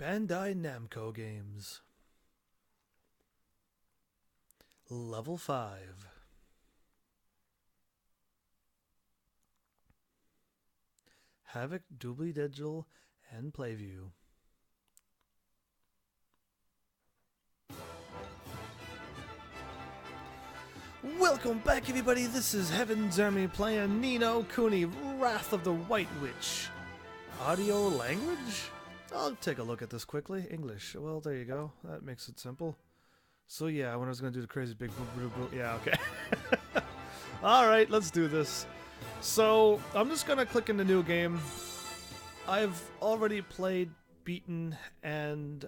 Bandai Namco games. Level 5. Havoc, Doobly Digital, and Playview. Welcome back, everybody. This is Heaven's Army playing Nino Kuni, Wrath of the White Witch. Audio language? I'll take a look at this quickly. English. Well, there you go. That makes it simple. So yeah, when I was going to do the crazy big yeah, okay. Alright, let's do this. So, I'm just going to click into new game. I've already played, beaten, and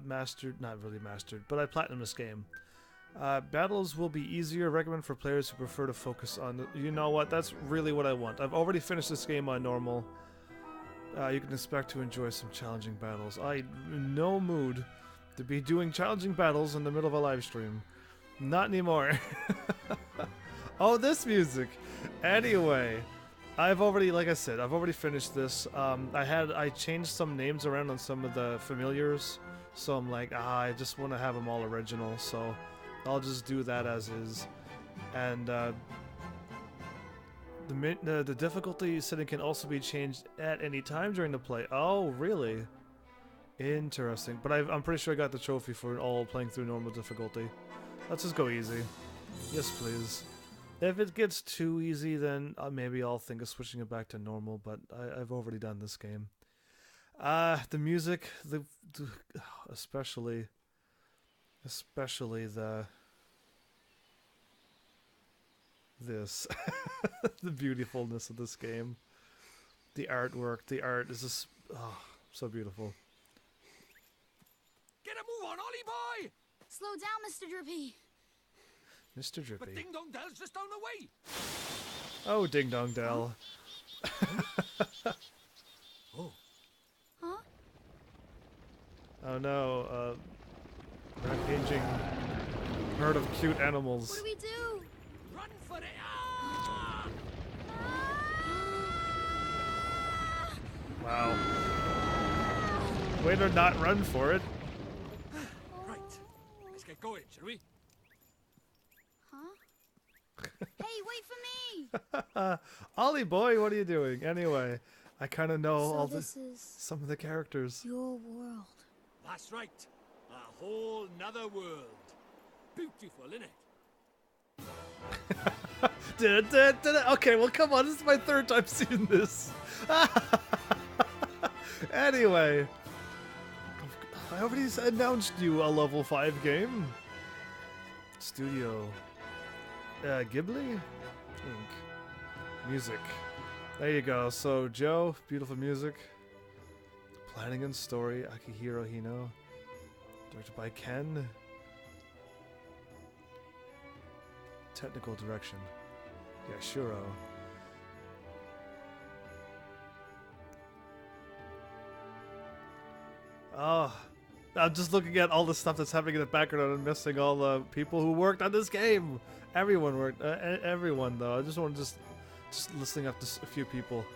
mastered, not really mastered, but I platinumed this game. Battles will be easier. Recommend for players who prefer to focus on the, you know what, that's really what I want. I've already finished this game on normal. You can expect to enjoy some challenging battles. I'm in no mood to be doing challenging battles in the middle of a live stream. Not anymore. Oh, this music. Anyway, I've already, like I said, I've already finished this. I changed some names around on some of the familiars, so I'm like, I just want to have them all original, so I'll just do that as is. And the difficulty setting can also be changed at any time during the play. Oh, really? Interesting. But I'm pretty sure I got the trophy for all playing through normal difficulty. Let's just go easy. Yes, please. If it gets too easy, then maybe I'll think of switching it back to normal, but I've already done this game. The music, especially the the beautifulness of this game, the artwork, the art is just so beautiful. Get a move on, Ollie boy! Slow down, Mr. Drippy. Mr. Drippy. But Ding Dong Dell's just down the way. Oh, Ding Dong Dell. Oh. Huh? Oh no, rampaging herd of cute animals. What do we do? Run for it! Ah! Wow. Way to not run for it. Right, let's get going, shall we? Huh? Hey, wait for me! Ollie boy, what are you doing? Anyway, I kind of know So all this is some of the characters. your world. That's right. A whole nother world. Beautiful, innit? Okay, well, come on. This is my third time seeing this. Anyway, I already announced you a level 5 game. Studio. Ghibli? Inc. Music. There you go. So, Joe, beautiful music. Planning and story, Akihiro Hino. Directed by Ken. Technical direction, Yashiro. Oh, I'm just looking at all the stuff that's happening in the background and missing all the people who worked on this game. Everyone worked. Everyone though. I just want to just listing up just a few people.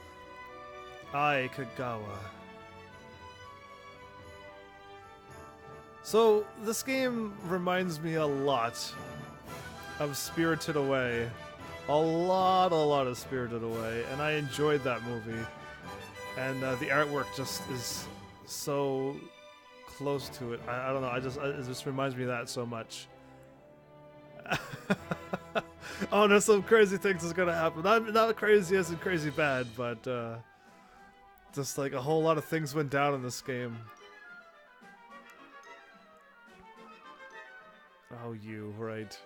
Ai Kagawa. So this game reminds me a lot of Spirited Away. A lot of Spirited Away, and I enjoyed that movie. And the artwork just is so close to it. I don't know, it just reminds me of that so much. Oh, there's some crazy things that's gonna happen. Not crazy as in crazy bad, but just like a whole lot of things went down in this game. Oh, you, right.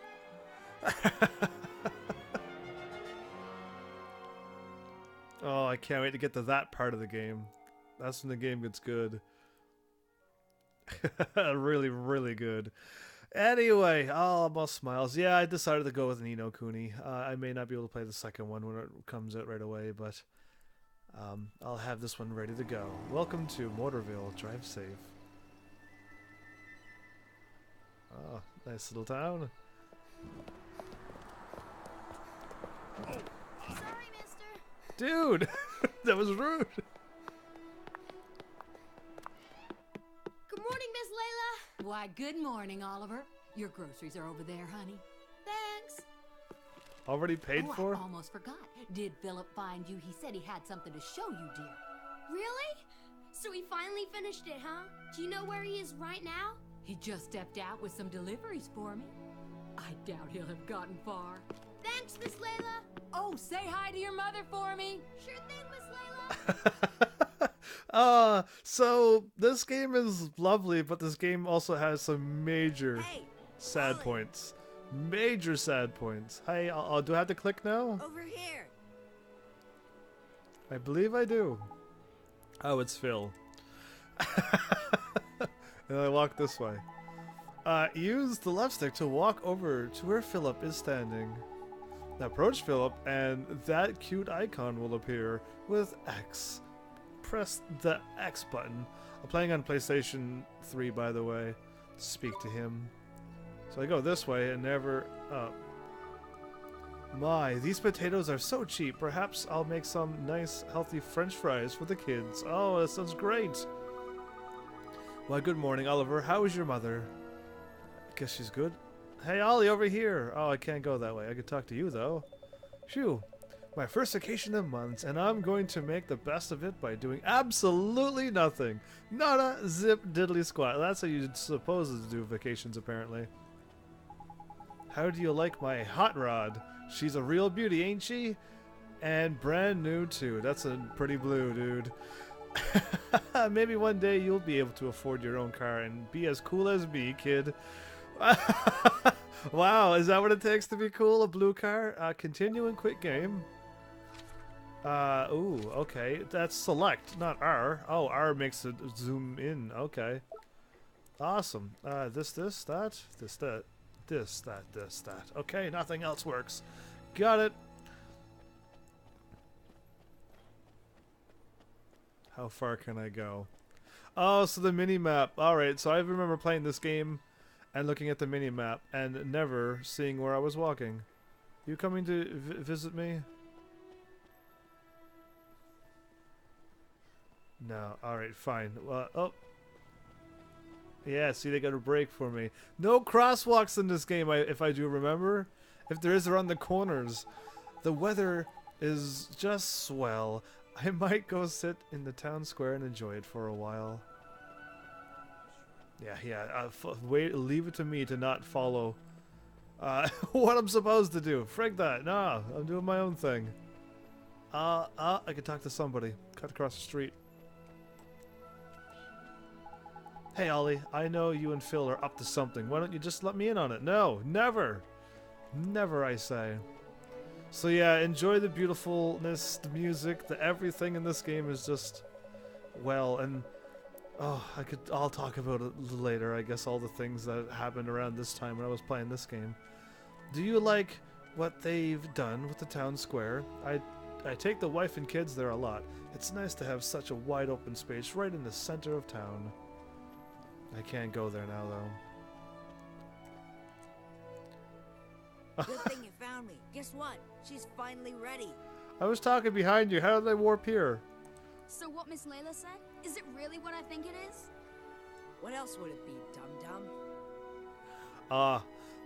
Oh, I can't wait to get to that part of the game. That's when the game gets good. Really good. Anyway, almost smiles. Yeah, I decided to go with Nino Kuni. I may not be able to play the second one when it comes out right away, but I'll have this one ready to go. Welcome to Motorville. Drive safe. Oh, nice little town. Sorry, mister. Dude, that was rude. Why, good morning, Oliver. Your groceries are over there, honey. Thanks. Already paid Oh, for? I almost forgot. Did Philip find you? He said he had something to show you, dear. Really? So he finally finished it, huh? Do you know where he is right now? He just stepped out with some deliveries for me. I doubt he'll have gotten far. Thanks, Miss Layla. Oh, say hi to your mother for me. Sure thing, Miss Layla. So this game is lovely, but this game also has some major Hey, sad Ollie. points. Major sad points. Hey, do I have to click now? Over here. I believe I do. Oh, it's Phil. And I walk this way. Use the left stick to walk over to where Philip is standing. Approach Philip, and that cute icon will appear with X. Press the X button. I'm playing on PlayStation 3, by the way, to speak to him. So I go this way and never up. My, these potatoes are so cheap. Perhaps I'll make some nice, healthy French fries for the kids. Oh, that sounds great. Why, good morning, Oliver. How is your mother? I guess she's good. Hey, Ollie, over here. Oh, I can't go that way. I could talk to you, though. Phew. My first vacation in months, and I'm going to make the best of it by doing absolutely nothing. Not a zip diddly squat. That's how you're supposed to do vacations, apparently. How do you like my hot rod? She's a real beauty, ain't she? And brand new, too. That's a pretty blue, dude. Maybe one day you'll be able to afford your own car and be as cool as me, kid. Wow, is that what it takes to be cool? A blue car? Continue and quit game. Ooh, okay. That's select, not R. Oh, R makes it zoom in. Okay. Awesome. This, that. Okay, nothing else works. Got it. How far can I go? Oh, so the mini-map. Alright, so I remember playing this game and looking at the mini-map and never seeing where I was walking. You coming to visit me? No. Alright, fine. Oh. Yeah, see, they got a break for me. No crosswalks in this game, if I do remember. If there is, around the corners. The weather is just swell. I might go sit in the town square and enjoy it for a while. Yeah. Wait, leave it to me to not follow what I'm supposed to do. Frig that. No, I'm doing my own thing. I could talk to somebody. Cut across the street. Hey, Ollie, I know you and Phil are up to something. Why don't you just let me in on it? No, never. Never, I say. So yeah, enjoy the beautifulness, the music, the everything in this game is just, well, and oh, I'll talk about it later, I guess, all the things that happened around this time when I was playing this game. Do you like what they've done with the town square? I take the wife and kids there a lot. It's nice to have such a wide open space right in the center of town. I can't go there now, though. Good thing you found me. Guess what? She's finally ready. I was talking behind you. How did I warp here? So what Miss Layla said? Is it really what I think it is? What else would it be, dum-dum?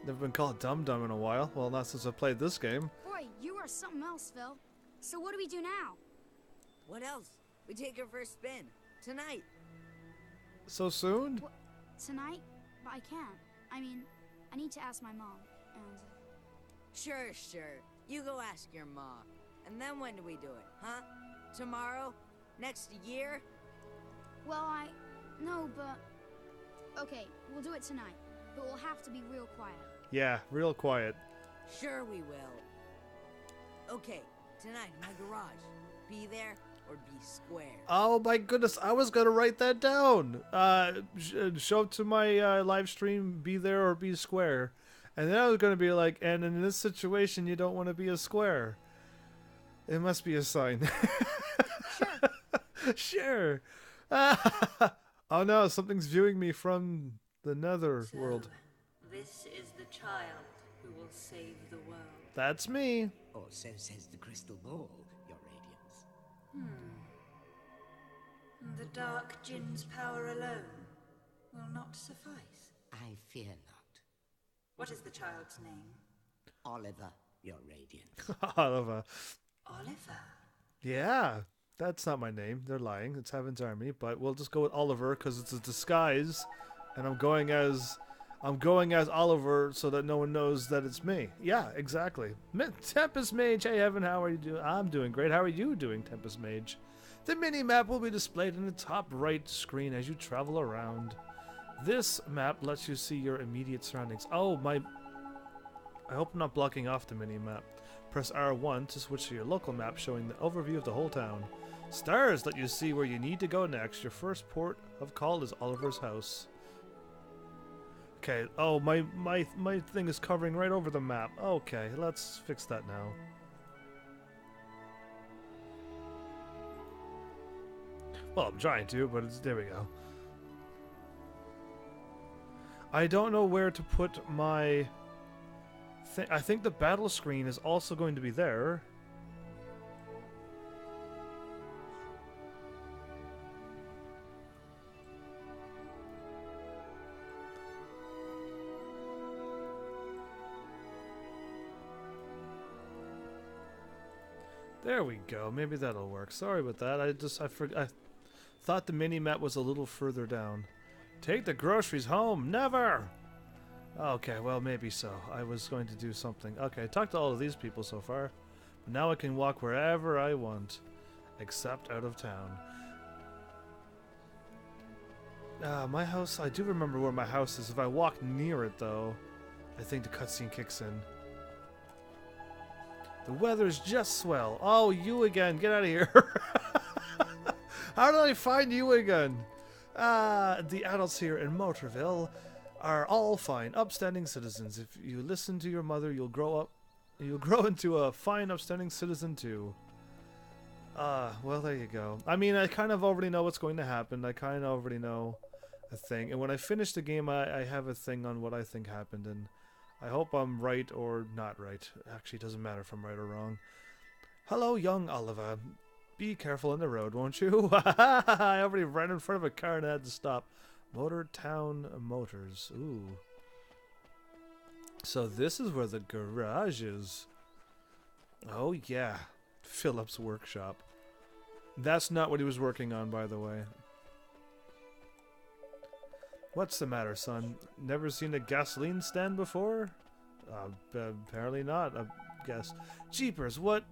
Never been called dum-dum in a while. Well, not since I played this game. Boy, you are something else, Phil. So what do we do now? What else? We take her for a spin. Tonight. So soon? What, tonight? But I can't. I mean, I need to ask my mom, and... Sure. You go ask your ma. And then when do we do it, huh? Tomorrow? Next year? Well, no, but... Okay, we'll do it tonight. But we'll have to be real quiet. Yeah, real quiet. Sure we will. Okay, tonight in my garage. Be there or be square. Oh my goodness, I was gonna write that down. Show up to my live stream, be there or be square. And then I was gonna be like, and in this situation, you don't want to be a square. It must be a sign. Sure. Sure. Oh no, something's viewing me from the nether world. This is the child who will save the world. That's me. Or so says the crystal ball, your radiance. The dark Jinn's power alone will not suffice. I fear not. What is the child's name? Oliver, your radiance. Oliver. Oliver. Yeah, that's not my name. They're lying. It's Heaven's Army, but we'll just go with Oliver because it's a disguise, and I'm going as Oliver so that no one knows that it's me. Yeah, exactly. Tempest Mage. Hey, Heaven, how are you doing? I'm doing great. How are you doing, Tempest Mage? The mini-map will be displayed in the top right screen as you travel around. This map lets you see your immediate surroundings. Oh, I hope I'm not blocking off the mini-map. Press R1 to switch to your local map showing the overview of the whole town. Stars let you see where you need to go next. Your first port of call is Oliver's house. Okay, oh, my thing is covering right over the map. Okay, let's fix that now. Well, I'm trying to, but there we go. I don't know where to put my... I think the battle screen is also going to be there. There we go. Maybe that'll work. Sorry about that. I thought the mini-map was a little further down. Take the groceries home. Never! Okay, well, maybe so. I was going to do something. Okay, I talked to all of these people so far. But now I can walk wherever I want. Except out of town. My house... I do remember where my house is. If I walk near it, though, I think the cutscene kicks in. The weather's just swell. Oh, you again. Get out of here. How did I find you again? The adults here in Motorville are all fine, upstanding citizens. If you listen to your mother, you'll grow into a fine, upstanding citizen too. Well, there you go. I mean, I kind of already know what's going to happen. I kind of already know a thing. And when I finish the game, I have a thing on what I think happened, and I hope I'm right or not right. Actually, it doesn't matter if I'm right or wrong. Hello, young Oliver. Be careful on the road, won't you? I already ran in front of a car and had to stop. Motor Town Motors. Ooh. So this is where the garage is. Oh, yeah. Philip's workshop. That's not what he was working on, by the way. What's the matter, son? Never seen a gasoline stand before? Apparently not, I guess. Jeepers, what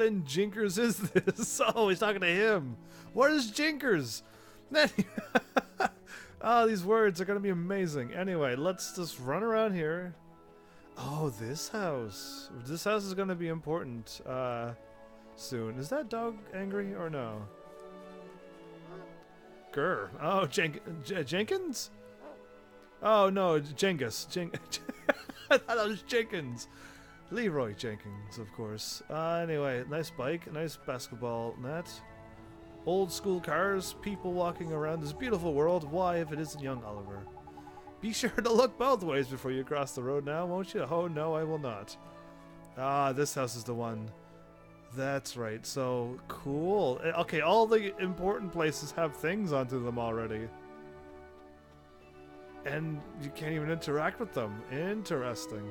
in Jinkers is this? Oh, he's talking to him. What is Jinkers? Oh, these words are going to be amazing. Anyway, let's just run around here. Oh, this house. This house is going to be important soon. Is that dog angry or no? Grr. Oh, Jenkins? Oh, no, Jengus. I thought that was Jenkins. Leroy Jenkins, of course. Anyway, nice bike, nice basketball net. Old school cars, people walking around this beautiful world. Why, if it isn't young Oliver? Be sure to look both ways before you cross the road now, won't you? Oh, no, I will not. Ah, this house is the one. That's right, so cool. Okay, all the important places have things onto them already. And you can't even interact with them. Interesting.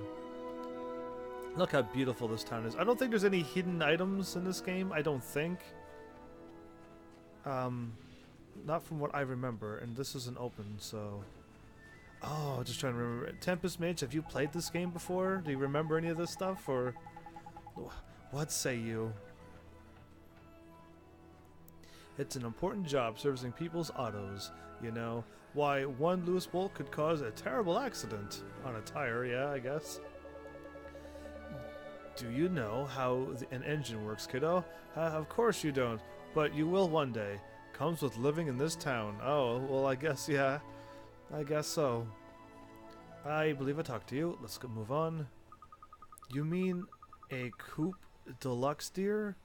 Look how beautiful this town is. I don't think there's any hidden items in this game. I don't think. Not from what I remember. And this isn't open, so... Oh, just trying to remember. Tempest Mage, have you played this game before? Do you remember any of this stuff? Or... What say you? It's an important job servicing people's autos, you know. Why, one loose bolt could cause a terrible accident. On a tire, yeah, I guess. Do you know how an engine works, kiddo? Of course you don't, but you will one day. Comes with living in this town. Oh, well, I guess, yeah. I guess so. I believe I talked to you. Let's go move on. You mean a coupe deluxe, dear?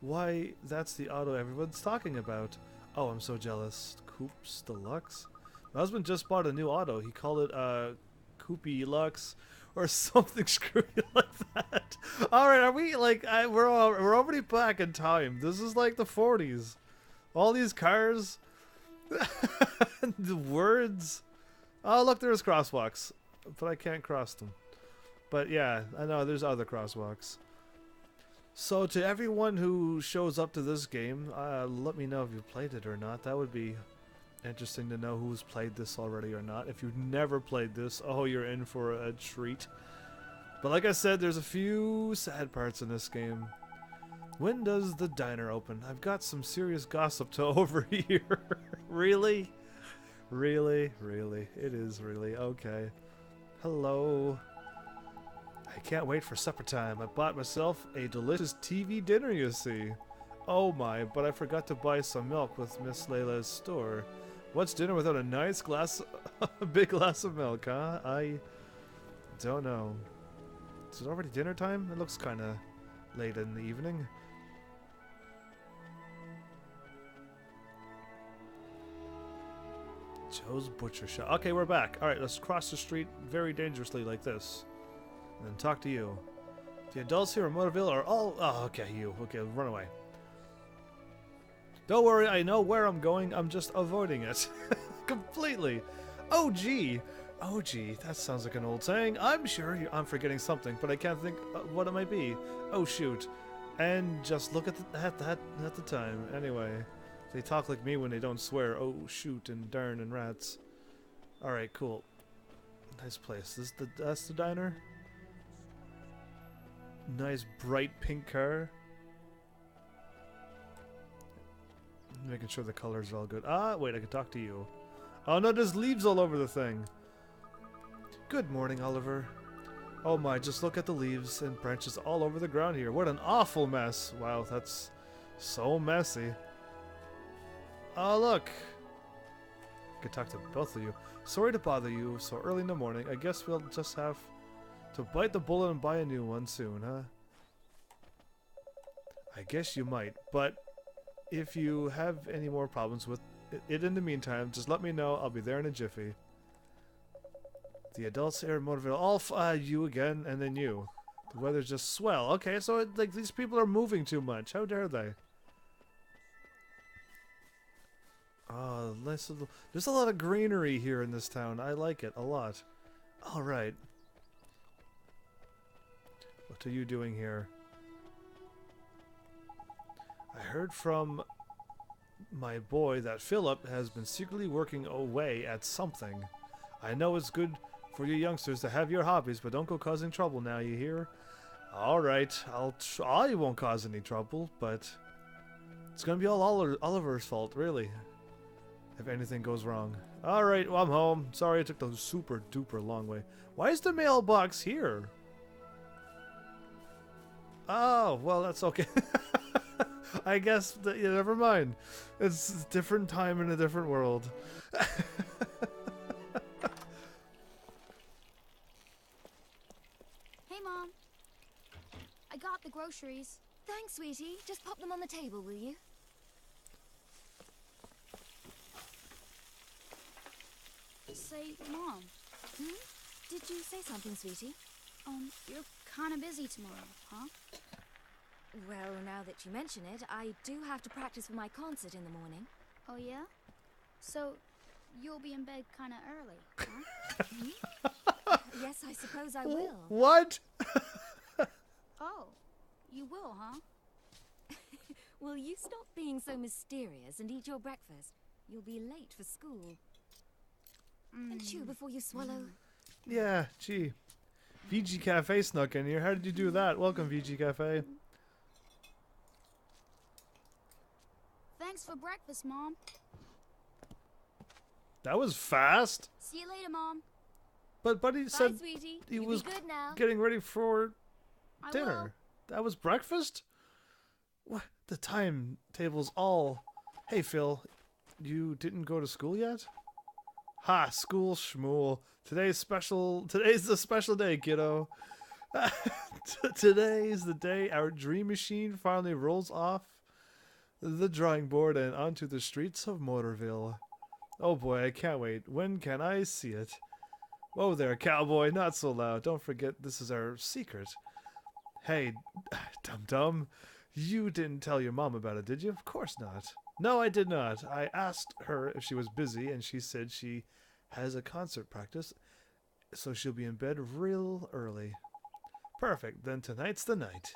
Why, that's the auto everyone's talking about. Oh, I'm so jealous. Coupes deluxe? My husband just bought a new auto. He called it Coupe Lux or something screwy like that. All right, are we like we're already back in time. This is like the 40s. All these cars, the words. Oh, look, there's crosswalks. But I can't cross them. But yeah, I know there's other crosswalks. So to everyone who shows up to this game, let me know if you've played it or not. That would be interesting to know who's played this already or not. If you've never played this, oh, you're in for a treat. But like I said, there's a few sad parts in this game. When does the diner open? I've got some serious gossip to overhear. Really? Really? Really? It is really. Okay. Hello. I can't wait for supper time. I bought myself a delicious TV dinner, you see. Oh my, but I forgot to buy some milk with Miss Layla's store. What's dinner without a nice glass, a big glass of milk, huh? I don't know. Is it already dinner time? It looks kind of late in the evening. Joe's Butcher Shop. Okay, we're back. Alright, let's cross the street very dangerously like this. And then talk to you. The adults here in Motorville are all... Oh, okay, you. Okay, run away. Don't worry, I know where I'm going. I'm just avoiding it. Completely. Oh, gee. Oh, gee. That sounds like an old saying. I'm sure I'm forgetting something, but I can't think what it might be. Oh, shoot. And just look at the time. Anyway, they talk like me when they don't swear. Oh, shoot, and darn, and rats. Alright, cool. Nice place. That's the diner? Nice bright pink car. Making sure the colors are all good. Ah, wait, I can talk to you. Oh no, there's leaves all over the thing. Good morning, Oliver. Oh my, just look at the leaves and branches all over the ground here. What an awful mess. Wow, that's so messy. Oh, look. I can talk to both of you. Sorry to bother you so early in the morning. I guess we'll just have to bite the bullet and buy a new one soon, huh? I guess you might, but if you have any more problems with it in the meantime, just let me know. I'll be there in a jiffy. The adults here in Motorville, all you again, and then you. The weather's just swell. Okay, so like these people are moving too much. How dare they? Oh, there's a lot of greenery here in this town. I like it a lot. All right. What are you doing here? I heard from my boy that Philip has been secretly working away at something. I know it's good for you youngsters to have your hobbies, but don't go causing trouble now, you hear? Alright, I won't cause any trouble, but it's gonna be all Oliver's fault, really, if anything goes wrong. Alright, well, I'm home. Sorry it took the super duper long way. Why is the mailbox here? Oh, well, that's okay. I guess, yeah, never mind. It's a different time in a different world. Hey, Mom. I got the groceries. Thanks, sweetie. Just pop them on the table, will you? Say, Mom. Hmm? Did you say something, sweetie? You're kind of busy tomorrow, huh? Well, now that you mention it, I do have to practice for my concert in the morning. Oh, yeah? So, you'll be in bed kind of early, huh? Yes, I suppose I will. What? Oh, you will, huh? Will you stop being so mysterious and eat your breakfast? You'll be late for school. And chew before you swallow. Yeah, gee. VG Cafe snuck in here. How did you do that? Welcome, VG Cafe. Thanks for breakfast, Mom. That was fast. See you later, Mom. But Buddy Bye, said sweetie. he You was be good now. getting ready for I dinner. That was breakfast? What? The timetable's all... Hey, Phil. You didn't go to school yet? Ha! School schmool. Today's the special day, kiddo. Today's the day our dream machine finally rolls off the drawing board and onto the streets of Motorville. Oh boy, I can't wait. When can I see it? Whoa there, cowboy, not so loud. Don't forget this is our secret. Hey, dum-dum, you didn't tell your mom about it, did you? Of course not. No, I did not. I asked her if she was busy, and she said she has a concert practice, so she'll be in bed real early. Perfect, then tonight's the night.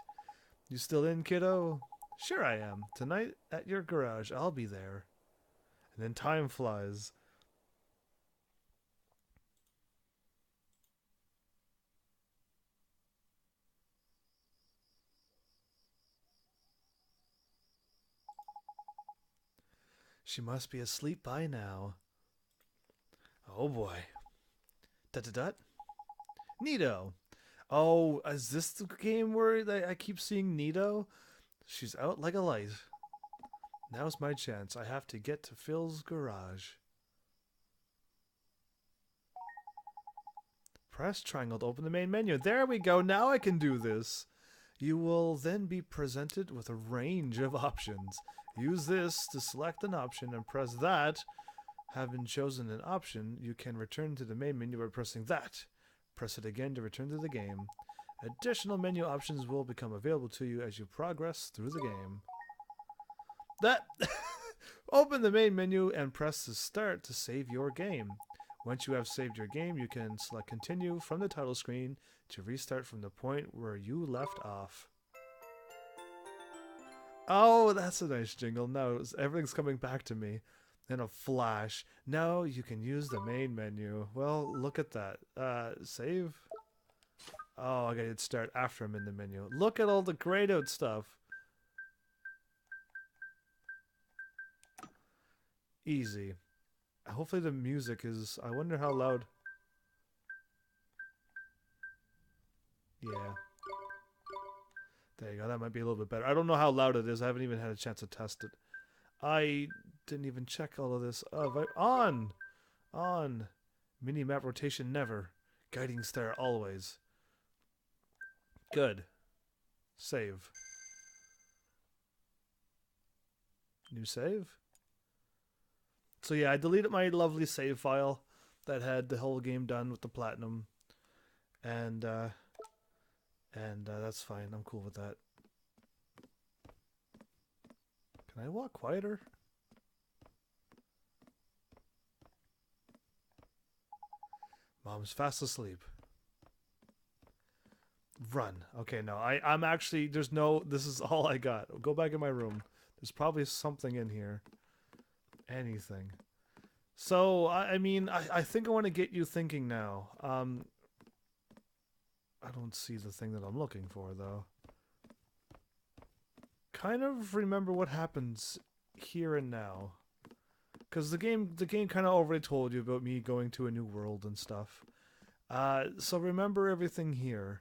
You still in, kiddo? Sure I am. Tonight at your garage, I'll be there. And then time flies. She must be asleep by now. Oh boy. Dut. Nito. Oh, is this the game where I keep seeing Nito? She's out like a light. Now's my chance. I have to get to Phil's garage. Press triangle to open the main menu. There we go. Now I can do this. You will then be presented with a range of options. Use this to select an option and press that. Having chosen an option, you can return to the main menu by pressing that. Press it again to return to the game. Additional menu options will become available to you as you progress through the game. That open the main menu and press the start to save your game. Once you have saved your game, you can select continue from the title screen to restart from the point where you left off. Oh, that's a nice jingle. Now everything's coming back to me in a flash. Now you can use the main menu. Well, look at that. Save. Oh, I gotta hit start after I'm in the menu. Look at all the grayed out stuff. Easy. Hopefully the music is... I wonder how loud... Yeah. There you go. That might be a little bit better. I don't know how loud it is. I haven't even had a chance to test it. I didn't even check all of this. Oh, on. Mini-map rotation never. Guiding star always. Good. Save. New save? So yeah, I deleted my lovely save file that had the whole game done with the platinum. And that's fine. I'm cool with that. Can I walk quieter? Mom's fast asleep. Run. Okay, no. I'm actually... There's no... This is all I got. Go back in my room. There's probably something in here. Anything. So, I mean, I think I want to get you thinking now. I don't see the thing that I'm looking for, though. Kind of remember what happens here and now. Because the game kind of already told you about me going to a new world and stuff. So remember everything here.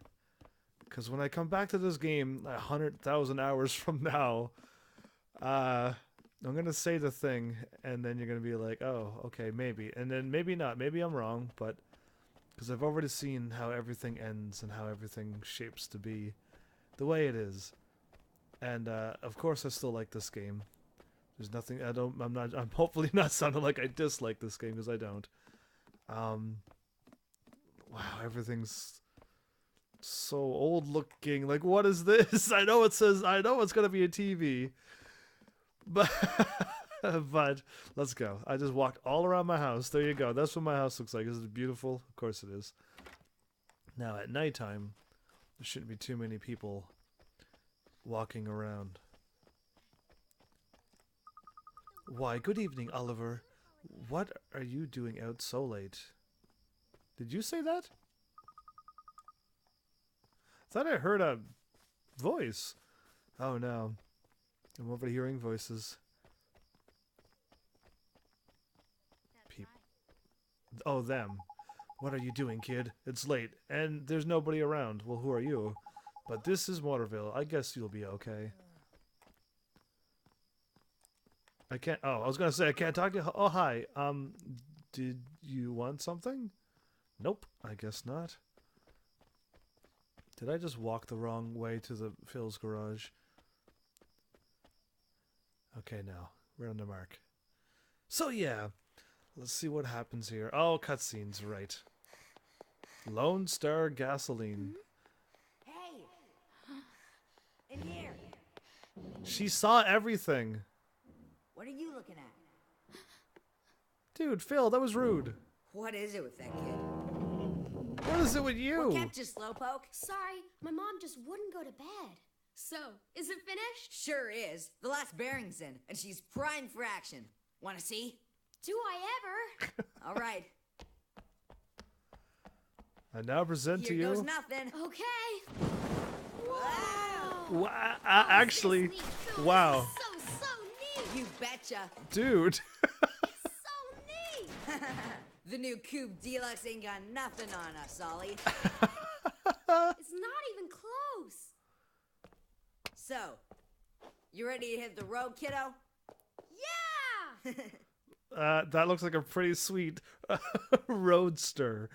Because when I come back to this game 100,000 hours from now, I'm going to say the thing, and then you're going to be like, oh, okay, maybe. And then maybe not. Maybe I'm wrong, but... Because I've already seen how everything ends and how everything shapes to be the way it is. And, of course I still like this game. There's nothing... I'm hopefully not sounding like I dislike this game, because I don't. Wow, everything's so old looking. Like, what is this? I know it says... I know it's going to be a TV. But let's go. I just walked all around my house. There you go. That's what my house looks like. Is it beautiful? Of course it is. Now at nighttime, there shouldn't be too many people walking around. Why, good evening, Oliver. What are you doing out so late? Did you say that? I thought I heard a voice. Oh no. I'm overhearing voices. Oh, them. What are you doing, kid? It's late, and there's nobody around. Well, who are you? But this is Waterville. I guess you'll be okay. I can't... Oh, I was gonna say, I can't talk to you. Oh, hi. Did you want something? Nope, I guess not. Did I just walk the wrong way to the Phil's garage? Okay, now. We're on the mark. So, yeah. Let's see what happens here. Oh, cutscenes, right. Lone Star Gasoline. Hey! In here! She saw everything. What are you looking at? Dude, Phil, that was rude. What is it with that kid? What is it with you? What kept you, Slowpoke? Sorry, my mom just wouldn't go to bed. So, is it finished? Sure is. The last bearing's in, and she's primed for action. Wanna see? Do I ever? All right. I now present to Here you. goes nothing. Okay. Wow. Actually, wow, So neat. You betcha. dude. So neat. The new Coupe Deluxe ain't got nothing on us, Ollie. It's not even close. So, you ready to hit the road, kiddo? Yeah. That looks like a pretty sweet roadster.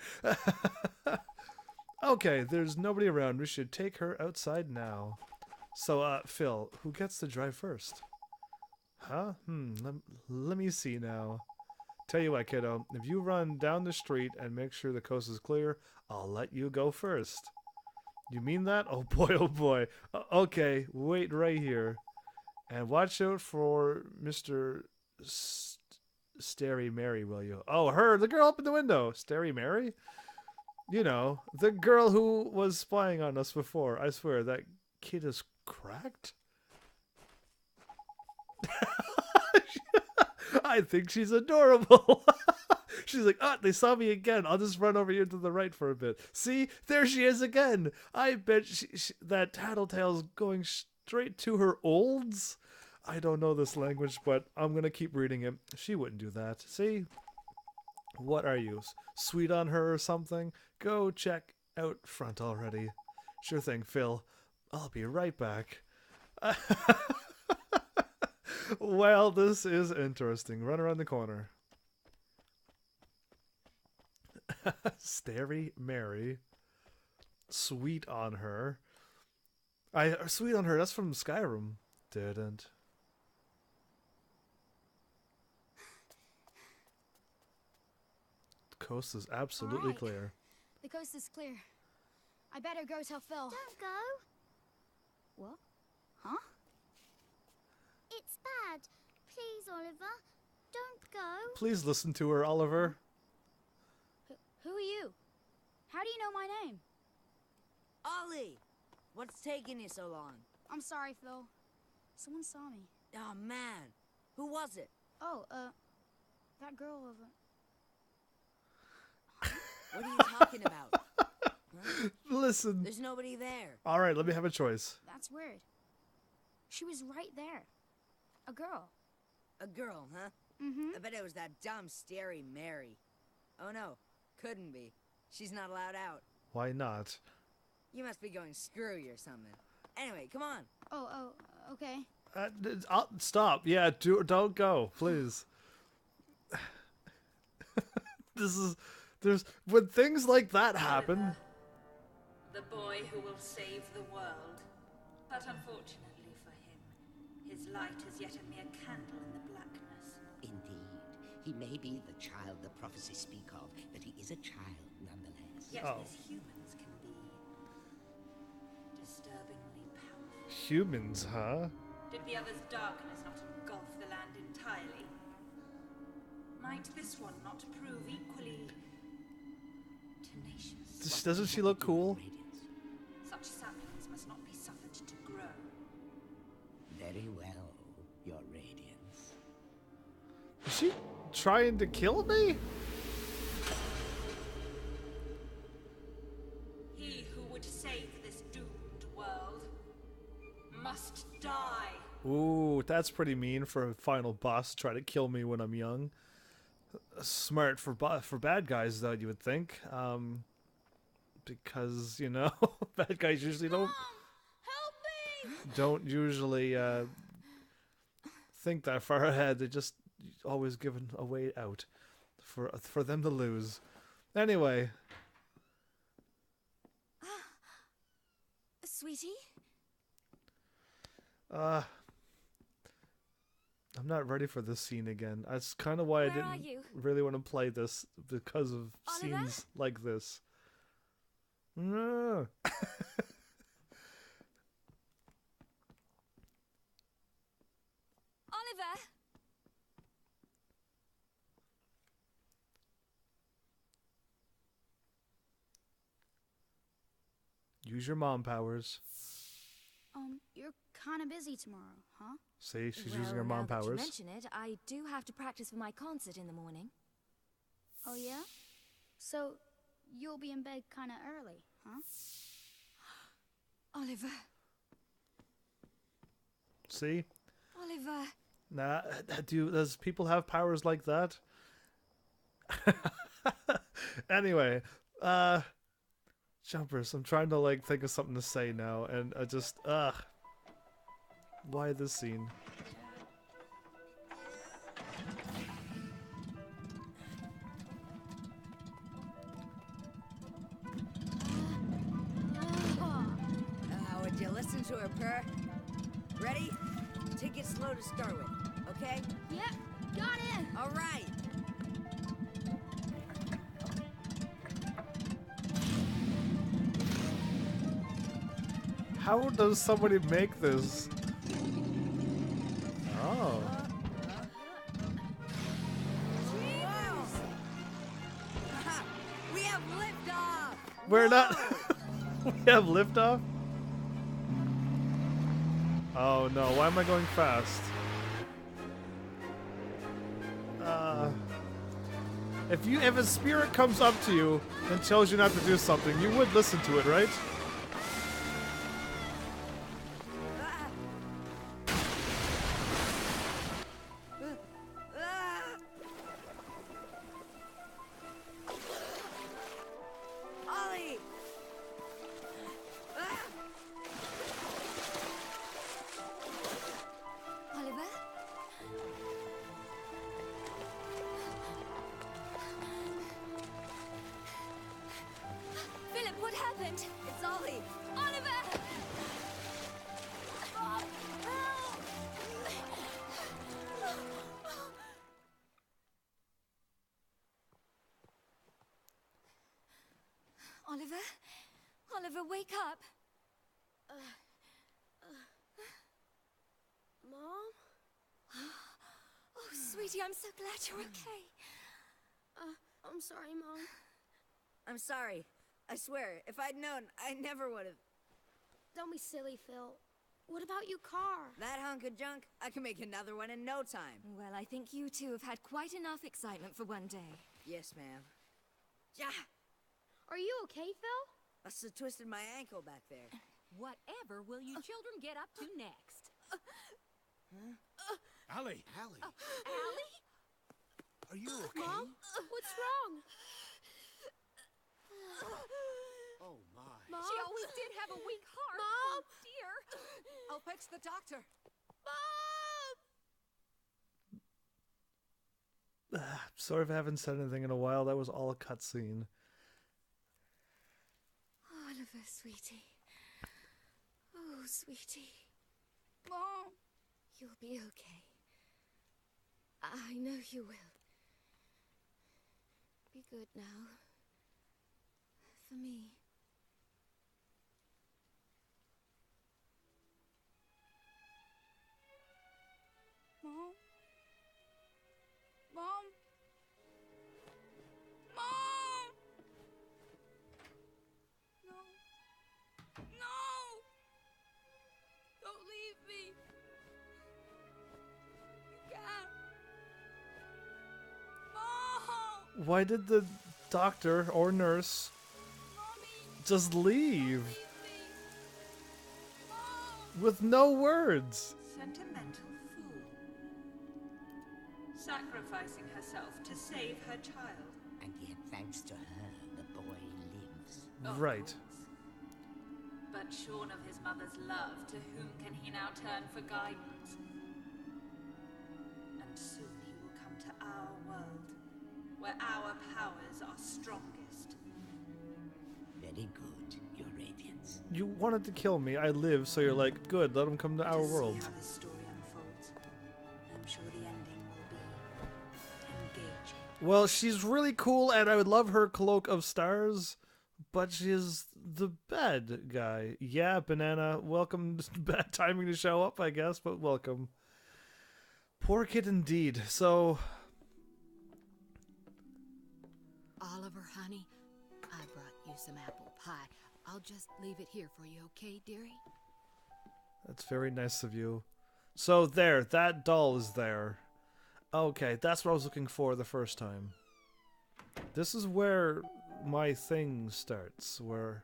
Okay, there's nobody around. We should take her outside now. So, Phil, who gets to drive first? Huh? Let me see now. Tell you what, kiddo, if you run down the street and make sure the coast is clear, I'll let you go first. You mean that? Oh boy, oh boy. Okay, wait right here. And watch out for Mr. Starry Mary, will you? Oh, her, the girl up in the window. Starry Mary? You know, the girl who was spying on us before. I swear, that kid is cracked. I think she's adorable. She's like, they saw me again. I'll just run over here to the right for a bit. See, there she is again. I bet that Tattletale's going straight to her olds. I don't know this language, but I'm going to keep reading it. She wouldn't do that. See? What are you? Sweet on her or something? Go check out front already. Sure thing, Phil. I'll be right back. Well, this is interesting. Run around the corner. Starry Mary. Sweet on her. Sweet on her, that's from Skyrim. Didn't. The coast is absolutely Alright. clear. The coast is clear. I better go tell Phil. Don't go. What? Huh? It's bad. Please, Oliver. Don't go. Please listen to her, Oliver. Who are you? How do you know my name? Ollie! What's taking you so long? I'm sorry, Phil. Someone saw me. Oh, man. Who was it? Oh, that girl over. What are you talking about? Huh? Listen. There's nobody there. All right, let me have a choice. That's weird. She was right there. A girl. A girl, huh? Mm-hmm. I bet it was that dumb, Starry Mary. Oh, no. Couldn't be. She's not allowed out. Why not? You must be going screwy or something. Anyway, come on. Oh, okay. I'll stop. Yeah, don't go, please. When things like that happen. Oliver, the boy who will save the world. But unfortunately for him, his light is yet a mere candle in the blackness. Indeed. He may be the child the prophecies speak of, but he is a child nonetheless. Yet Oh. his humans can be disturbingly powerful. Humans, huh? Did the other's darkness not engulf the land entirely? Might this one not prove equally tenacious? Doesn't she look cool? Such saplings must not be suffered to grow. Very well, Your Radiance. Is she trying to kill me? He who would save this doomed world must die. Ooh, that's pretty mean for a final boss to try to kill me when I'm young. Smart for bad guys, though, you would think. Because, you know, bad guys usually don't usually think that far ahead. They just always give a way out for them to lose. Anyway, Sweetie? I'm not ready for this scene again. That's kind of why I Where are didn't you? really want to play this, because of Oliver? scenes like this. No. Oliver! Use your mom powers. You're kind of busy tomorrow, huh? See, she's Well, using her now mom that you powers. mention it, I do have to practice for my concert in the morning. Oh, yeah? So, you'll be in bed kind of early, huh? Oliver. See? Oliver. Nah, does people have powers like that? Anyway, Jumpers, I'm trying to like think of something to say now, and I just, why this scene? Would you listen to her purr? Ready? Take it slow to start with, okay? Yep, got it! All right. How does somebody make this? Oh. We have liftoff! We're not... We have liftoff? Oh no, why am I going fast? If a spirit comes up to you and tells you not to do something, you would listen to it, right? Ollie! Oliver? Philip, what happened? It's Ollie! Oliver! Oliver? Oliver, wake up! Mom? Oh, sweetie, I'm so glad you're okay. I'm sorry, Mom. I'm sorry. I swear, if I'd known, I never would have. Don't be silly, Phil. What about your car? That hunk of junk, I can make another one in no time. Well, I think you two have had quite enough excitement for one day. Yes, ma'am. Yeah, Are you okay, Phil? must have twisted my ankle back there. Whatever will you children get up to next? Allie! Allie? Are you okay? Mom? What's wrong? Oh my. Mom? She always did have a weak heart. Mom? Oh, dear. I'll fetch the doctor. Mom! Sorry if I haven't said anything in a while. That was all a cutscene. Oliver, sweetie. Oh, sweetie. Mom! You'll be okay. I know you will. Be good now. For me. Mom? Mom? Mom! No. No! Don't leave me. You can't. Mom! Why did the doctor or nurse Mommy! just leave Leave me. Mom! with no words? Sentimental fool. Sacrificing herself to save her child. And yet, thanks to her, the boy lives. Of Right. course. But shorn of his mother's love, to whom can he now turn for guidance? And soon he will come to our world, where our powers are strongest. Very good, Your Radiance. You wanted to kill me. I live, so you're like, good, let him come to our To see world. how this story unfolds, I'm sure the ending will be engaging. Well, she's really cool, and I would love her Cloak of Stars, but she's the bad guy. Yeah, Banana, welcome. Bad timing to show up, I guess, but welcome. Poor kid indeed. So, Oliver, honey, I brought you some apple pie. I'll just leave it here for you, okay, dearie? That's very nice of you. So there, that doll is there. Okay, that's what I was looking for the first time. This is where my thing starts, where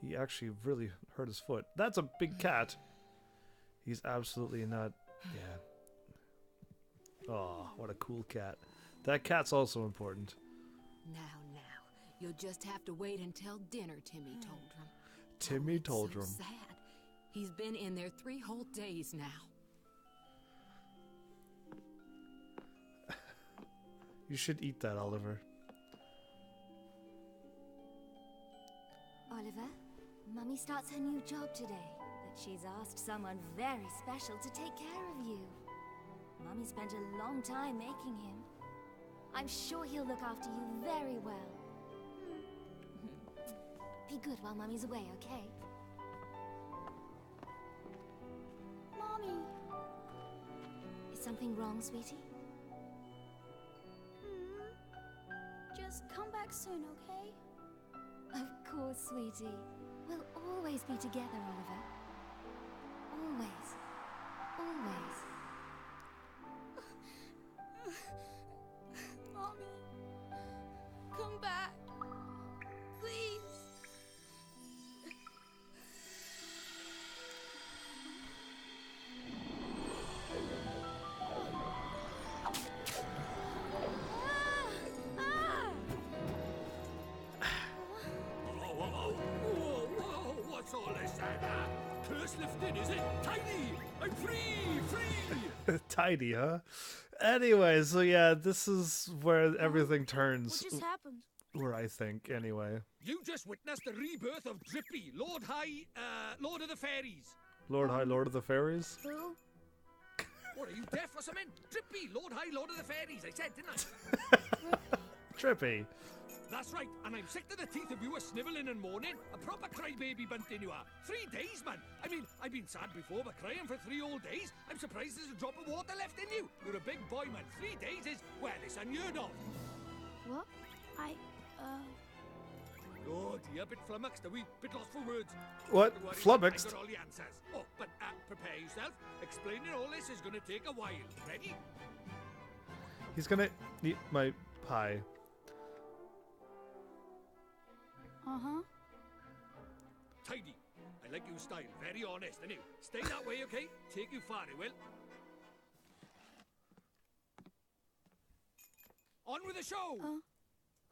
he actually really hurt his foot. That's a big cat. He's absolutely not... Yeah. Oh, what a cool cat. That cat's also important. Now, you'll just have to wait until dinner, Timmy Toldrum. Timmy It's Toldrum. so sad. He's been in there 3 whole days now. You should eat that, Oliver. Oliver, Mummy starts her new job today, but she's asked someone very special to take care of you. Mummy spent a long time making him. I'm sure he'll look after you very well. Be good while Mummy's away, okay? Mommy. Is something wrong, sweetie? Just come back soon, okay? Of course, sweetie. We'll always be together, Oliver. Always. Always. Mommy. Come back. Please. What's all this? Curse lifted, is it? Tiny! I'm free! Free! Tidy, huh? Anyway, so yeah, this is where everything turns. What just happened? Where I think, anyway. You just witnessed the rebirth of Drippy, Lord of the Fairies. Lord High Lord of the Fairies? Who? What, are you deaf or something? Drippy, Lord of the Fairies, I said, didn't I? Trippy. That's right, and I'm sick to the teeth of you a snivelling and moaning. A proper crybaby bunting you are. 3 days, man. I mean, I've been sad before, but crying for 3 whole days? I'm surprised there's a drop of water left in you. You're a big boy, man. 3 days is, well, it's unheard of. What? Oh dear, bit flummoxed, a wee bit lost for words. What? Don't worry, Flummoxed? I got all the answers. Oh, but prepare yourself. Explaining all this is going to take a while. Ready? He's gonna eat my pie. Uh-huh. Tidy. I like your style. Very honest, and you stay that way, okay? Take you far, it will. On with the show!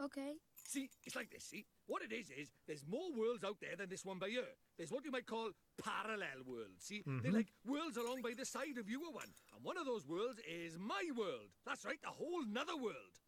Okay. See, it's like this, see? What it is there's more worlds out there than this one by here. There's what you might call parallel worlds, see? They're like worlds along by the side of your one. And one of those worlds is my world. That's right, a whole nother world.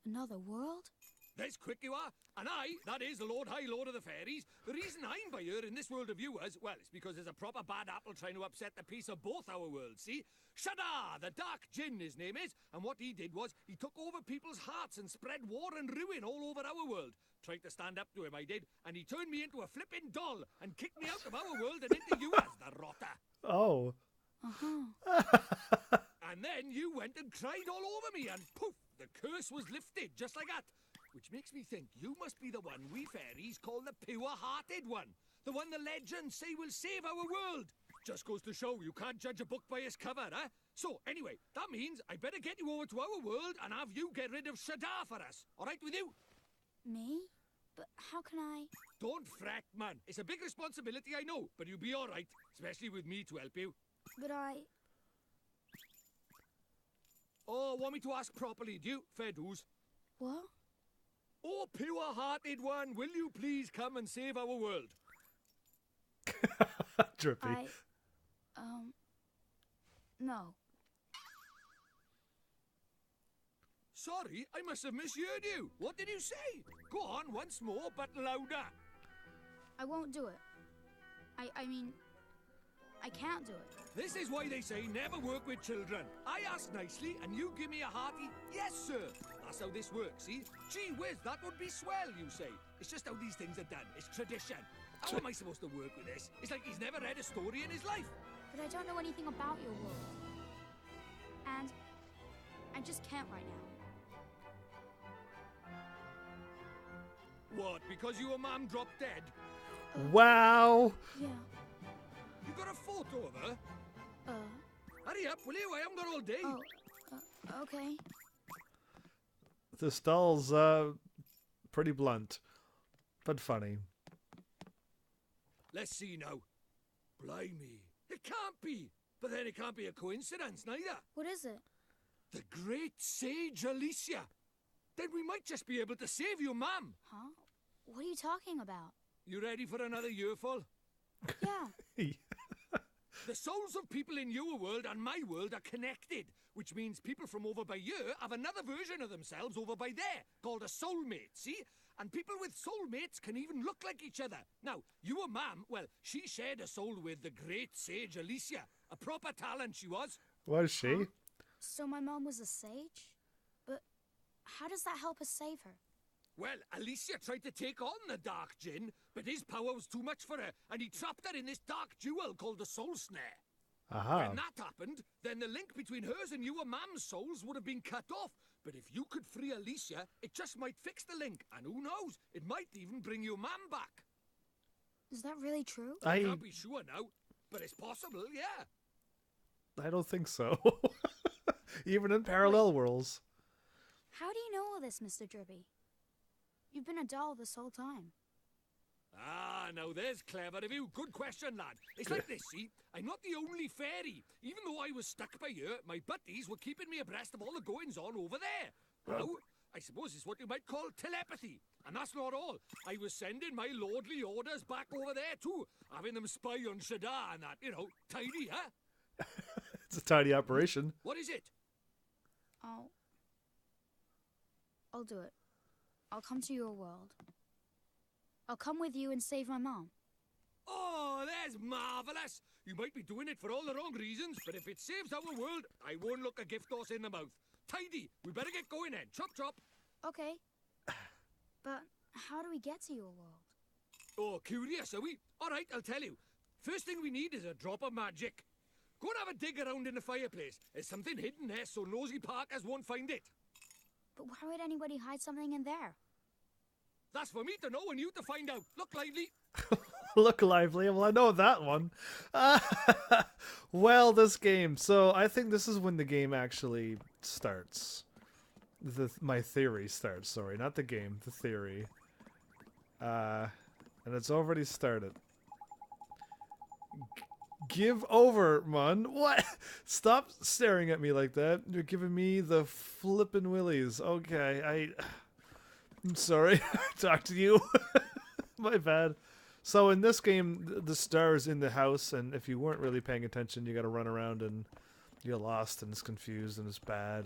Another world? There's quick you are. And I, that is the Lord High Lord of the Fairies. The reason I'm by here in this world of yours, well, it's because there's a proper bad apple trying to upset the peace of both our worlds, see? Shadar, the Dark Djinn, his name is. And what he did was, he took over people's hearts and spread war and ruin all over our world. Tried to stand up to him, I did. And he turned me into a flipping doll and kicked me out of our world and into yours, the rotter. Oh. And then you went and cried all over me and poof, the curse was lifted, just like that. Which makes me think you must be the one we fairies call the pure-hearted one. The one the legends say will save our world. Just goes to show you can't judge a book by its cover, eh? So, anyway, that means I better get you over to our world and have you get rid of Shadar for us. All right with you? Me? But how can I... Don't fret, man. It's a big responsibility, I know, but you'll be all right, especially with me to help you. But I... Oh, want me to ask properly, do you? Fair dues. What? Oh, pure-hearted one, will you please come and save our world? Drippy. No. Sorry, I must have misheard you. What did you say? Go on once more, but louder. I won't do it. I mean... I can't do it. This is why they say never work with children. I ask nicely, and you give me a hearty, yes, sir. That's how this works, see? Gee whiz, that would be swell, you say. It's just how these things are done. It's tradition. How am I supposed to work with this? It's like he's never read a story in his life. But I don't know anything about your world. And I just can't right now. What, because your mum dropped dead? Wow. Yeah. You got a photo of her? Uh, Hurry up, will you? I haven't got all day. okay. This doll's pretty blunt, but funny. Let's see now. Blimey. It can't be. But then it can't be a coincidence, neither. What is it? The great sage Alicia. Then we might just be able to save your mum. Huh? What are you talking about? You ready for another earful? Yeah. The souls of people in your world and my world are connected, which means people from over by here have another version of themselves over by there, called a soulmate, see? And people with soulmates can even look like each other. Now, your mum, well, she shared a soul with the great sage Alicia. A proper talent she was. Was she? Huh? So my mom was a sage? But how does that help us save her? Well, Alicia tried to take on the Dark Djinn, but his power was too much for her, and he trapped her in this dark jewel called the Soul Snare. Aha. When that happened, then the link between hers and your mum's souls would have been cut off. But if you could free Alicia, it just might fix the link, and who knows, it might even bring your mum back. Is that really true? I can't be sure now, but it's possible, yeah. I don't think so. Even in parallel worlds. How do you know all this, Mr. Drippy? You've been a doll this whole time. Ah, now there's clever of you. Good question, lad. It's like this, see? I'm not the only fairy. Even though I was stuck by here, my buddies were keeping me abreast of all the goings-on over there. Now, I suppose it's what you might call telepathy. And that's not all. I was sending my lordly orders back over there, too. Having them spy on Shadar and that, you know, tidy, huh? It's a tidy operation. What is it? I'll do it. I'll come to your world. I'll come with you and save my mom. Oh, that's marvellous. You might be doing it for all the wrong reasons, but if it saves our world, I won't look a gift horse in the mouth. Tidy. We better get going then. Chop, chop. Okay. But how do we get to your world? Oh, curious, are we? All right, I'll tell you. First thing we need is a drop of magic. Go and have a dig around in the fireplace. There's something hidden there so nosy Parkers won't find it. But why would anybody hide something in there? That's for me to know and you to find out. Look lively. Look lively. Well, I know that one. Well, this game. So I think this is when the game actually starts. My theory starts. Sorry, not the game. The theory. And it's already started. Give over, man. What? Stop staring at me like that. You're giving me the flippin' willies. Okay, I'm sorry. Talk to you. My bad. So in this game, the star is in the house, and if you weren't really paying attention, you got to run around and you're lost and it's confused and it's bad.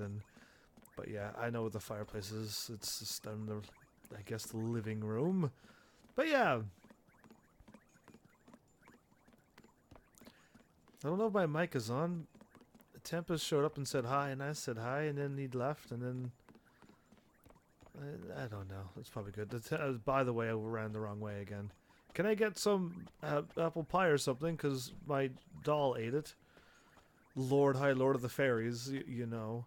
But yeah, I know what the fireplace is. It's just in the, I guess, the living room. But yeah. I don't know if my mic is on. Tempest showed up and said hi, and I said hi, and then he left, and then... I don't know. It's probably good. By the way, I ran the wrong way again. Can I get some apple pie or something? Because my doll ate it. High Lord of the Fairies, you know.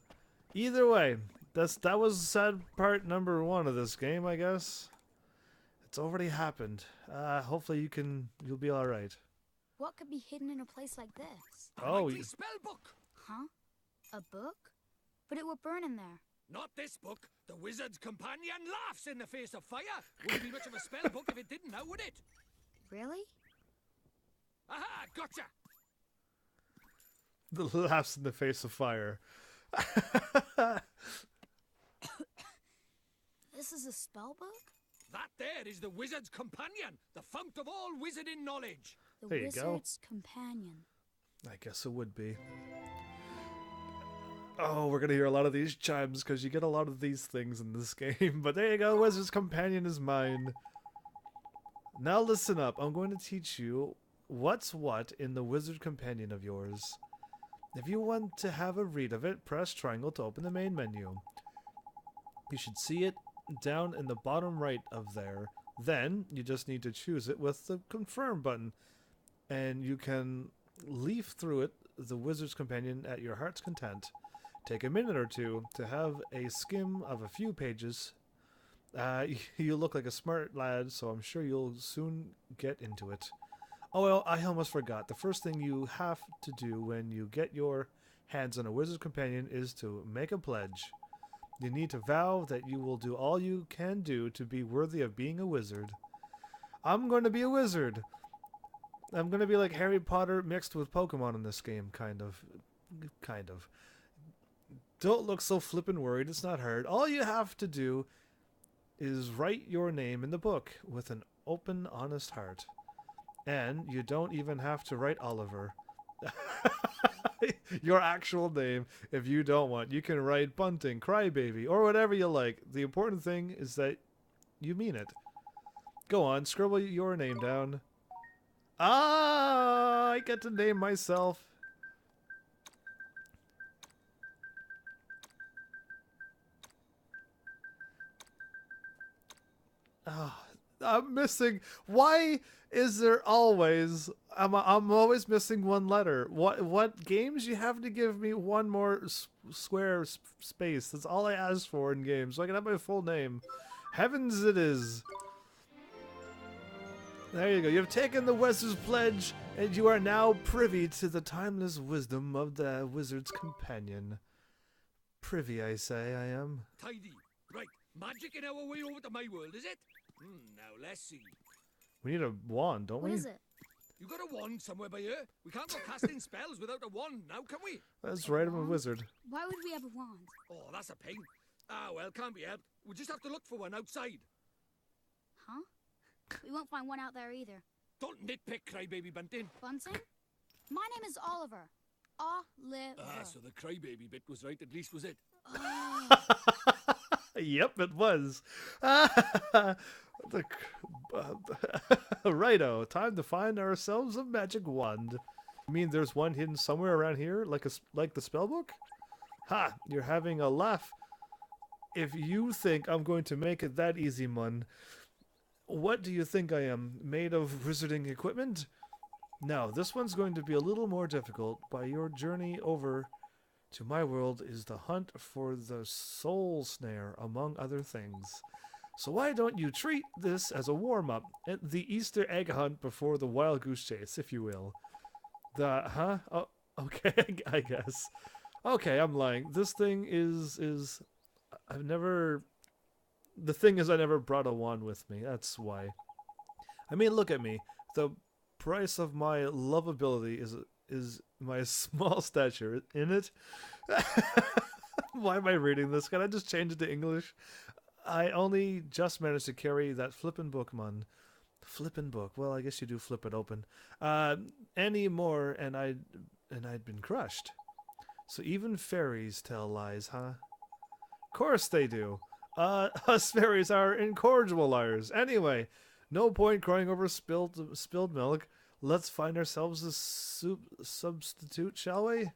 Either way, that was sad part number 1 of this game, I guess. It's already happened. Hopefully you'll be alright. What could be hidden in a place like this? A likely spell book. Huh? A book? But it would burn in there. Not this book. The Wizard's Companion laughs in the face of fire. Wouldn't be much of a spell book if it didn't, now would it? Really? Aha, gotcha. The laughs in the face of fire. This is a spell book? That there is the Wizard's Companion, the fount of all wizarding knowledge. The there you go. Wizard's Companion. I guess it would be. Oh, we're going to hear a lot of these chimes because you get a lot of these things in this game. But there you go, Wizard's Companion is mine. Now listen up. I'm going to teach you what's what in the Wizard Companion of yours. If you want to have a read of it, press triangle to open the main menu. You should see it down in the bottom right of there. Then you just need to choose it with the confirm button. And you can leaf through it, the Wizard's Companion, at your heart's content. Take a minute or two to have a skim of a few pages, You look like a smart lad, so I'm sure you'll soon get into it. Oh, well, I almost forgot. The first thing you have to do when you get your hands on a wizard's companion is to make a pledge. You need to vow that you will do all you can do to be worthy of being a wizard. I'm going to be a wizard. I'm going to be like Harry Potter mixed with Pokemon in this game, kind of. Kind of. Don't look so flippin' worried. It's not hard. All you have to do is write your name in the book with an open, honest heart. And you don't even have to write Oliver. Your actual name, if you don't want. You can write Bunting, Crybaby, or whatever you like. The important thing is that you mean it. Go on, scribble your name down. Ah, I get to name myself. Oh, I'm missing. Why is there always? I'm always missing one letter. What games you have to give me one more square space? That's all I ask for in games, so I can have my full name. Heavens, it is. There you go. You have taken the Wizard's pledge, and you are now privy to the timeless wisdom of the Wizard's companion. Privy, I say, I am. Tidy. Right. Magic in our way over to my world, is it? Now, let's see. We need a wand, don't we? What is it? You got a wand somewhere by here? We can't go casting spells without a wand now, can we? That's right, I'm a wizard. Why would we have a wand? Oh, that's a pain. Ah, well, can't be helped. We'll just have to look for one outside. Huh? We won't find one out there either. Don't nitpick, Crybaby Bunting. Bunting? My name is Oliver. Oliver. Ah, so the Crybaby bit was right, at least, was it? Oh. Yep, it was. Righto, time to find ourselves a magic wand. You mean there's one hidden somewhere around here, like the spellbook? Ha! You're having a laugh. If you think I'm going to make it that easy, Mun, what do you think I am? Made of wizarding equipment? No, this one's going to be a little more difficult. By your journey over to my world is the hunt for the soul snare, among other things. So why don't you treat this as a warm-up, the Easter egg hunt before the wild goose chase, if you will. Oh, okay, I guess. Okay, I'm lying. This thing is the thing is I never brought a wand with me, that's why. I mean, look at me. The price of my lovability is my small stature, in it? Why am I reading this? Can I just change it to English? I only just managed to carry that flippin' book, Mun. Flippin' book. Well, I guess you do flip it open. Any more, and I'd been crushed. So even fairies tell lies, huh? Course they do. Us fairies are incorrigible liars. Anyway, no point crying over spilled milk. Let's find ourselves a substitute, shall we?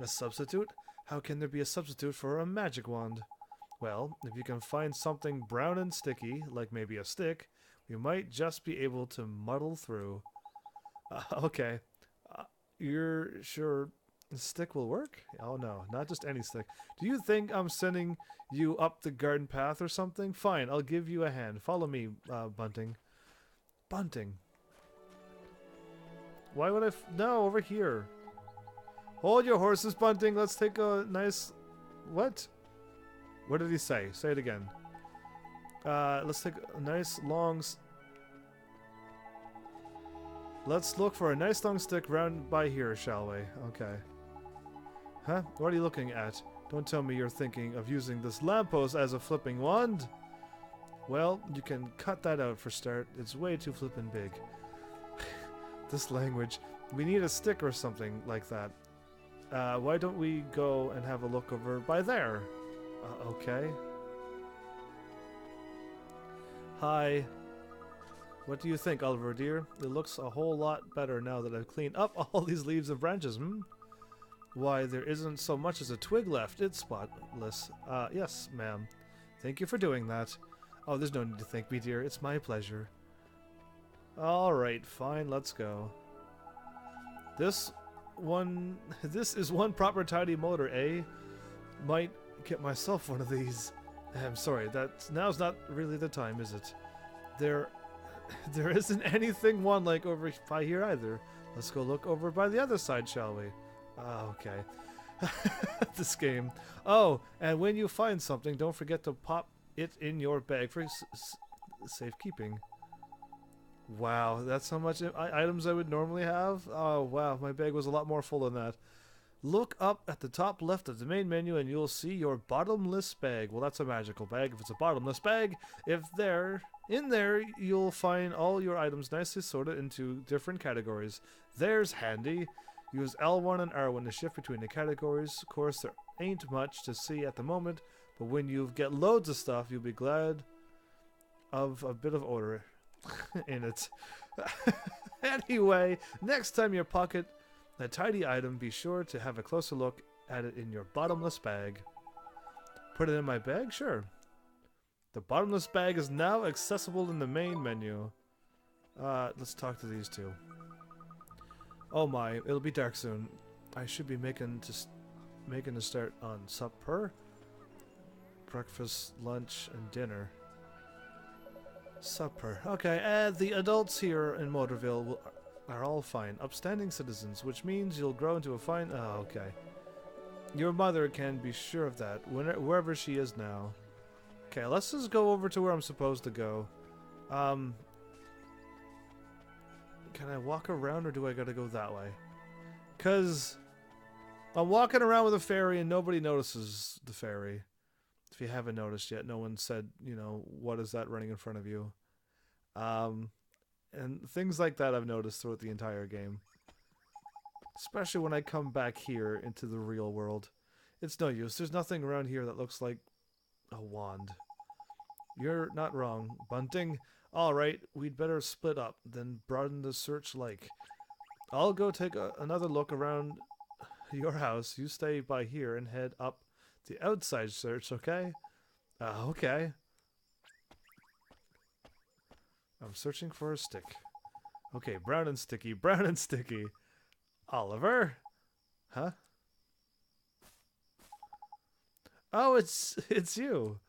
A substitute? How can there be a substitute for a magic wand? Well, if you can find something brown and sticky, like maybe a stick, we might just be able to muddle through. Okay. You're sure the stick will work? Oh no, not just any stick. Do you think I'm sending you up the garden path or something? Fine, I'll give you a hand. Follow me, Bunting. Bunting. Why would no, over here. Hold your horses, Bunting. Let's take a nice... What? What did he say? Say it again. Let's take a nice long... Let's look for a nice long stick round by here, shall we? Okay. Huh? What are you looking at? Don't tell me you're thinking of using this lamppost as a flipping wand. Well, you can cut that out for start. It's way too flippin' big. This language. We need a stick or something like that. Why don't we go and have a look over by there? Okay. Hi. What do you think, Oliver, dear? It looks a whole lot better now that I've cleaned up all these leaves and branches, Why, there isn't so much as a twig left. It's spotless. Yes, ma'am. Thank you for doing that. Oh, there's no need to thank me, dear. It's my pleasure. Alright, fine, let's go. This is one proper tidy motor, eh? Might get myself one of these. I'm sorry, now's not really the time, is it? There isn't anything one like over by here either. Let's go look over by the other side, shall we? Okay. This game. Oh, and when you find something, don't forget to pop it in your bag for safekeeping. Wow, that's how much items I would normally have? Oh, wow, my bag was a lot more full than that. Look up at the top left of the main menu and you'll see your bottomless bag. Well, that's a magical bag if it's a bottomless bag. In there, you'll find all your items nicely sorted into different categories. There's handy. Use L1 and R1 to shift between the categories. Of course, there ain't much to see at the moment, but when you get loads of stuff, you'll be glad of a bit of order in it. Anyway, next time you pocket a tidy item, be sure to have a closer look at it in your bottomless bag. Put it in my bag? Sure. The bottomless bag is now accessible in the main menu. Let's talk to these two. Oh my, it'll be dark soon. I should be making to start on supper, breakfast, lunch, and dinner. Supper. Okay, the adults here in Motorville are all fine, upstanding citizens, which means you'll grow into a fine... Oh, okay. Your mother can be sure of that, wherever she is now. Okay, let's just go over to where I'm supposed to go. Can I walk around, or do I gotta go that way? Because I'm walking around with a fairy and nobody notices the fairy. If you haven't noticed yet, no one said, you know, what is that running in front of you? And things like that I've noticed throughout the entire game. Especially when I come back here into the real world. It's no use. There's nothing around here that looks like a wand. You're not wrong, Bunting. Alright, we'd better split up, then broaden the search like. I'll go take another look around your house. You stay by here and head up the outside search, okay? Okay. I'm searching for a stick. Okay, brown and sticky, brown and sticky. Oliver? Huh? Oh, it's you.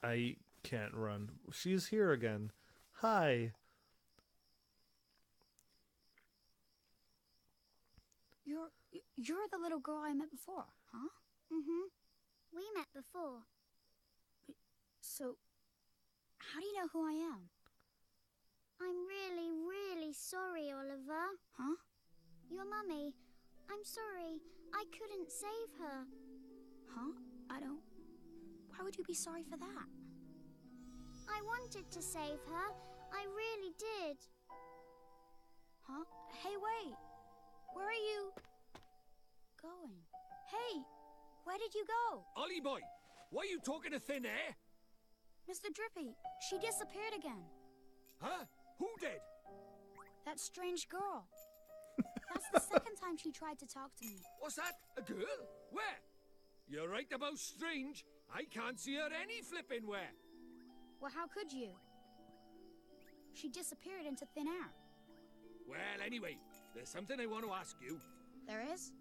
I can't run. She's here again. Hi. You're the little girl I met before, huh? Mm-hmm. We met before. So, how do you know who I am? I'm really, really sorry, Oliver. Huh? Your mummy. I'm sorry. I couldn't save her. Huh? Why would you be sorry for that? I wanted to save her. I really did. Huh? Hey, wait. Where are you going? Hey, where did you go? Ollie boy, why are you talking to thin air? Mr. Drippy, she disappeared again. Huh? Who did? That strange girl. That's the second time she tried to talk to me. What's that? A girl? Where? You're right about strange. I can't see her any flipping where. Well, how could you? She disappeared into thin air. Well, anyway, there's something I want to ask you. There is?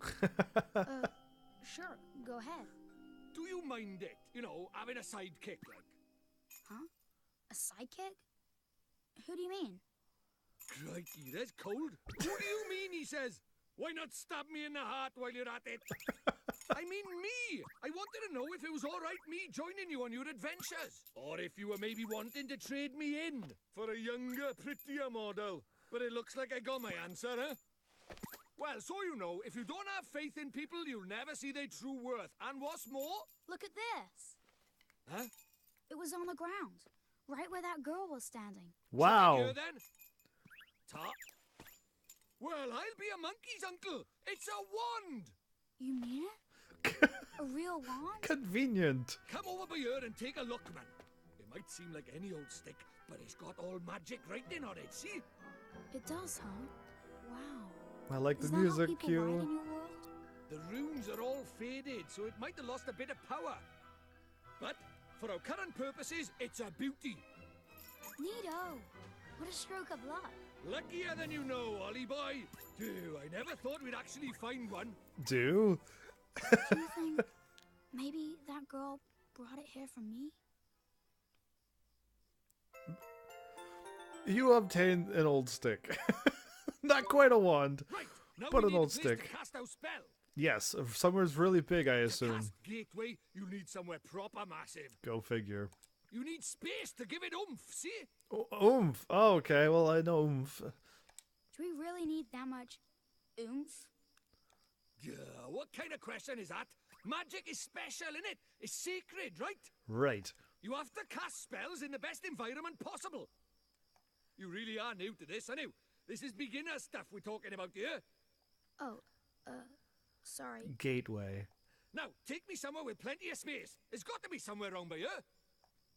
Sure, go ahead. Do you mind it? You know, having a sidekick, like. Huh? A sidekick? Who do you mean? Crikey, that's cold. Who do you mean, he says? Why not stab me in the heart while you're at it? I mean me! I wanted to know if it was alright me joining you on your adventures. Or if you were maybe wanting to trade me in for a younger, prettier model. But it looks like I got my answer, huh? Well, so you know, if you don't have faith in people, you'll never see their true worth. And what's more... Look at this. Huh? It was on the ground, right where that girl was standing. Wow. Here, then. Top. Well, I'll be a monkey's uncle. It's a wand. You mean it? A real wand? Convenient. Come over by here and take a look, man. It might seem like any old stick, but it's got all magic writing on it, see? It does, huh? Wow. I like Is the that music how people cue. write in your world? The runes are all faded, so it might have lost a bit of power. But for our current purposes, it's a beauty. Neato. What a stroke of luck. Luckier than you know, Ollie boy. Phew, I never thought we'd actually find one. Do? Do you think Maybe that girl brought it here for me? You obtained an old stick. Not quite a wand, Right, now but we an need a old place stick. to cast our spell. Yes, somewhere's really big, I To assume. cast Gateway, you need somewhere proper massive. Go figure. You need space to give it oomph, see? Oomph. Oh, okay. Well, I know oomph. Do we really need that much oomph? Yeah, what kind of question is that? Magic is special, innit? It's sacred, right? Right. You have to cast spells in the best environment possible. You really are new to this, aren't you? This is beginner stuff we're talking about here. Oh, sorry. Gateway. Now, take me somewhere with plenty of space. There's got to be somewhere around by here.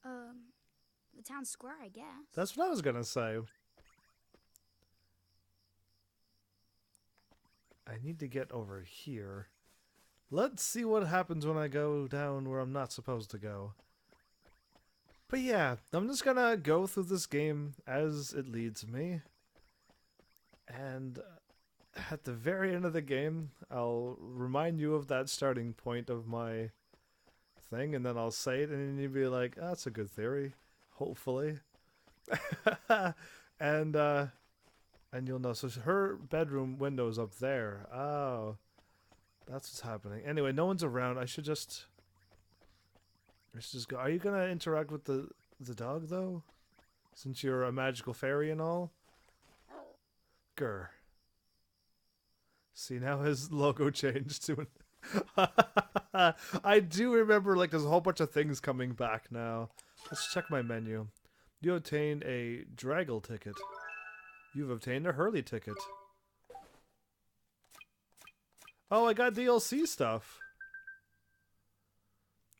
The town square, I guess. That's what I was gonna say. I need to get over here. Let's see what happens when I go down where I'm not supposed to go. But yeah, I'm just gonna go through this game as it leads me. And at the very end of the game, I'll remind you of that starting point of my thing, and then I'll say it, and then you'll be like, oh, that's a good theory. Hopefully. and you'll know. So her bedroom window's up there. Oh. That's what's happening. Anyway, no one's around. I should just go. Are you gonna interact with the dog though? Since you're a magical fairy and all? Grr. See, now his logo changed to an I do remember, like, there's a whole bunch of things coming back now. Let's check my menu. You obtained a Draggle ticket. You've obtained a Hurley ticket. Oh, I got DLC stuff.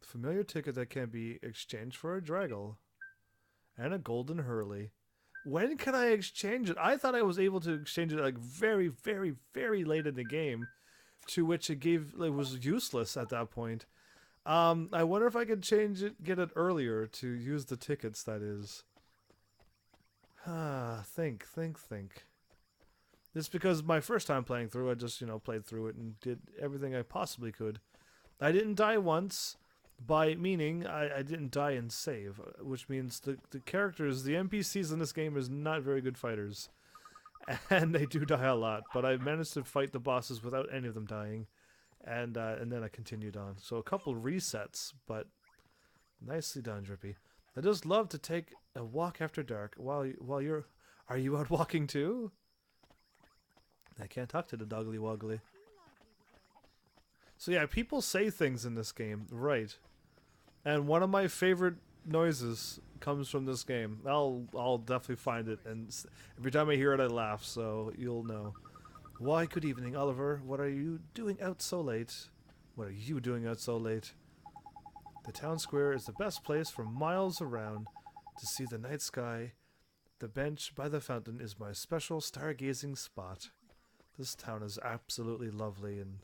Familiar ticket that can be exchanged for a Draggle. And a golden Hurley. When can I exchange it? I thought I was able to exchange it like very, very, very late in the game. To which it was useless at that point. I wonder if I could get it earlier to use the tickets, that is. Think. It's because my first time playing through, I just, played through it and did everything I possibly could. I didn't die once, by meaning I didn't die and save, which means the characters, the NPCs in this game is not very good fighters. And they do die a lot, but I managed to fight the bosses without any of them dying. And then I continued on. So a couple resets, but nicely done, Drippy. I just love to take a walk after dark while you're... Are you out walking too? I can't talk to the Doggly Woggly. So yeah, people say things in this game, right? And one of my favorite noises comes from this game. I'll definitely find it, and every time I hear it, I laugh. So you'll know. Why, good evening, Oliver. What are you doing out so late? What are you doing out so late? The town square is the best place for miles around to see the night sky. The bench by the fountain is my special stargazing spot. This town is absolutely lovely and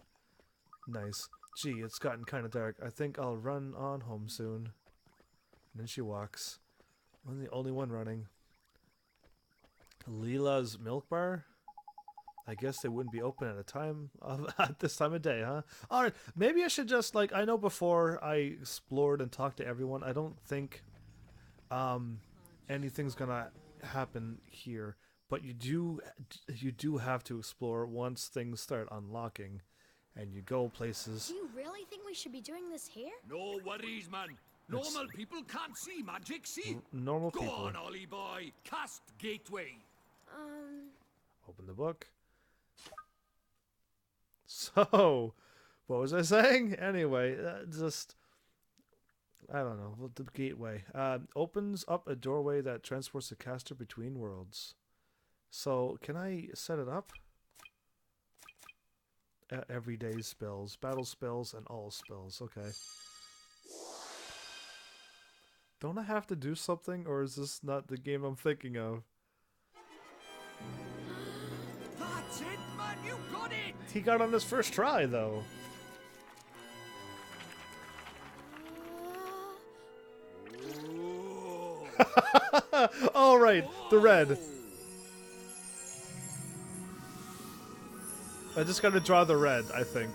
nice. Gee, it's gotten kind of dark. I think I'll run on home soon. And then she walks. I'm the only one running. Leela's Milk Bar? I guess they wouldn't be open at this time of day, huh? Alright, maybe I should just, I know before I explored and talked to everyone, I don't think anything's gonna happen here. But you do have to explore once things start unlocking, and you go places. Do you really think we should be doing this here? No worries, man. Normal people can't see magic, see? Normal people. Go on, Ollie boy. Cast Gateway. Open the book. So, what was I saying? Anyway, I don't know. The gateway opens up a doorway that transports the caster between worlds. So, can I set it up? Everyday spells, battle spells, and all spells. Okay. Don't I have to do something, or is this not the game I'm thinking of? That's it, man. You got it. He got on his first try, though. All right, the red. I just gotta draw the red, I think.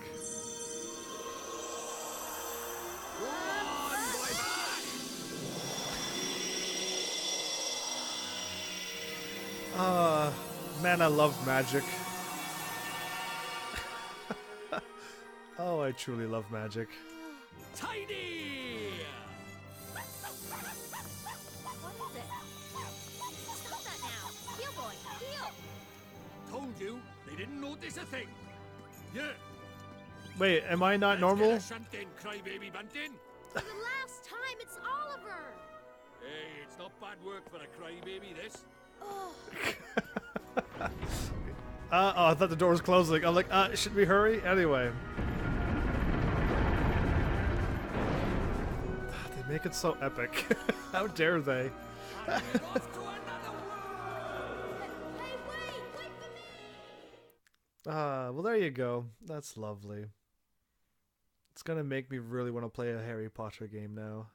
Man, I love magic. Oh, I truly love magic. Tiny! What is it? Stop that now. Heel boy, heel. Told you, they didn't notice a thing. Yeah. Wait, am I not Let's normal? get a shunt in, crybaby bunting. For the last time, it's Oliver. Hey, it's not bad work for a crybaby, this. Oh, Oh, I thought the door was closing. I'm like, should we hurry? Anyway. They make it so epic. How dare they? And we're off to another world. hey, wait for me. Well, there you go. That's lovely. It's gonna make me really want to play a Harry Potter game now.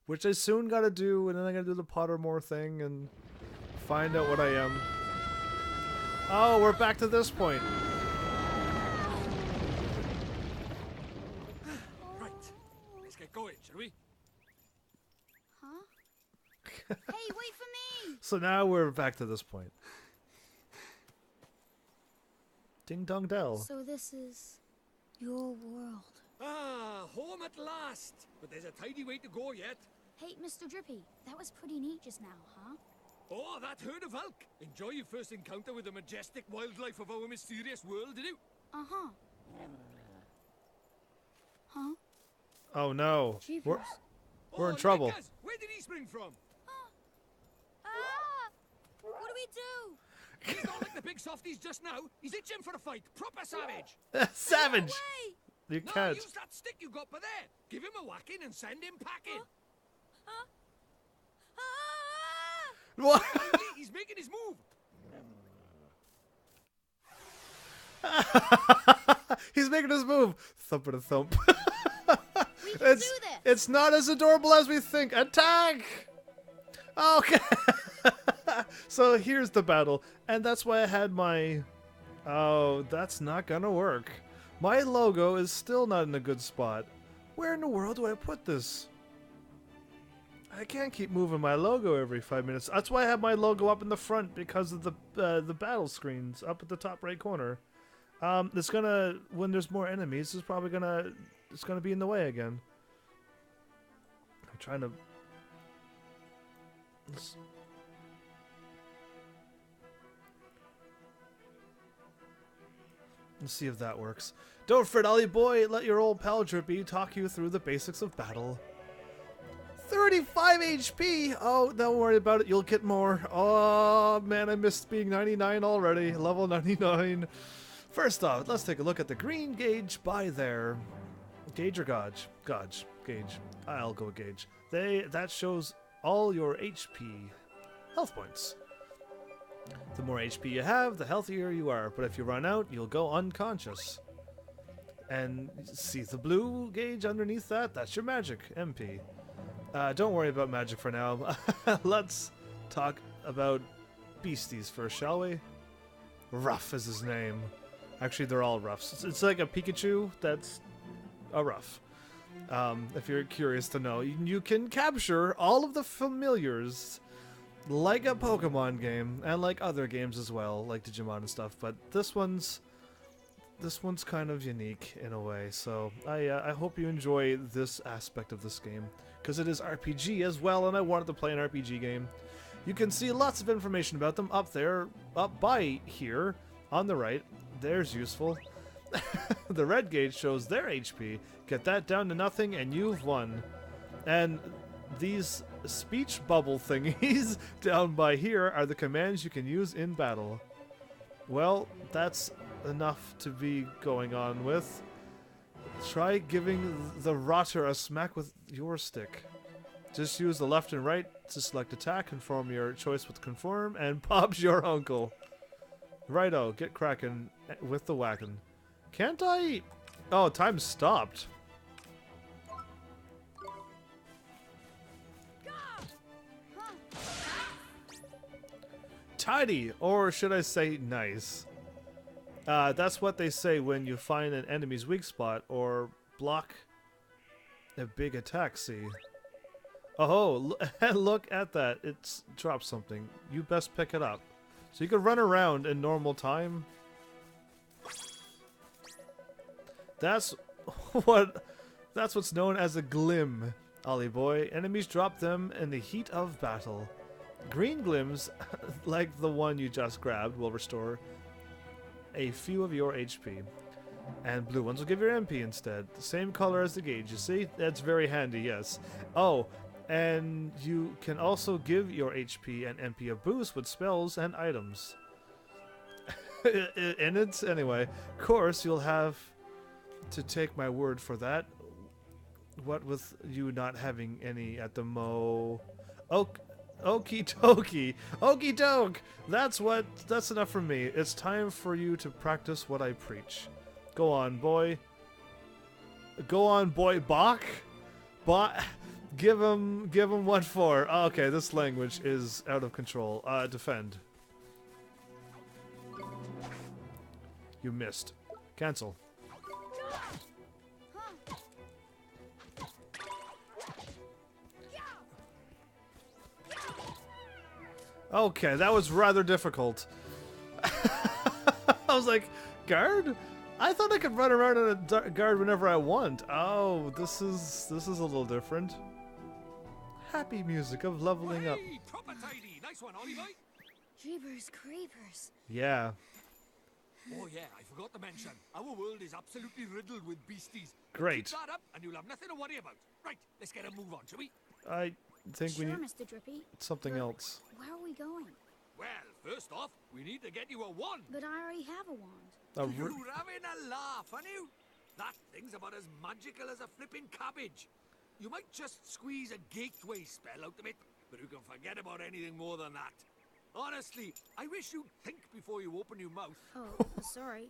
Which I soon gotta do, and then I gotta do the Pottermore thing and find out what I am. Oh, we're back to this point. Right, let's get going, shall we? Huh? Hey, wait for me! So now we're back to this point. Ding dong dell. So this is your world. Ah, home at last. But there's a tidy way to go yet. Hey, Mr. Drippy, that was pretty neat just now, huh? Oh, that herd of elk. Enjoy your first encounter with the majestic wildlife of our mysterious world, did you? Uh-huh. Huh? Oh no. We're Oh, in trouble. Nickers, where did he spring from? What do we do? He's not like the big softies just now. He's itching for a fight. Proper savage. Savage! You No, can't. use that stick you got by there. Give him a whacking and send him packing. What? He's making his move. He's making his move. Thump and a thump. We can do this! It's not as adorable as we think. Attack! Okay. So here's the battle. And that's why I had my... Oh, that's not gonna work. My logo is still not in a good spot. Where in the world do I put this? I can't keep moving my logo every 5 minutes. That's why I have my logo up in the front, because of the battle screens up at the top right corner. It's gonna, when there's more enemies, it's probably gonna, it's gonna be in the way again. I'm trying to. Let's see if that works. Don't fret, Ollie boy. Let your old pal Drippy talk you through the basics of battle. 35 HP! Oh, don't worry about it. You'll get more. Oh, man, I missed being 99 already. Level 99. First off, let's take a look at the green gauge by there. Gauge or gauge? Gauge. Gauge. I'll go with gauge. That shows all your HP. Health points. The more HP you have, the healthier you are. But if you run out, you'll go unconscious. And see the blue gauge underneath that? That's your magic, MP. Don't worry about magic for now. Let's talk about beasties first, shall we? Ruff is his name. Actually, they're all Ruffs. It's like a Pikachu that's a Ruff. If you're curious to know, you can capture all of the familiars like a Pokemon game and like other games as well, like Digimon and stuff. But this one's kind of unique in a way. So I hope you enjoy this aspect of this game, because it is RPG as well, and I wanted to play an RPG game. You can see lots of information about them up there, up by here, on the right. There's useful. The red gauge shows their HP. Get that down to nothing and you've won. And these speech bubble thingies down by here are the commands you can use in battle. Well, that's enough to be going on with. Try giving the rotter a smack with your stick. Just use the left and right to select attack, conform your choice with conform, and Bob's your uncle. Righto, get cracking with the whacking. Can't I? Oh, time stopped. Tidy, or should I say nice? That's what they say when you find an enemy's weak spot or block a big attack, see? Oh, look at that. It's dropped something. You best pick it up. So you can run around in normal time. That's what's known as a glim, Ollie boy. Enemies drop them in the heat of battle. Green glims, like the one you just grabbed, will restore a few of your HP. And blue ones will give your MP instead. The same color as the gauge, you see? That's very handy, yes. Oh, and you can also give your HP and MP a boost with spells and items. In it, anyway. Of course, you'll have to take my word for that. What with you not having any at the mo... Okie dokie. Okie doke. That's enough from me. It's time for you to practice what I preach. Go on, boy. Go on, boy. Bach? Give him what for? Okay, this language is out of control. Defend. You missed. Cancel. Okay, that was rather difficult. I was like, guard? I thought I could run around in a guard whenever I want. Oh, this is a little different. Happy music of leveling up. Proper tidy. Nice one, Ollie boy. Jeepers creepers. Yeah. Oh yeah, I forgot to mention, our world is absolutely riddled with beasties. Great. Keep that up and you'll have nothing to worry about. Right, let's get a move on, shall we? I think we Sure, need Mr. Drippy. something But else. Where are we going? Well, first off, we need to get you a wand. But I already have a wand. You're having a laugh, aren't you? That thing's about as magical as a flipping cabbage. You might just squeeze a gateway spell out of it, but you can forget about anything more than that. Honestly, I wish you'd think before you open your mouth. Oh, sorry.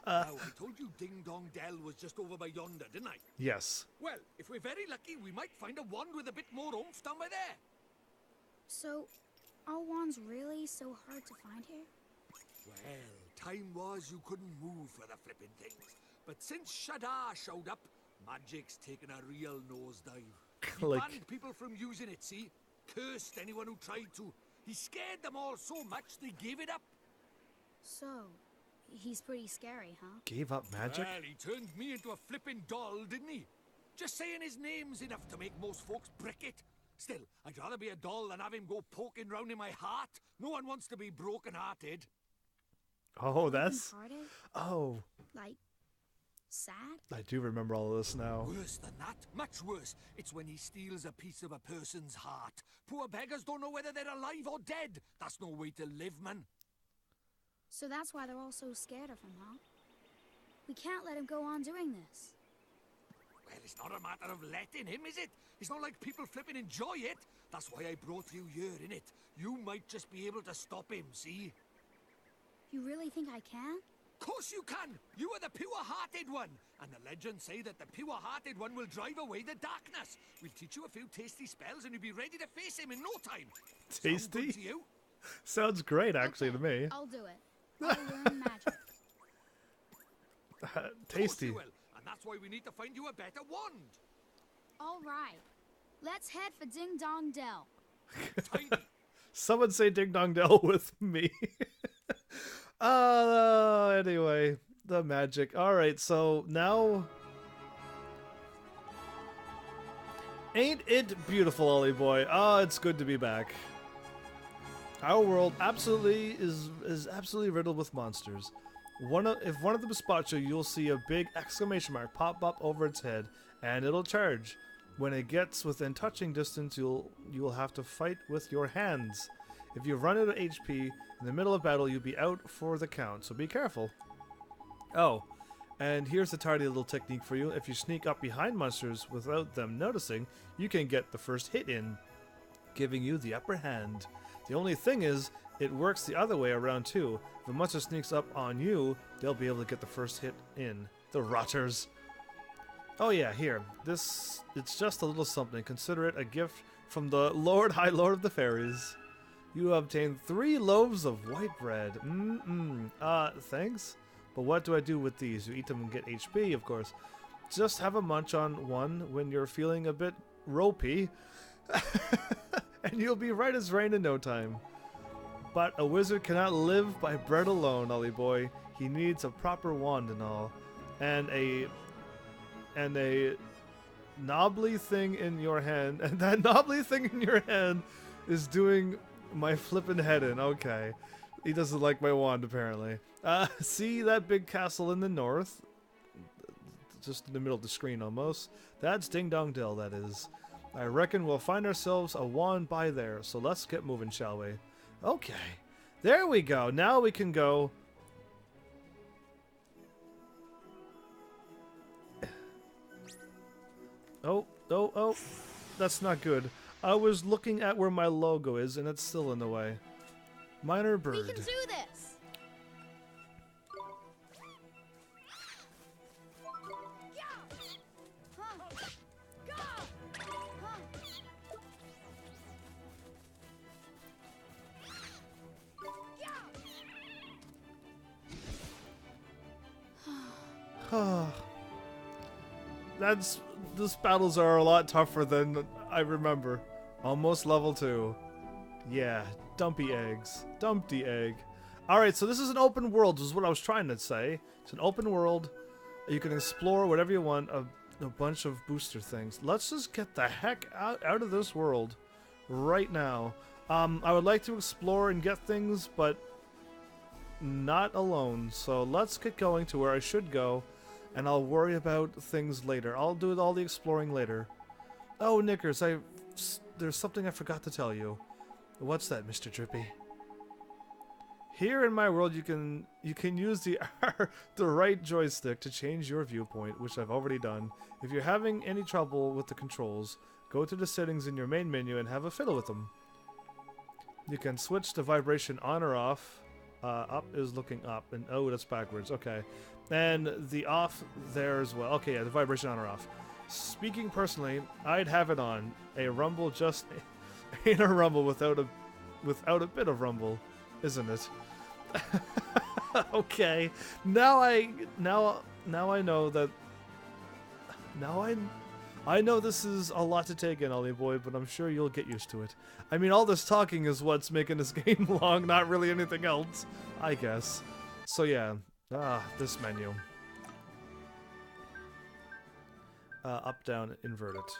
Now, I told you Ding Dong Dell was just over by yonder, didn't I? Yes. Well, if we're very lucky, we might find a wand with a bit more oomph down by there. So, are wands really so hard to find here? Well, time was you couldn't move for the flipping things. But since Shadar showed up, magic's taken a real nosedive. He Click. banned people from using it, see? Cursed anyone who tried to. He scared them all so much they gave it up. So, he's pretty scary, huh? Gave up magic? Well, he turned me into a flipping doll, didn't he? Just saying his name's enough to make most folks brick it. Still, I'd rather be a doll than have him go poking round in my heart. No one wants to be broken-hearted. Oh, that's... Broken-hearted? Oh. Like, sad? I do remember all of this now. Worse than that, much worse. It's when he steals a piece of a person's heart. Poor beggars don't know whether they're alive or dead. That's no way to live, man. So that's why they're all so scared of him, huh? We can't let him go on doing this. Well, it's not a matter of letting him, is it? It's not like people flipping enjoy it. That's why I brought you here, innit? You might just be able to stop him, see? You really think I can? Of course you can! You are the pure-hearted one! And the legends say that the pure-hearted one will drive away the darkness. We'll teach you a few tasty spells and you'll be ready to face him in no time. Tasty? Sound good to you? Sounds great, actually, Okay, to me. I'll do it. I'll learn magic. Tasty. Of course you will, and that's why we need to find you a better wand. All right. Let's head for Ding Dong Dell. Tiny. Someone say Ding Dong Dell with me. Anyway, the magic. Alright, so now... Ain't it beautiful, Ollie boy? Oh, it's good to be back. Our world absolutely is absolutely riddled with monsters. If one of them spots you, you'll see a big exclamation mark pop up over its head, and it'll charge. When it gets within touching distance, you will have to fight with your hands. If you run out of HP in the middle of battle, you'll be out for the count, so be careful. Oh, and here's a tardy little technique for you. If you sneak up behind monsters without them noticing, you can get the first hit in, giving you the upper hand. The only thing is, it works the other way around too. If a monster sneaks up on you, they'll be able to get the first hit in. The rotters. Oh yeah, here. It's just a little something. Consider it a gift from the High Lord of the Fairies. You obtain 3 loaves of white bread. Thanks? But what do I do with these? You eat them and get HP, of course. Just have a munch on one when you're feeling a bit ropey. And you'll be right as rain in no time. But a wizard cannot live by bread alone, Ollie boy. He needs a proper wand and all. And a knobbly thing in your hand. And that knobbly thing in your hand is doing my flippin' head in. Okay. He doesn't like my wand, apparently. See that big castle in the north? Just in the middle of the screen, almost. That's Ding Dong Dell, that is. I reckon we'll find ourselves a wand by there. So let's get moving, shall we? Okay. There we go. Now we can go... Oh. That's not good. I was looking at where my logo is, and it's still in the way. Minor bird. We can do this! These battles are a lot tougher than I remember. Almost level 2. Yeah, dumpy eggs. Dumpty egg. Alright, so this is an open world, is what I was trying to say. It's an open world. You can explore whatever you want, a bunch of booster things. Let's just get the heck out of this world right now. I would like to explore and get things, but not alone. So let's get going to where I should go. And I'll worry about things later. I'll do all the exploring later. Oh, Knickers, there's something I forgot to tell you. What's that, Mr. Drippy? Here in my world, you can use the the right joystick to change your viewpoint, which I've already done. If you're having any trouble with the controls, go to the settings in your main menu and have a fiddle with them. You can switch the vibration on or off. Up is looking up, and oh, that's backwards. Okay. And the off there as well. Okay, yeah, the vibration on or off. Speaking personally, I'd have it on. A rumble just ain't a rumble without a bit of rumble, isn't it? Okay. Now I know that. I know this is a lot to take in, Ollie boy, but I'm sure you'll get used to it. I mean, all this talking is what's making this game long, not really anything else, I guess. So yeah. This menu. Up, down, invert it.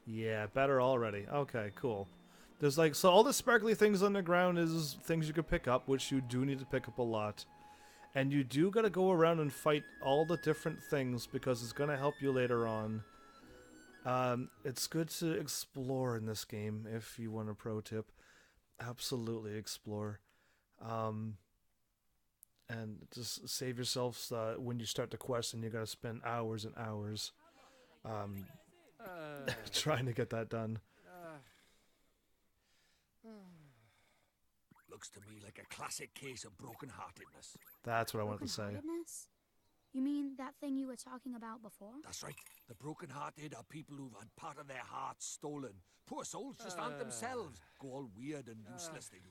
Yeah, better already. Okay, cool. There's like, so all the sparkly things on the ground is things you can pick up, which you do need to pick up a lot. And you do gotta go around and fight all the different things because it's gonna help you later on. It's good to explore in this game if you want a pro tip. Absolutely explore. And just save yourselves when you start the quest and you gotta spend hours and hours trying to get that done. Looks to me like a classic case of broken-heartedness. That's what I wanted to say. Broken-heartedness? You mean that thing you were talking about before? That's right. The broken-hearted are people who've had part of their hearts stolen. Poor souls just aren't themselves. Go all weird and useless, they do.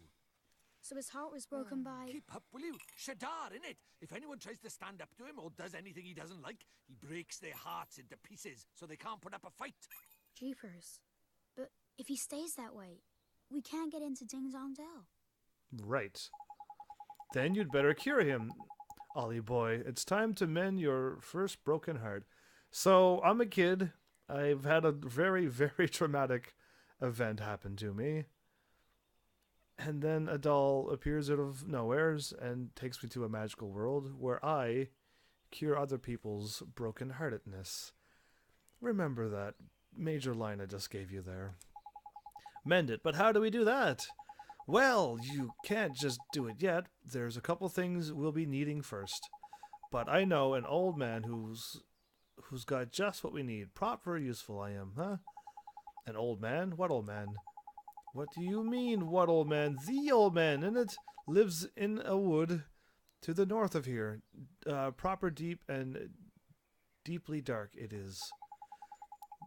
So his heart was broken by... Keep up, will you? Shadar, innit? If anyone tries to stand up to him or does anything he doesn't like, he breaks their hearts into pieces so they can't put up a fight. Jeepers. But if he stays that way, we can't get into Ding Dong Dell. Right. Then you'd better cure him. Ollie boy, it's time to mend your first broken heart. So, I'm a kid. I've had a very, very traumatic event happen to me. And then a doll appears out of nowheres and takes me to a magical world where I cure other people's broken-heartedness. Remember that major line I just gave you there. Mend it, but how do we do that? Well, you can't just do it yet. There's a couple things we'll be needing first. But I know an old man who's got just what we need. Proper useful I am, huh? An old man? What old man? What do you mean, what old man? The old man, and it lives in a wood to the north of here. Proper deep and deeply dark it is.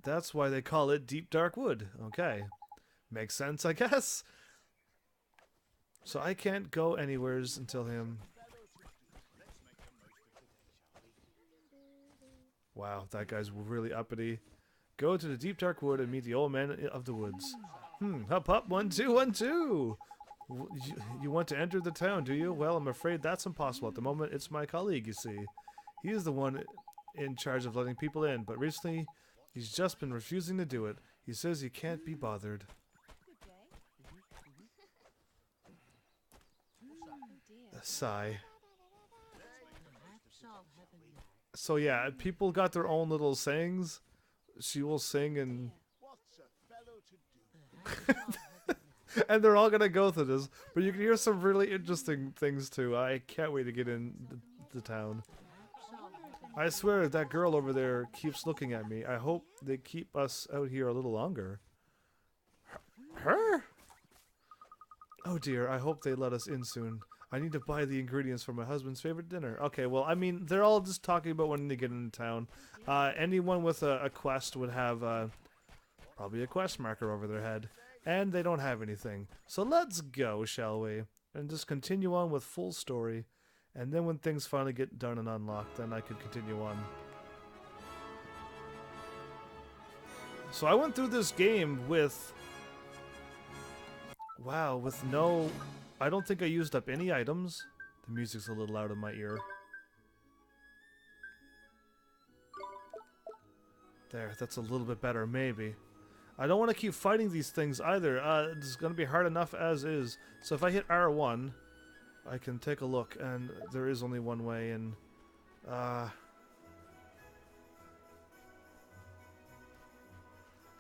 That's why they call it Deep Dark Wood. Okay. Makes sense, I guess. So I can't go anywheres until him. Wow, that guy's really uppity. Go to the Deep Dark Wood and meet the old man of the woods. Hup hup, 1 2 1 2. You want to enter the town, do you? Well, I'm afraid that's impossible at the moment. It's my colleague, you see. He is the one in charge of letting people in, but recently he's just been refusing to do it. He says he can't be bothered. A sigh. So yeah, people got their own little sayings. She will sing and and they're all gonna go through this, but you can hear some really interesting things too. I can't wait to get in the town. I swear that girl over there keeps looking at me. I hope they keep us out here a little longer. Her? Oh dear, I hope they let us in soon. I need to buy the ingredients for my husband's favorite dinner. Okay, well, I mean, they're all just talking about wanting to get into town. Anyone with a quest would have probably a quest marker over their head. And they don't have anything. So let's go, shall we? And just continue on with full story. And then when things finally get done and unlocked, then I could continue on. So I went through this game with... Wow, with no... I don't think I used up any items. The music's a little loud in my ear. There, that's a little bit better, maybe. I don't want to keep fighting these things either. It's going to be hard enough as is. So if I hit R1, I can take a look, and there is only one way, and...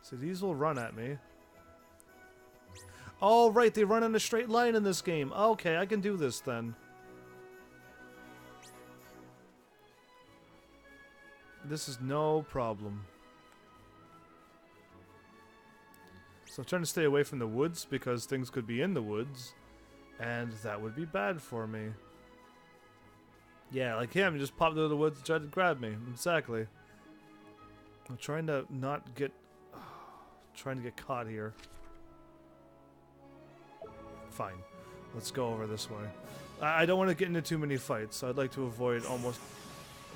So these will run at me. Oh, right, they run in a straight line in this game. Okay, I can do this then. This is no problem. So I'm trying to stay away from the woods because things could be in the woods. And that would be bad for me. Yeah, like him, just popped out of the woods and tried to grab me. Exactly. I'm trying to not get... trying to get caught here. Fine. Let's go over this way. I don't want to get into too many fights, so I'd like to avoid almost...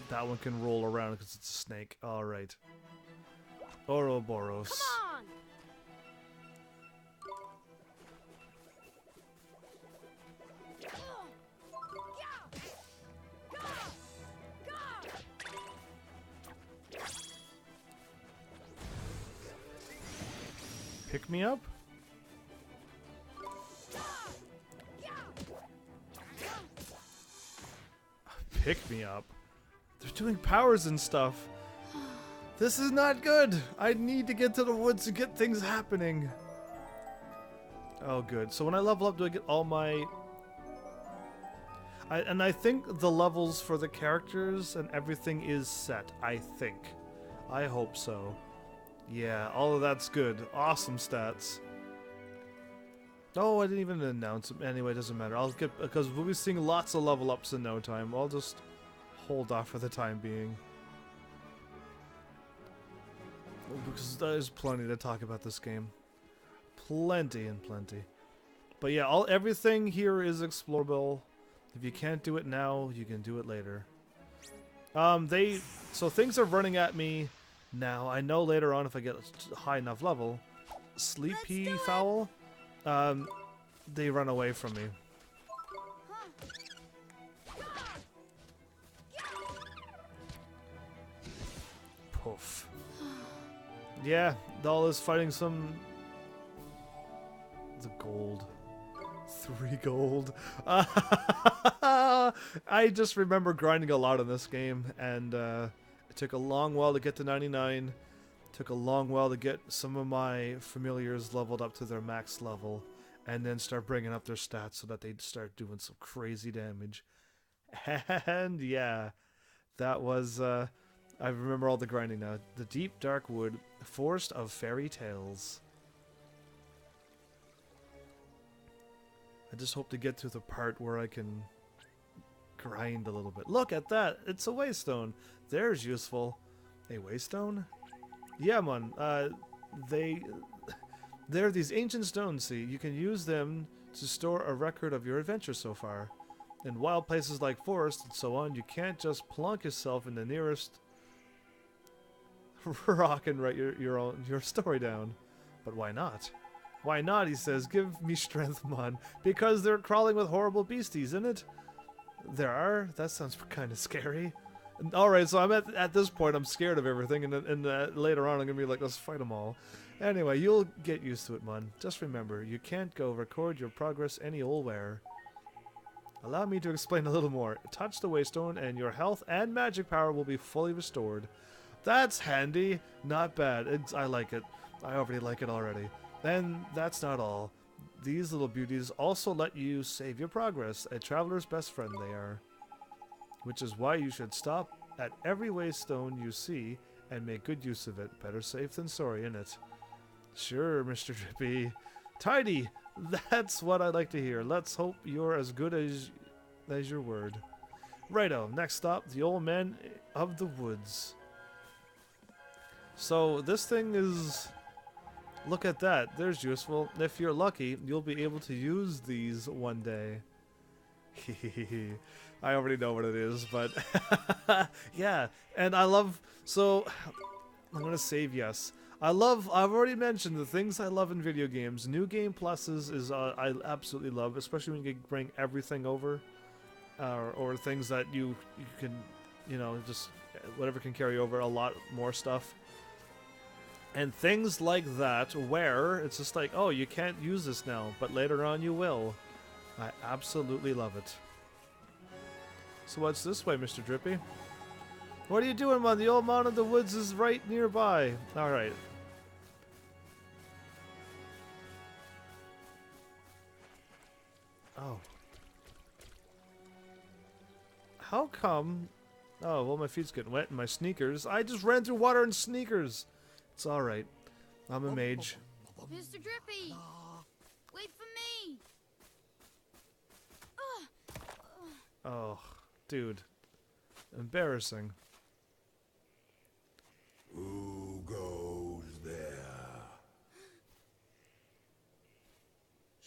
That one can roll around because it's a snake. Alright. Ouroboros. Come on! Pick me up? Pick me up? They're doing powers and stuff. This is not good. I need to get to the woods to get things happening. Oh, good. So when I level up, do I get all my... I think the levels for the characters and everything is set. I think. I hope so. Yeah, all of that's good. Awesome stats. Oh, I didn't even announce them. Anyway, it doesn't matter. I'll get... Because we'll be seeing lots of level ups in no time. I'll just hold off for the time being. Because there's plenty to talk about this game. Plenty and plenty. But yeah, everything here is explorable. If you can't do it now, you can do it later. So things are running at me now. I know later on if I get a high enough level, Sleepy Fowl, they run away from me. Poof. Yeah, Doll is fighting some... The gold. 3 gold. I just remember grinding a lot in this game, and it took a long while to get to 99. Took a long while to get some of my familiars leveled up to their max level, and then start bringing up their stats so that they'd start doing some crazy damage. And yeah, that was... I remember all the grinding now. The Deep Dark Wood, Forest of Fairy Tales. I just hope to get to the part where I can grind a little bit. Look at that! It's a waystone. There's useful. A waystone? Yeah, man. They're these ancient stones, see. You can use them to store a record of your adventure so far. In wild places like forests and so on, you can't just plunk yourself in the nearest rock and write your story down. But why not? Why not, he says. Give me strength, man. Because they're crawling with horrible beasties, isn't it? There are? That sounds kind of scary. Alright, so I'm at this point, I'm scared of everything, and later on I'm gonna be like, let's fight them all. Anyway, you'll get used to it, man. Just remember, you can't go record your progress any old where. Allow me to explain a little more. Touch the waystone and your health and magic power will be fully restored. That's handy. Not bad. I like it. I already like it already. And that's not all. These little beauties also let you save your progress. A traveler's best friend they are. Which is why you should stop at every waystone you see and make good use of it. Better safe than sorry, innit? Sure, Mr. Drippy. Tidy! That's what I like to hear. Let's hope you're as good as your word. Righto, next stop, the old man of the woods. So this thing is... Look at that, there's useful. If you're lucky, you'll be able to use these one day. I already know what it is, but... yeah, and I love... So, I'm gonna save yes. I've already mentioned the things I love in video games. New Game Pluses is I absolutely love, especially when you can bring everything over, or things that you can, you know, just whatever can carry over, a lot more stuff. And things like that where it's just like, oh, you can't use this now, but later on you will. I absolutely love it. So what's this way, Mr. Drippy? What are you doing, man? The old man of the woods is right nearby. Alright. Oh. How come? Oh, well, my feet's getting wet in my sneakers. I just ran through water in sneakers. It's alright. I'm a mage. Mr. Drippy! Wait for me! Oh, dude. Embarrassing. Who goes there?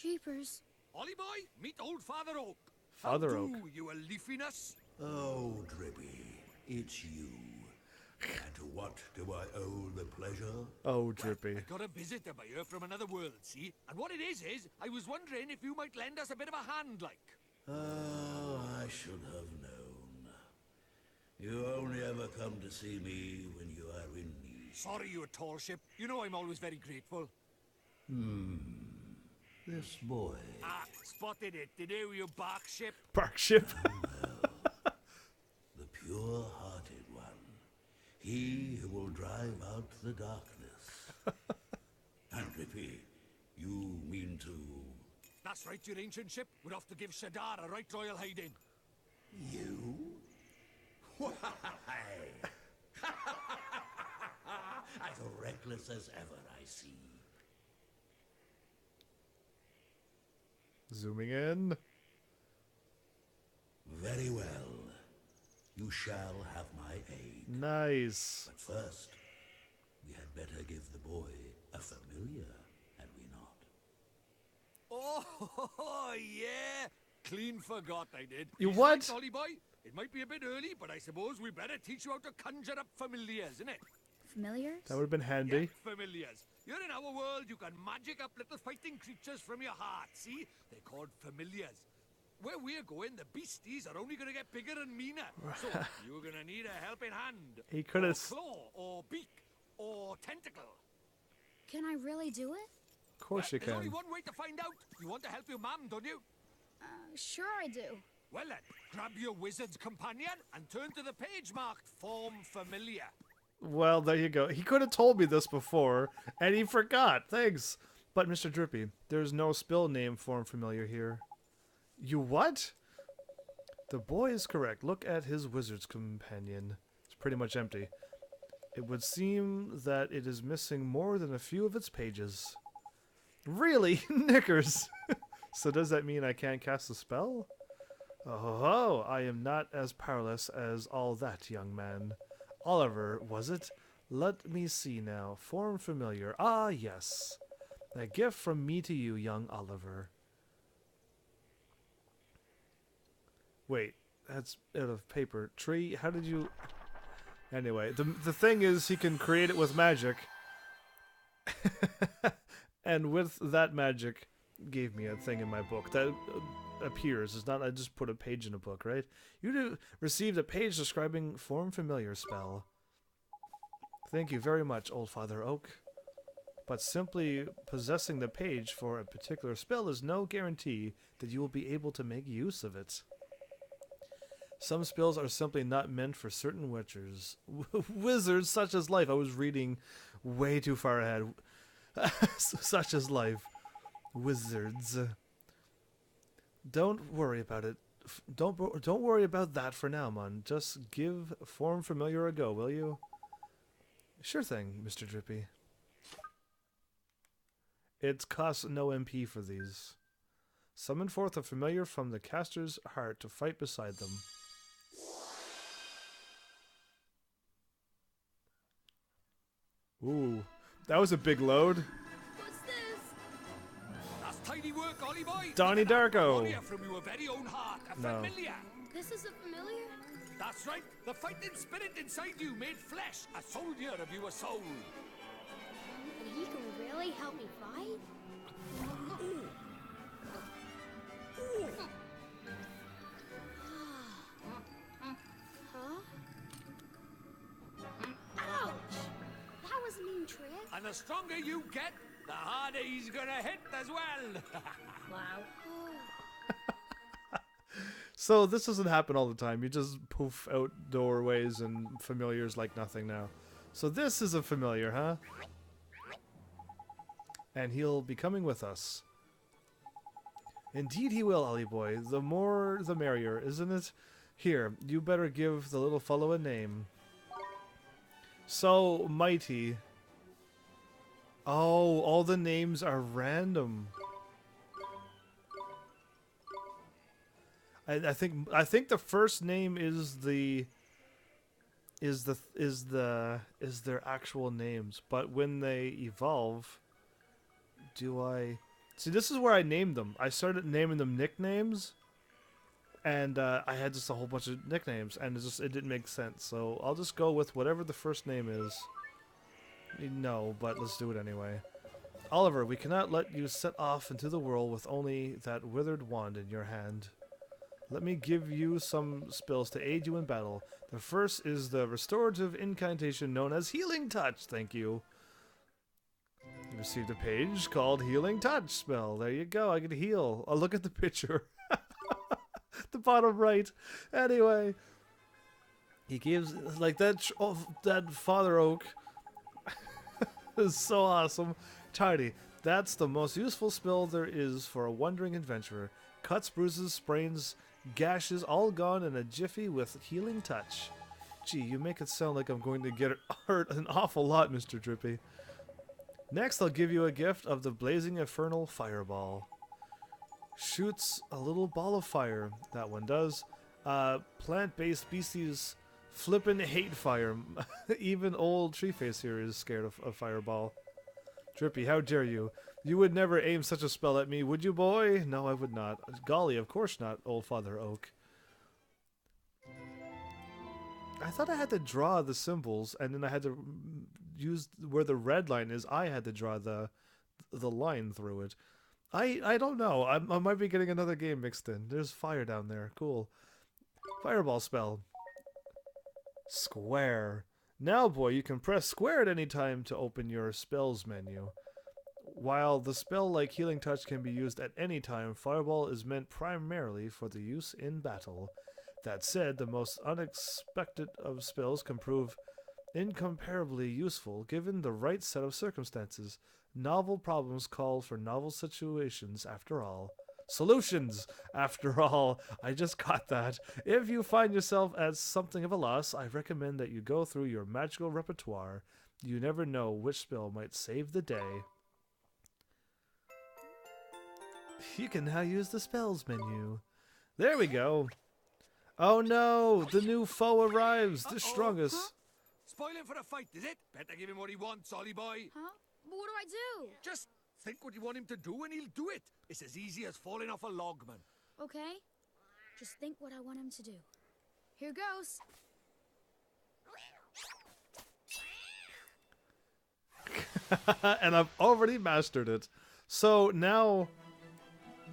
Jeepers. Ollie boy, meet old Father Oak. Father How Oak. do, you a leafiness? Oh, Drippy, it's you. And to what do I owe the pleasure? Oh, Drippy. I got a visitor by here from another world, see? And what it is I was wondering if you might lend us a bit of a hand, like. Oh, I should have known. You only ever come to see me when you are in need. Sorry, you tall ship. You know I'm always very grateful. This boy. Ah, spotted it. Did you, bark ship? Bark ship. The pure-hearted one. He who will drive out the darkness. And Drippy, you mean to... That's right, your ancient ship. We're off to give Shadar a right royal hiding. You? Why? As reckless as ever, I see. Zooming in. Very well. You shall have my aid. Nice. But first, we had better give the boy a familiar, had we not? Oh, yeah. Clean forgot I did. You He's what? right, Ollie boy. It might be a bit early, but I suppose we better teach you how to conjure up familiars, isn't it? Familiars? That would have been handy. Yeah, familiars. You're in our world, you can magic up little fighting creatures from your heart, see? They're called familiars. Where we're going, the beasties are only going to get bigger and meaner. So, you're going to need a helping hand. He could have... claw, or beak, or tentacle. Can I really do it? Of course you There's only can. one way to find out. You want to help your mum, don't you? Sure I do. Well then, grab your wizard's companion and turn to the page marked Form Familiar. Well, there you go. He could have told me this before, and he forgot. Thanks. But, Mr. Drippy, there's no spill name form familiar here. You what? The boy is correct. Look at his wizard's companion. It's pretty much empty. It would seem that it is missing more than a few of its pages. Really? Knickers! So does that mean I can't cast a spell? Oh, I am not as powerless as all that, young man. Oliver, was it? Let me see now. Form familiar. Ah, yes. A gift from me to you, young Oliver. Wait, that's out of paper. Tree, how did you... Anyway, the thing is he can create it with magic. And with that magic, gave me a thing in my book that appears. It's not I just put a page in a book, right? You received a page describing Form Familiar spell. Thank you very much, Old Father Oak. But simply possessing the page for a particular spell is no guarantee that you will be able to make use of it. Some spells are simply not meant for certain wizards such as life. I was reading way too far ahead. Such as life. Wizards. Don't worry about it. Don't worry about that for now, Mon. Just give Form Familiar a go, will you? Sure thing, Mr. Drippy. It costs no MP for these. Summon forth a familiar from the caster's heart to fight beside them. Ooh, that was a big load. What's this? That's tidy work, Ollie boy. Donnie Darko. Warrior from your very own heart, a No. familiar. This is a familiar? That's right. The fighting spirit inside you made flesh, a soldier of your soul. And he can really help me fight? Huh? Ouch! That was a mean trick. And the stronger you get, the harder he's gonna hit as well. Wow. So this doesn't happen all the time. You just poof out doorways and familiars like nothing now. So this is a familiar, huh? And he'll be coming with us. Indeed he will, Ollie boy. The more the merrier, isn't it? Here, you better give the little fellow a name. So mighty. Oh, all the names are random. I think the first name is their actual names, but when they evolve, do I see? This is where I named them. I started naming them nicknames, and I had just a whole bunch of nicknames, and it didn't make sense. So I'll just go with whatever the first name is. No, but let's do it anyway. Oliver, we cannot let you set off into the world with only that withered wand in your hand. Let me give you some spells to aid you in battle. The first is the restorative incantation known as Healing Touch. Thank you. You received a page called Healing Touch spell. There you go. I can heal. Oh, look at the picture. The bottom right. Anyway. He gives, like, that Father Oak is so awesome. Tardy. That's the most useful spell there is for a wandering adventurer. Cuts, bruises, sprains, gashes, all gone in a jiffy with Healing Touch. Gee, you make it sound like I'm going to get hurt an awful lot, Mr. Drippy. Next, I'll give you a gift of the Blazing Infernal Fireball. Shoots a little ball of fire. That one does. Plant-based species flippin' hate fire. Even old Treeface here is scared of Fireball. Drippy, how dare you? You would never aim such a spell at me, would you, boy? No, I would not. Golly, of course not, Old Father Oak. I thought I had to draw the symbols, and then I had to use where the red line is. I had to draw the line through it. I don't know. I might be getting another game mixed in. There's fire down there. Cool. Fireball spell. Square. Now, boy, you can press square at any time to open your spells menu. While the spell like Healing Touch can be used at any time, Fireball is meant primarily for the use in battle. That said, the most unexpected of spells can prove incomparably useful given the right set of circumstances. Novel problems call for novel situations, after all. Solutions, after all. I just got that. If you find yourself at something of a loss, I recommend that you go through your magical repertoire. You never know which spell might save the day. You can now use the spells menu. There we go. Oh no, the new foe arrives, the strongest. Huh? Spoiling for a fight, is it? Better give him what he wants, Ollie boy. Huh? But what do I do? Just think what you want him to do and he'll do it. It's as easy as falling off a log, man. Okay. Just think what I want him to do. Here goes. And I've already mastered it. So now,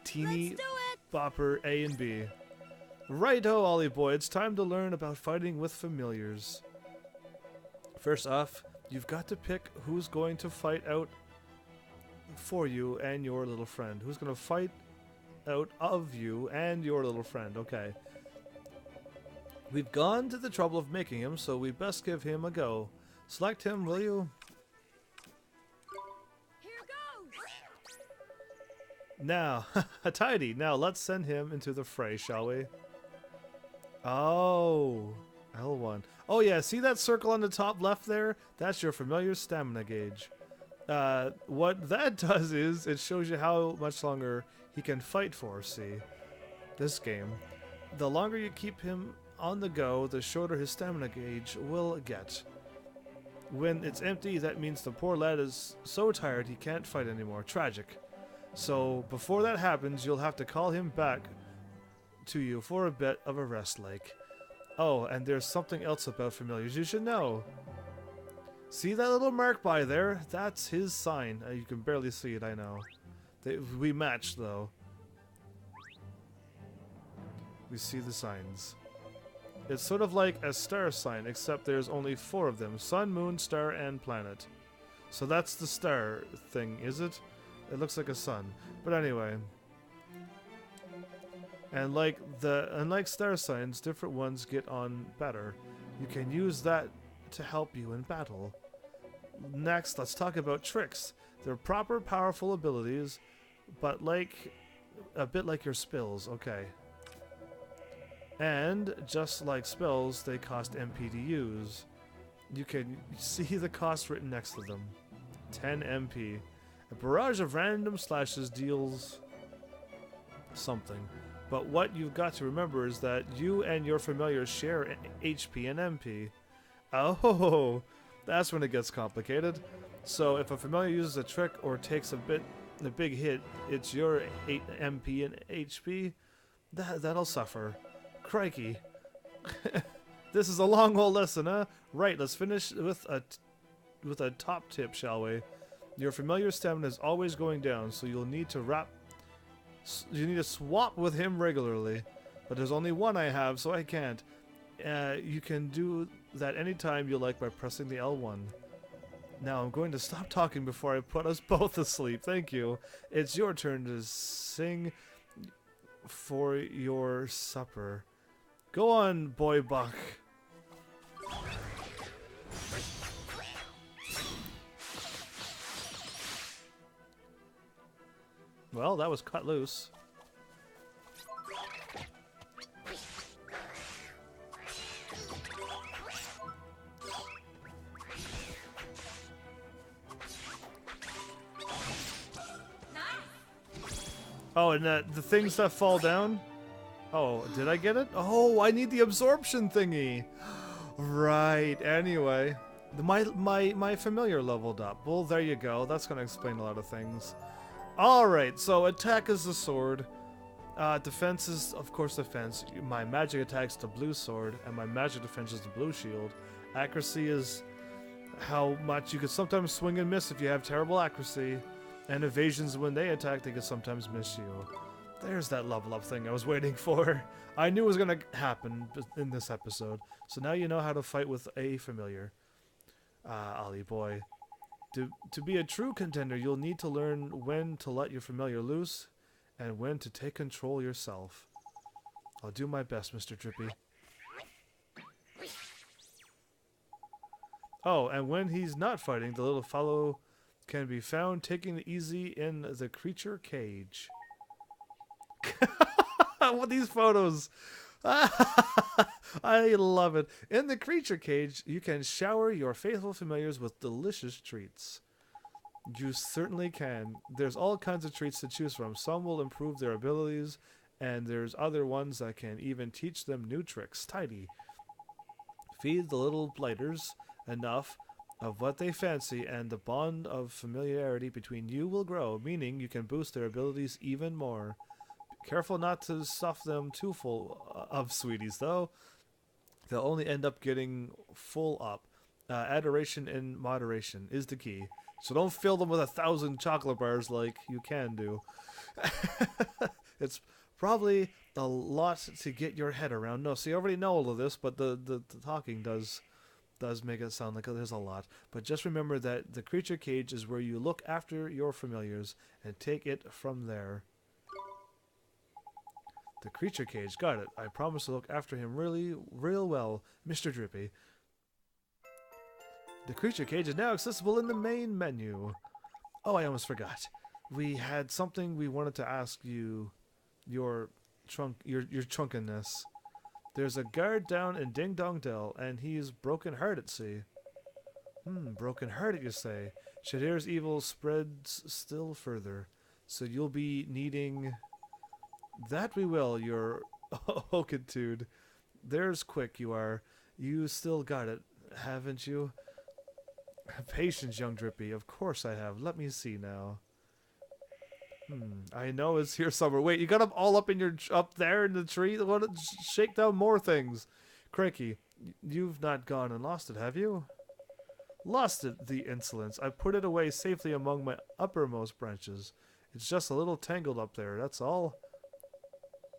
Teeny Bopper A and B. Righto, Ollie boy, it's time to learn about fighting with familiars. First off, you've got to pick who's going to fight out for you and your little friend. Who's going to fight out of you and your little friend. Okay. We've gone to the trouble of making him, so we best give him a go. Select him, will you? Now, tidy. Now let's send him into the fray, shall we? Oh, L1. Oh yeah, see that circle on the top left there? That's your familiar stamina gauge. What that does is it shows you how much longer he can fight for, see? This game. The longer you keep him on the go, the shorter his stamina gauge will get. When it's empty, that means the poor lad is so tired he can't fight anymore. Tragic. So, before that happens, you'll have to call him back to you for a bit of a rest, like. Oh, and there's something else about familiars you should know. See that little mark by there? That's his sign. You can barely see it, I know. We match, though. We see the signs. It's sort of like a star sign, except there's only 4 of them. Sun, moon, star, and planet. So that's the star thing, is it? It looks like a sun. But anyway. And unlike star signs, different ones get on better. You can use that to help you in battle. Next, let's talk about tricks. They're proper, powerful abilities, but a bit like your spells, okay. And just like spells, they cost MP to use. You can see the cost written next to them. 10 MP. A barrage of random slashes deals something. But what you've got to remember is that you and your familiar share HP and MP. Oh, that's when it gets complicated. So if a familiar uses a trick or takes a big hit, it's your 8 MP and HP. That'll suffer. Crikey. This is a long old lesson, huh? Right, let's finish with a top tip, shall we? Your familiar stamina is always going down, so you'll need to swap with him regularly. But there's only one I have, so I can't. You can do that anytime you like by pressing the L1. Now I'm going to stop talking before I put us both asleep. Thank you. It's your turn to sing for your supper. Go on, boy buck. Well, that was cut loose. Oh, and the things that fall down? Oh, did I get it? Oh, I need the absorption thingy. Right, anyway. My familiar leveled up. Well, there you go. That's going to explain a lot of things. Alright, so attack is the sword. Defense is, of course, defense. My magic attack's the blue sword, and my magic defense is the blue shield. Accuracy is how much you could sometimes swing and miss if you have terrible accuracy. And evasions, when they attack, they can sometimes miss you. There's that level up thing I was waiting for. I knew it was going to happen in this episode. So now you know how to fight with a familiar. Ollie boy. To be a true contender, you'll need to learn when to let your familiar loose and when to take control yourself. I'll do my best, Mr. Drippy. Oh, and when he's not fighting, the little fellow can be found taking it easy in the creature cage. What these photos? I love it. In the creature cage, you can shower your faithful familiars with delicious treats. You certainly can. There's all kinds of treats to choose from. Some will improve their abilities, and there's other ones that can even teach them new tricks. Tidy. Feed the little blighters enough of what they fancy, and the bond of familiarity between you will grow, meaning you can boost their abilities even more. Careful not to stuff them too full of sweeties, though. They'll only end up getting full up. Adoration and moderation is the key. So don't fill them with 1,000 chocolate bars like you can do. It's probably a lot to get your head around. No, so you already know all of this, but the talking does make it sound like there's a lot. But just remember that the creature cage is where you look after your familiars and take it from there. The creature cage, got it. I promise to look after him real well, Mr. Drippy. The creature cage is now accessible in the main menu. Oh, I almost forgot. We had something we wanted to ask you, your drunkenness. There's a guard down in Ding Dong Dell, and he's broken-hearted, see. Broken-hearted, you say. Shadir's evil spreads still further, so you'll be needing... That we will, your Okitude. There's quick you are. You still got it, haven't you? Patience, young Drippy. Of course I have. Let me see now. I know it's here somewhere. Wait, you got them all up there in the tree? What? Shake down more things. Crikey, you've not gone and lost it, have you? Lost it, the insolence. I put it away safely among my uppermost branches. It's just a little tangled up there, that's all.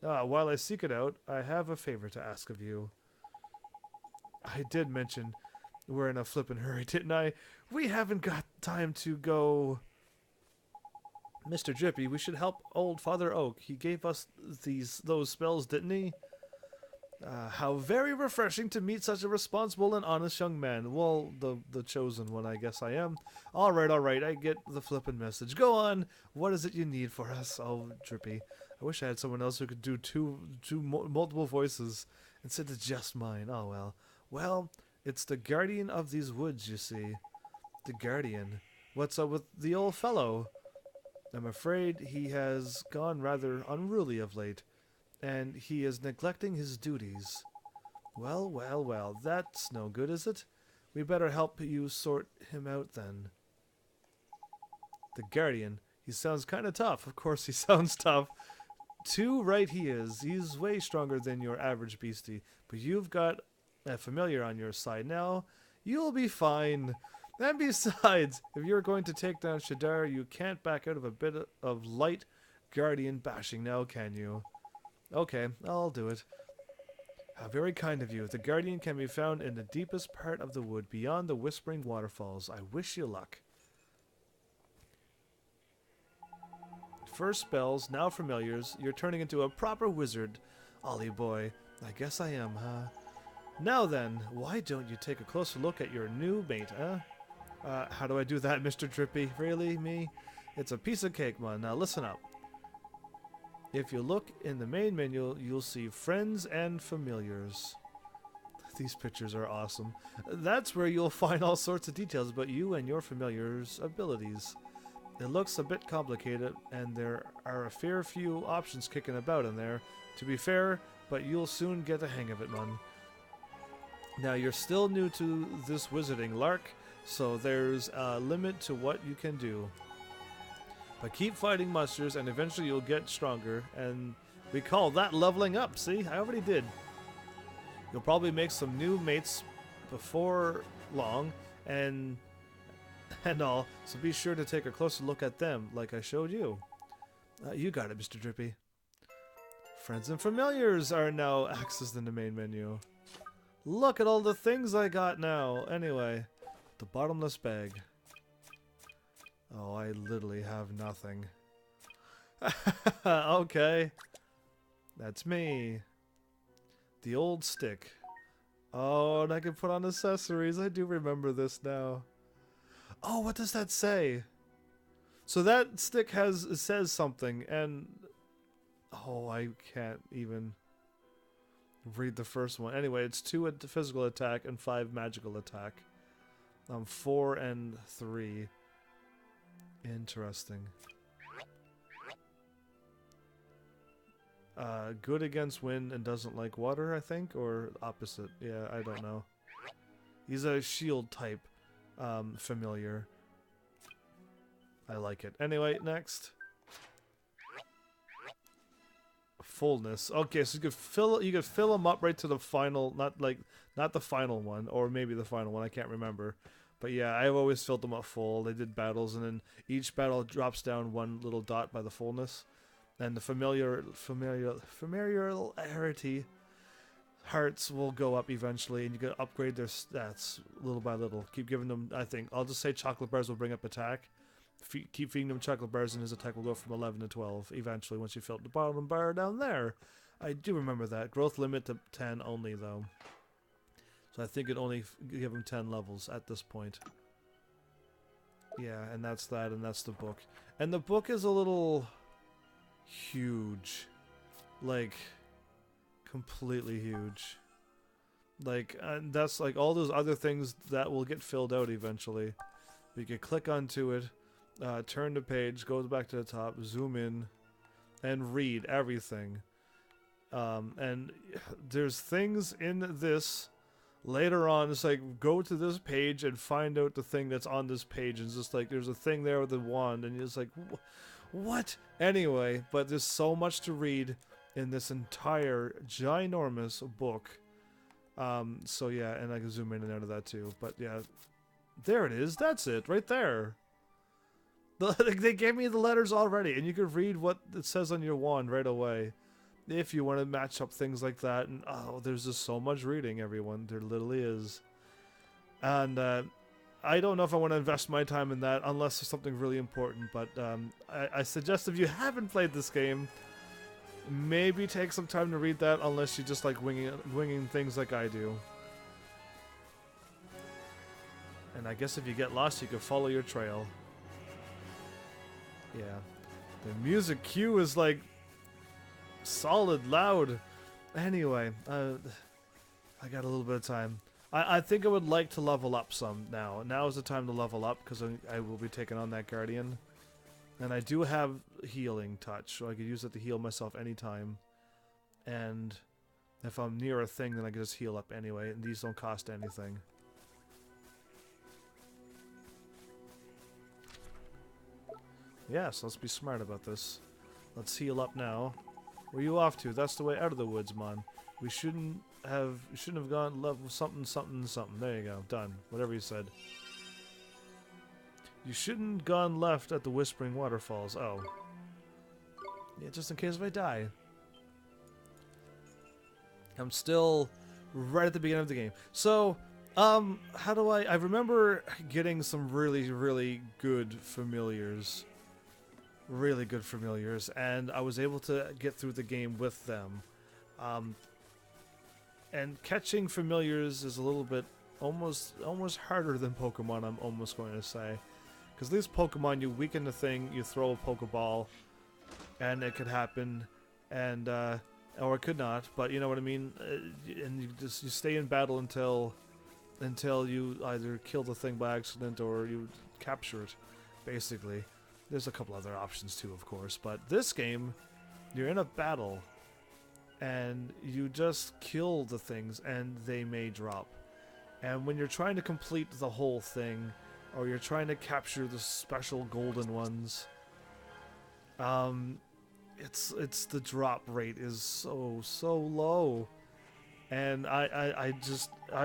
While I seek it out, I have a favor to ask of you. I did mention we're in a flippin' hurry, didn't I? We haven't got time to go... Mr. Drippy, we should help old Father Oak. He gave us those spells, didn't he? How very refreshing to meet such a responsible and honest young man. Well, the chosen one, I guess I am. All right, I get the flippin' message. Go on. What is it you need for us? Oh, Drippy. I wish I had someone else who could do multiple voices instead of just mine. Oh, well. Well, it's the guardian of these woods, you see. The guardian. What's up with the old fellow? I'm afraid he has gone rather unruly of late, and he is neglecting his duties. Well, that's no good, is it? We better help you sort him out, then. The guardian. He sounds kind of tough. Of course he sounds tough. Too right he is. He's way stronger than your average beastie, but you've got a familiar on your side now. You'll be fine. And besides, if you're going to take down Shadar, you can't back out of a bit of light guardian bashing now, can you? Okay, I'll do it. How very kind of you. The guardian can be found in the deepest part of the wood, beyond the whispering waterfalls. I wish you luck. First spells, now familiars. You're turning into a proper wizard, Ollie boy. I guess I am, huh? Now then, why don't you take a closer look at your new mate, huh? How do I do that, Mr. Drippy? Really, me? It's a piece of cake, man. Now listen up. If you look in the main menu, you'll see friends and familiars. These pictures are awesome. That's where you'll find all sorts of details about you and your familiars' abilities. It looks a bit complicated, and there are a fair few options kicking about in there, to be fair, but you'll soon get the hang of it, man. Now, you're still new to this wizarding lark, so there's a limit to what you can do. But keep fighting monsters, and eventually you'll get stronger, and we call that leveling up. See, I already did. You'll probably make some new mates before long, and all, so be sure to take a closer look at them, like I showed you. You got it, Mr. Drippy. Friends and familiars are now accessed in the main menu. Look at all the things I got now. Anyway, the bottomless bag. Oh, I literally have nothing. Okay. That's me. The old stick. Oh, and I can put on accessories. I do remember this now. Oh, what does that say? So that stick says something, and... Oh, I can't even read the first one. Anyway, it's 2 physical attack and 5 magical attack. 4 and 3. Interesting. Good against wind and doesn't like water, I think, or opposite. Yeah, I don't know. He's a shield type familiar. I like it. Anyway, next. Fullness. Okay, so you could fill them up right to the final, not the final one, or maybe the final one, I can't remember. But yeah, I've always filled them up full. They did battles, and then each battle drops down one little dot by the fullness. And the familiarity hearts will go up eventually, and you can upgrade their stats little by little. Keep giving them, I think, I'll just say chocolate bars will bring up attack. Keep feeding them chocolate bars, and his attack will go from 11 to 12 eventually once you fill up the bottom bar down there. I do remember that. Growth limit to 10 only, though. So I think it only give him 10 levels at this point. Yeah, and that's that, and that's the book. And the book is a little huge. Like, completely huge. Like, and that's like all those other things that will get filled out eventually. You can click onto it, turn the page, go back to the top, zoom in, and read everything. And there's things in this later on. It's like, go to this page and find out the thing that's on this page. And it's just like, there's a thing there with a wand, and it's like, what? Anyway, but there's so much to read in this entire ginormous book. So yeah, and I can zoom in and out of that too. But yeah, there it is. That's it, right there. They gave me the letters already, and you can read what it says on your wand right away. If you want to match up things like that. And oh, there's just so much reading, everyone. There literally is. And I don't know if I want to invest my time in that unless there's something really important. But I suggest if you haven't played this game, maybe take some time to read that, unless you just like winging things like I do. And I guess if you get lost, you can follow your trail. Yeah. The music cue is like solid, loud. Anyway, I got a little bit of time. I think I would like to level up some now. Now is the time to level up, because I will be taking on that guardian. And I do have healing touch, so I could use it to heal myself anytime. And if I'm near a thing, then I can just heal up anyway, and these don't cost anything. Yes, let's be smart about this. Let's heal up now. Where you off to? That's the way out of the woods, man. We shouldn't have gone level something. There you go. Done. Whatever you said. You shouldn't have gone left at the Whispering Waterfalls. Oh. Yeah, just in case if I die. I'm still right at the beginning of the game. So, how do I remember getting some really, really good familiars. Really good familiars, and I was able to get through the game with them. And catching familiars is a little bit almost harder than Pokemon, I'm almost going to say. Because these Pokemon, you weaken the thing, you throw a Pokeball, and it could happen, and or it could not, but you know what I mean. And you stay in battle until you either kill the thing by accident or you capture it, basically. There's a couple other options too, of course, but this game, you're in a battle, and you just kill the things, and they may drop. And when you're trying to complete the whole thing, or you're trying to capture the special golden ones, it's the drop rate is so low, and I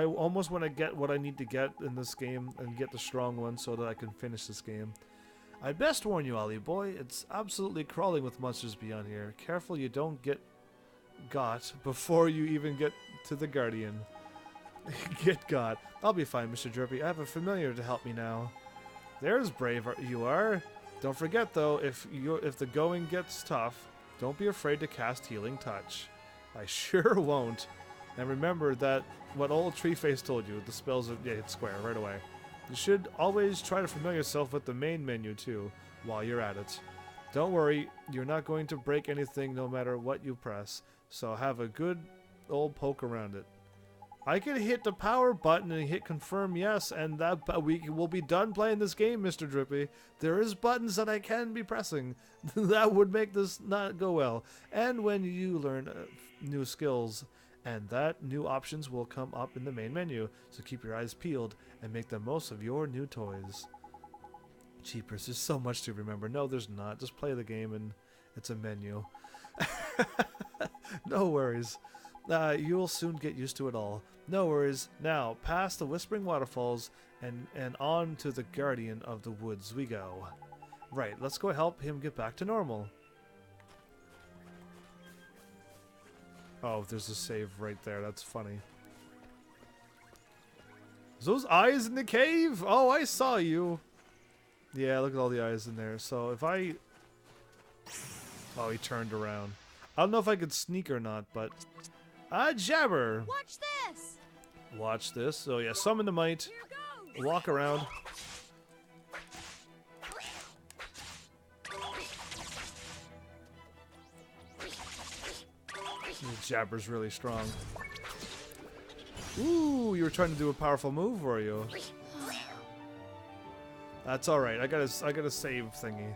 almost want to get what I need to get in this game and get the strong one so that I can finish this game. I best warn you, Ollie boy, it's absolutely crawling with monsters beyond here. Careful you don't get got before you even get to the Guardian. Get got. I'll be fine, Mr. Drippy. I have a familiar to help me now. There's brave you are. Don't forget though, if the going gets tough, don't be afraid to cast Healing Touch. I sure won't. And remember that what old Treeface told you, the spells are hit square right away. You should always try to familiar yourself with the main menu too, while you're at it. Don't worry, you're not going to break anything no matter what you press, so have a good old poke around it. I can hit the power button and hit confirm yes, and that we will be done playing this game, Mr. Drippy. There is buttons that I can be pressing. That would make this not go well. And when you learn new skills, and that new options will come up in the main menu, so keep your eyes peeled and make the most of your new toys. Jeepers, there's so much to remember. No, there's not. Just play the game and it's a menu. No worries. You'll soon get used to it all. No worries. Now, past the Whispering Waterfalls and on to the Guardian of the Woods we go. Right, let's go help him get back to normal. Oh, there's a save right there. That's funny. Is those eyes in the cave? Oh, I saw you. Yeah, look at all the eyes in there. So if I... Oh, he turned around. I don't know if I could sneak or not, but... Jabber! Watch this! Watch this. So yeah, summon the might. Walk around. Jabber's really strong. Ooh, you were trying to do a powerful move, were you? That's alright. I got a save thingy.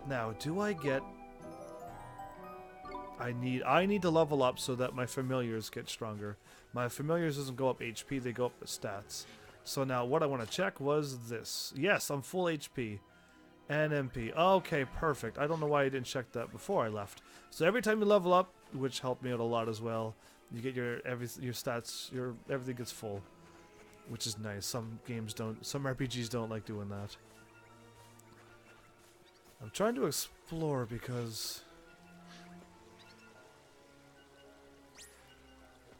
Now, do I get... I need to level up so that my familiars get stronger. My familiars doesn't go up HP, they go up the stats. So now what I want to check was this. Yes, I'm full HP. And MP. Okay, perfect. I don't know why I didn't check that before I left. So every time you level up, which helped me out a lot as well, you get your stats, everything gets full. Which is nice. Some games don't, some RPGs don't like doing that. I'm trying to explore because...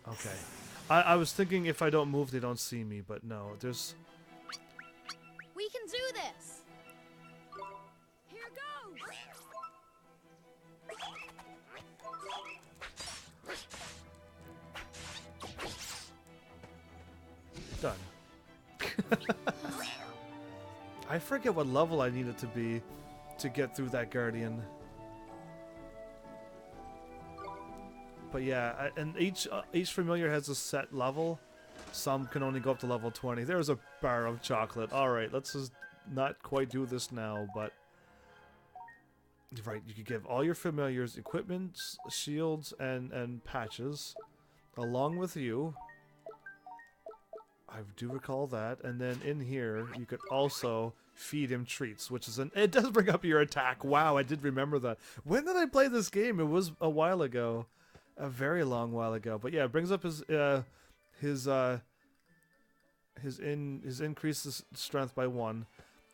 Okay. I was thinking if I don't move, they don't see me, but no, there's... We can do this! Here goes! Done. I forget what level I needed to be to get through that Guardian. But yeah, and each familiar has a set level. Some can only go up to level 20. There's a bar of chocolate. Alright, let's just not quite do this now, but... Right, you could give all your familiars equipment, shields, and patches, along with you. I do recall that. And then in here, you could also feed him treats, which is it does bring up your attack. Wow, I did remember that. When did I play this game? It was a while ago. A very long while ago. But yeah, it brings up his increases strength by 1.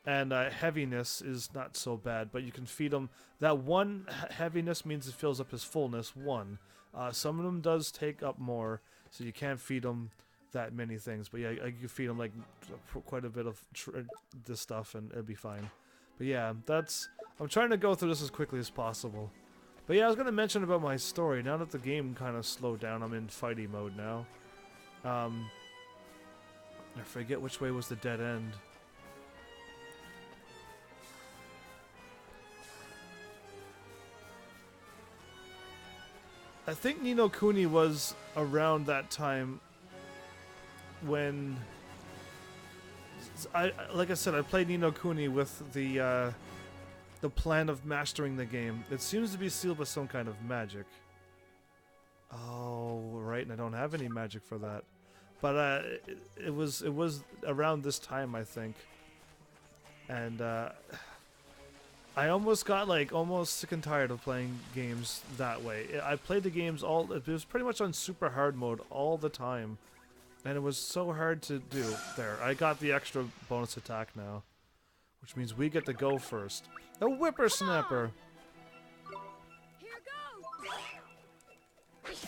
And heaviness is not so bad, but you can feed him. That 1 heaviness means it fills up his fullness 1. Some of them does take up more, so you can't feed him that many things. But yeah, you feed him like quite a bit of this stuff, and it'll be fine. But yeah, I'm trying to go through this as quickly as possible. But yeah, I was going to mention about my story. Now that the game kind of slowed down, I'm in fighty mode now. I forget which way was the dead end. I think Ni no Kuni was around that time when... like I said, I played Ni no Kuni with the plan of mastering the game. It seems to be sealed with some kind of magic. Oh, right, and I don't have any magic for that. But it was around this time, I think. And I almost got almost sick and tired of playing games that way. I played the games it was pretty much on super hard mode all the time. And it was so hard to do. There, I got the extra bonus attack now. Which means we get to go first. A whippersnapper! Here goes!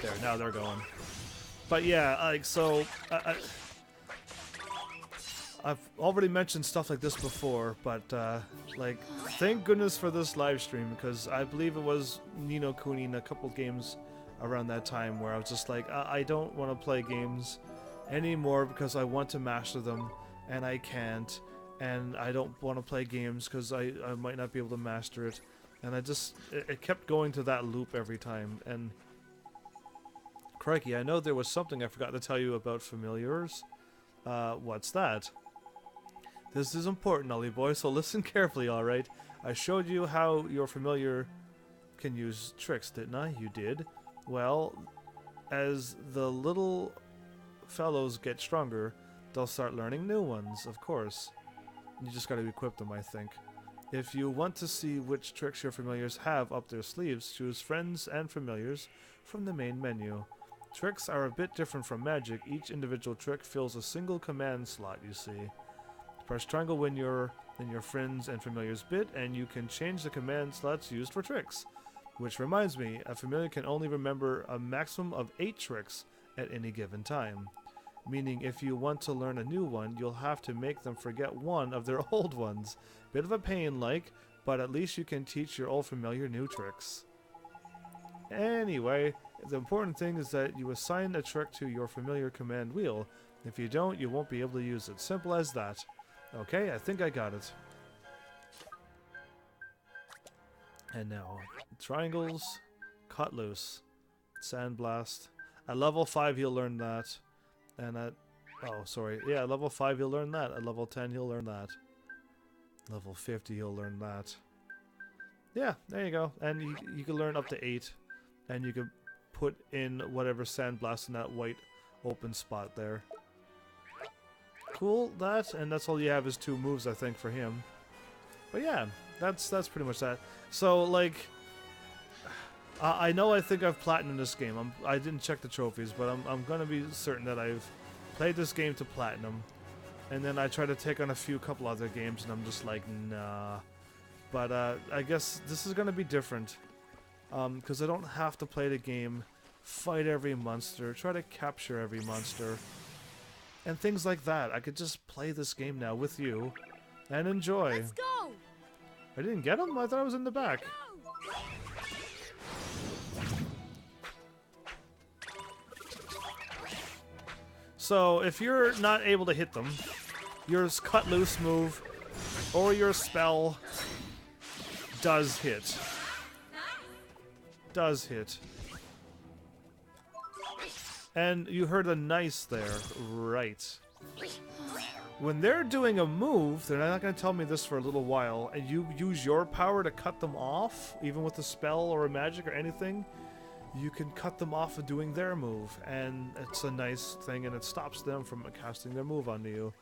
There, now they're going. But yeah, so... I've already mentioned stuff like this before, but thank goodness for this live stream, because I believe it was Ni no Kuni and a couple games around that time where I was just like, I don't want to play games anymore because I want to master them and I can't, and I don't want to play games because I might not be able to master it, and it kept going to that loop every time. And crikey, I know there was something I forgot to tell you about familiars. What's that? This is important, Ollie boy, so listen carefully, alright? I showed you how your familiar can use tricks, didn't I? You did. Well, as the little fellows get stronger, they'll start learning new ones, of course. You just gotta equip them, I think. If you want to see which tricks your familiars have up their sleeves, choose Friends and Familiars from the main menu. Tricks are a bit different from magic. Each individual trick fills a single command slot, you see. Press triangle when you're in your Friends and Familiars bit, and you can change the command slots used for tricks. Which reminds me, a familiar can only remember a maximum of 8 tricks at any given time. Meaning if you want to learn a new one, you'll have to make them forget one of their old ones. Bit of a pain, like, but at least you can teach your old familiar new tricks. Anyway, the important thing is that you assign a trick to your familiar command wheel. If you don't, you won't be able to use it. Simple as that. Okay, I think I got it. And now, triangles, cut loose, sandblast. At level 5 you'll learn that. And at, oh sorry, yeah, at level 5 you'll learn that. At level 10 you'll learn that. Level 50 you'll learn that. Yeah, there you go. And you can learn up to 8. And you can put in whatever sandblast in that white open spot there. Cool, that, and that's all you have is 2 moves, I think, for him. But yeah, that's pretty much that. So, like, I know I think I've platinumed this game. I didn't check the trophies, but I'm gonna be certain that I've played this game to platinum. And then I try to take on a couple other games, and I'm just like, nah. But I guess this is gonna be different. Because I don't have to play the game, fight every monster, try to capture every monster, and things like that. I could just play this game now with you and enjoy. Let's go! I didn't get him? I thought I was in the back. So, if you're not able to hit them, your cut loose move or your spell does hit. Does hit. And you heard a nice there, right. When they're doing a move, they're not going to tell me this for a little while, and you use your power to cut them off, even with a spell or a magic or anything, you can cut them off of doing their move, and it's a nice thing, and it stops them from casting their move onto you.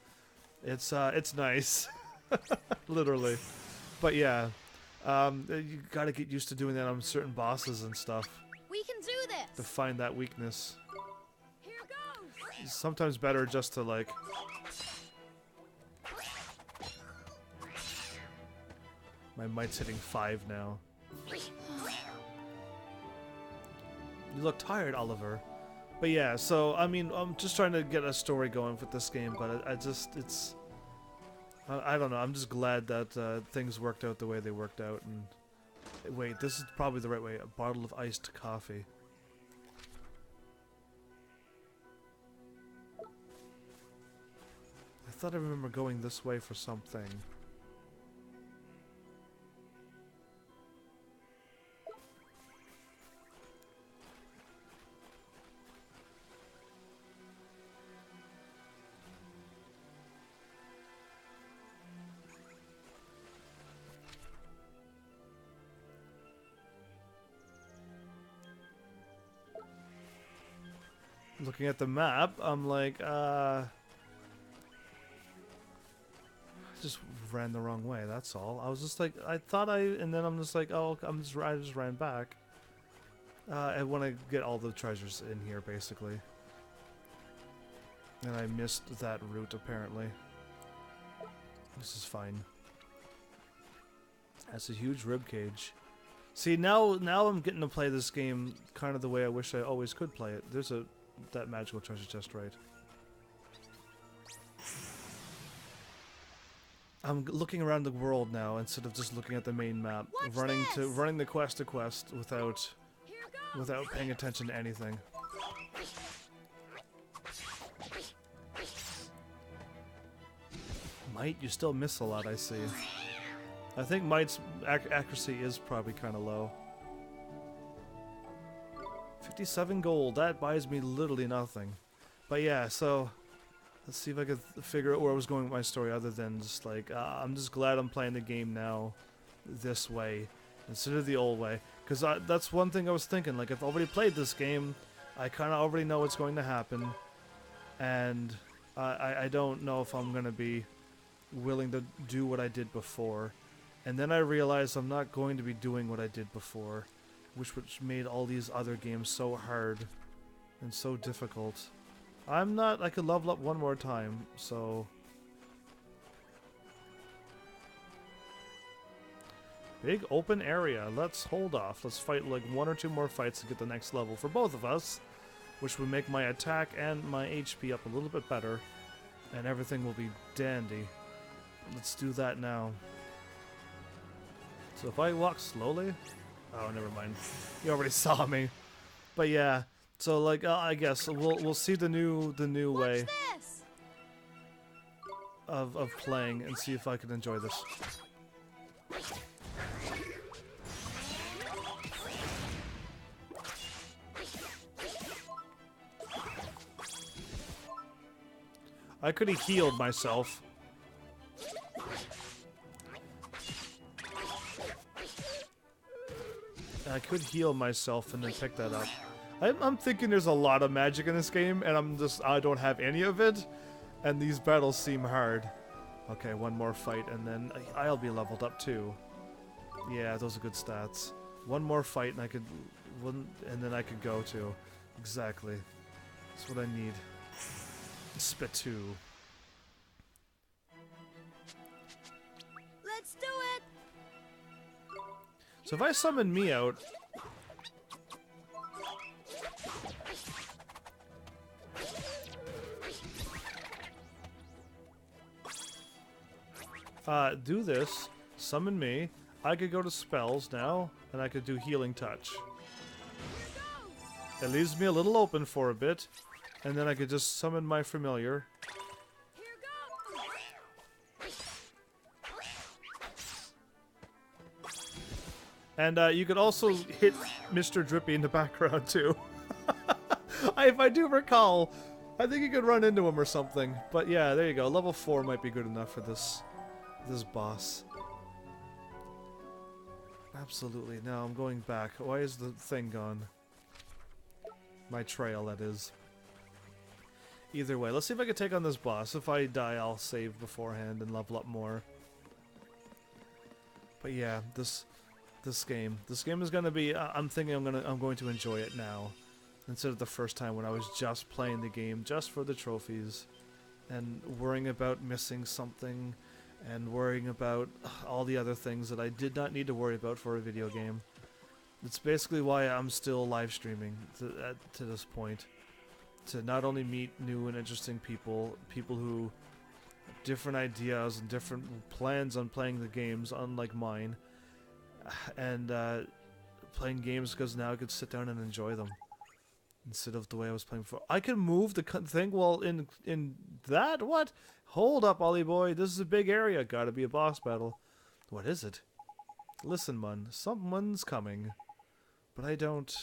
It's nice. Literally. But yeah. You gotta get used to doing that on certain bosses and stuff. We can do this! To find that weakness. Here goes! It's sometimes better just to, like... My might's hitting 5 now. You look tired, Oliver. But yeah, so, I mean, I'm just trying to get a story going with this game, but it's... I don't know, I'm just glad that things worked out the way they worked out, and... Wait, this is probably the right way. A bottle of iced coffee. I thought I remember going this way for something. Looking at the map, I'm like, I just ran the wrong way, that's all. I was just like, and then I'm just like, oh, I just ran back. I want to get all the treasures in here, basically. And I missed that route, apparently. This is fine. That's a huge ribcage. See, now I'm getting to play this game kind of the way I wish I always could play it. There's that magical treasure chest, right? I'm looking around the world now instead of just looking at the main map, running the quest to quest without paying attention to anything. Might, you still miss a lot, I see. I think Might's accuracy is probably kind of low. 57 gold, that buys me literally nothing. But yeah, so let's see if I could figure out where I was going with my story other than just like, I'm just glad I'm playing the game now this way instead of the old way. Because that's one thing I was thinking, like I've already played this game, I kind of already know what's going to happen, and I don't know if I'm going to be willing to do what I did before. And then I realized I'm not going to be doing what I did before, which made all these other games so hard and so difficult. I could level up one more time, so... Big open area. Let's hold off. Let's fight like 1 or 2 more fights to get the next level for both of us, which would make my attack and my HP up a little bit better, and everything will be dandy. Let's do that now. So if I walk slowly... Oh, never mind. You already saw me. But yeah, so like I guess we'll see the new way of playing and see if I can enjoy this. I could have healed myself. I could heal myself and then pick that up. I'm thinking there's a lot of magic in this game, and I don't have any of it, and these battles seem hard. Okay, one more fight, and then I'll be leveled up too. Yeah, those are good stats. One more fight, and then I could go to. Exactly. That's what I need. Spitoo. Let's do it. So if I summon me out, do this, summon me, I could go to spells now, and I could do healing touch. It leaves me a little open for a bit, and then I could just summon my familiar. And you could also hit Mr. Drippy in the background too. If I do recall, I think you could run into him or something. But yeah, there you go. Level 4 might be good enough for this boss. Absolutely. Now I'm going back. Why is the thing gone? My trail, that is. Either way, let's see if I can take on this boss. If I die, I'll save beforehand and level up more. But yeah, this game is gonna be. I'm thinking I'm going to enjoy it now, instead of the first time when I was just playing the game just for the trophies, and worrying about missing something, and worrying about all the other things that I did not need to worry about for a video game. It's basically why I'm still live streaming to this point, to not only meet new and interesting people who have different ideas and different plans on playing the games, unlike mine. And playing games because now I could sit down and enjoy them instead of the way I was playing before. I can move the thing while in that? What? Hold up, Ollie boy. This is a big area. Gotta be a boss battle. What is it? Listen, man. Someone's coming. But I don't...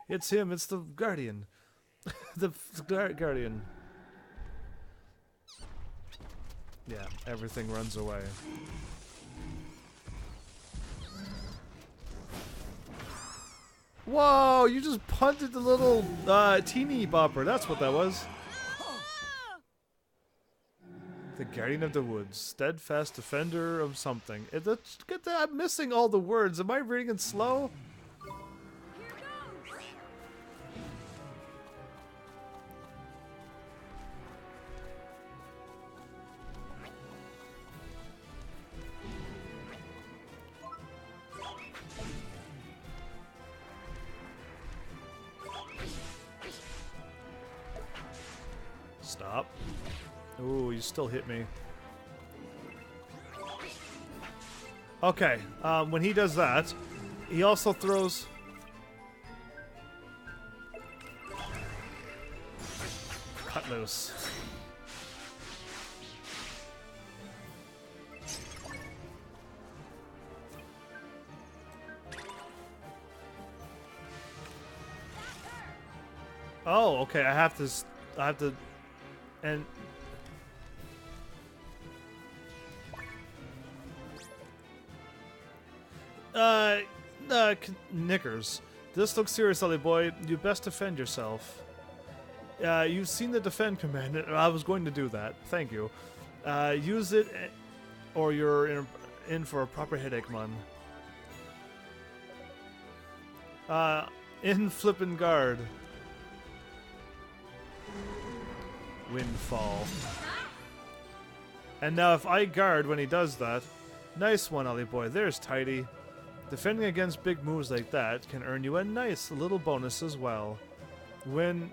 It's him. It's the Guardian. the Guardian. Yeah, everything runs away. Whoa, you just punted the little teeny bopper. That's what that was. The Guardian of the Woods. Steadfast defender of something. I'm missing all the words. Am I reading it slow? Stop. Ooh, you still hit me. Okay, when he does that, he also throws... Cut loose. Oh, okay, I have to... And... Knickers. This looks serious, Ollie boy. You best defend yourself. You've seen the defend command. I was going to do that. Thank you. Use it, or you're in for a proper headache, man. In flippin' guard. Windfall. And now if I guard when he does that, nice one, Ollie boy. There's Tidy. Defending against big moves like that can earn you a nice little bonus as well. When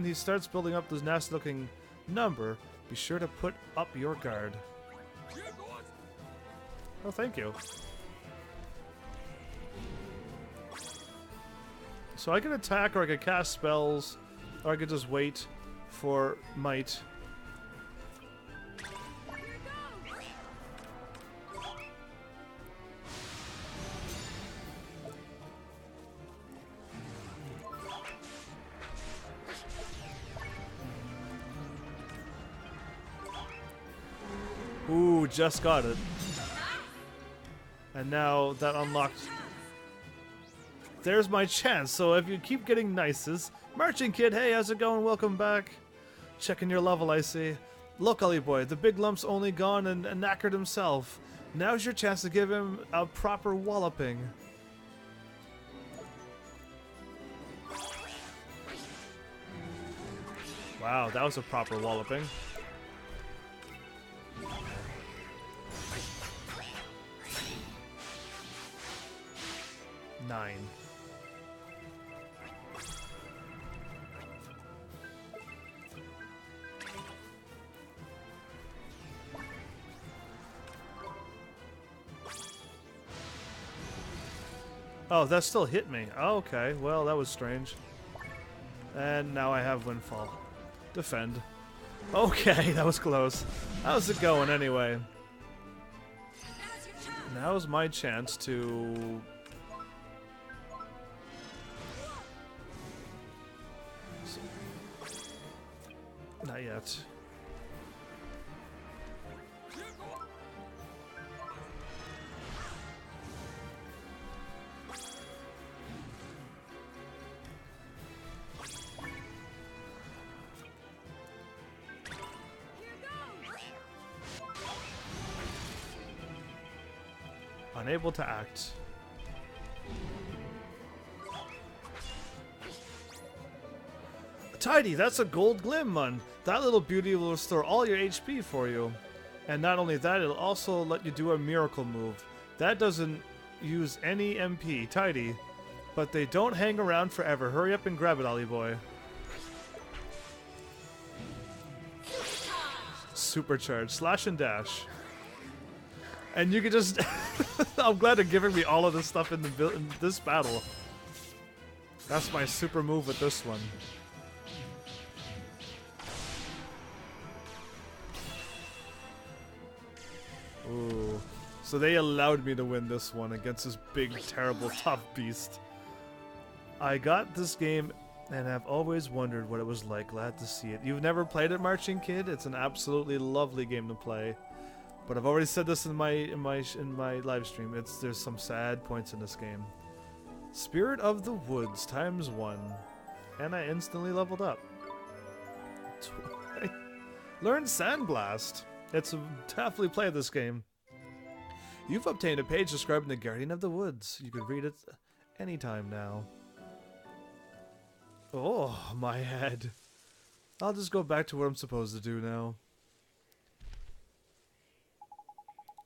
he starts building up this nasty looking number, be sure to put up your guard. Oh, thank you. So I can attack, or I can cast spells, or I could just wait for might. Ooh, just got it. And now that unlocked. There's my chance, so if you keep getting nices. Marching Kid, hey, how's it going? Welcome back. Checking your level, I see. Look, Ollie boy, the big lump's only gone and knackered himself. Now's your chance to give him a proper walloping. Wow, that was a proper walloping. Nine. Oh, that still hit me. Oh, okay, well, that was strange. And now I have Windfall. Defend. Okay, that was close. How's it going anyway? Now's my chance to... Not yet. Unable to act. Tidy, that's a gold glim, man. That little beauty will restore all your HP for you. And not only that, it'll also let you do a miracle move. That doesn't use any MP, Tidy. But they don't hang around forever. Hurry up and grab it, Ollie boy. Supercharge, slash and dash. And you can just... I'm glad they're giving me all of this stuff in this battle. That's my super move with this one. Ooh. So they allowed me to win this one against this big, terrible, tough beast. I got this game and have always wondered what it was like. Glad to see it. You've never played it, Marching Kid? It's an absolutely lovely game to play. But I've already said this in my live stream. There's some sad points in this game. Spirit of the Woods ×1, and I instantly leveled up. Learn Sandblast. It's definitely play this game. You've obtained a page describing the Guardian of the Woods. You can read it anytime now. Oh, my head. I'll just go back to what I'm supposed to do now.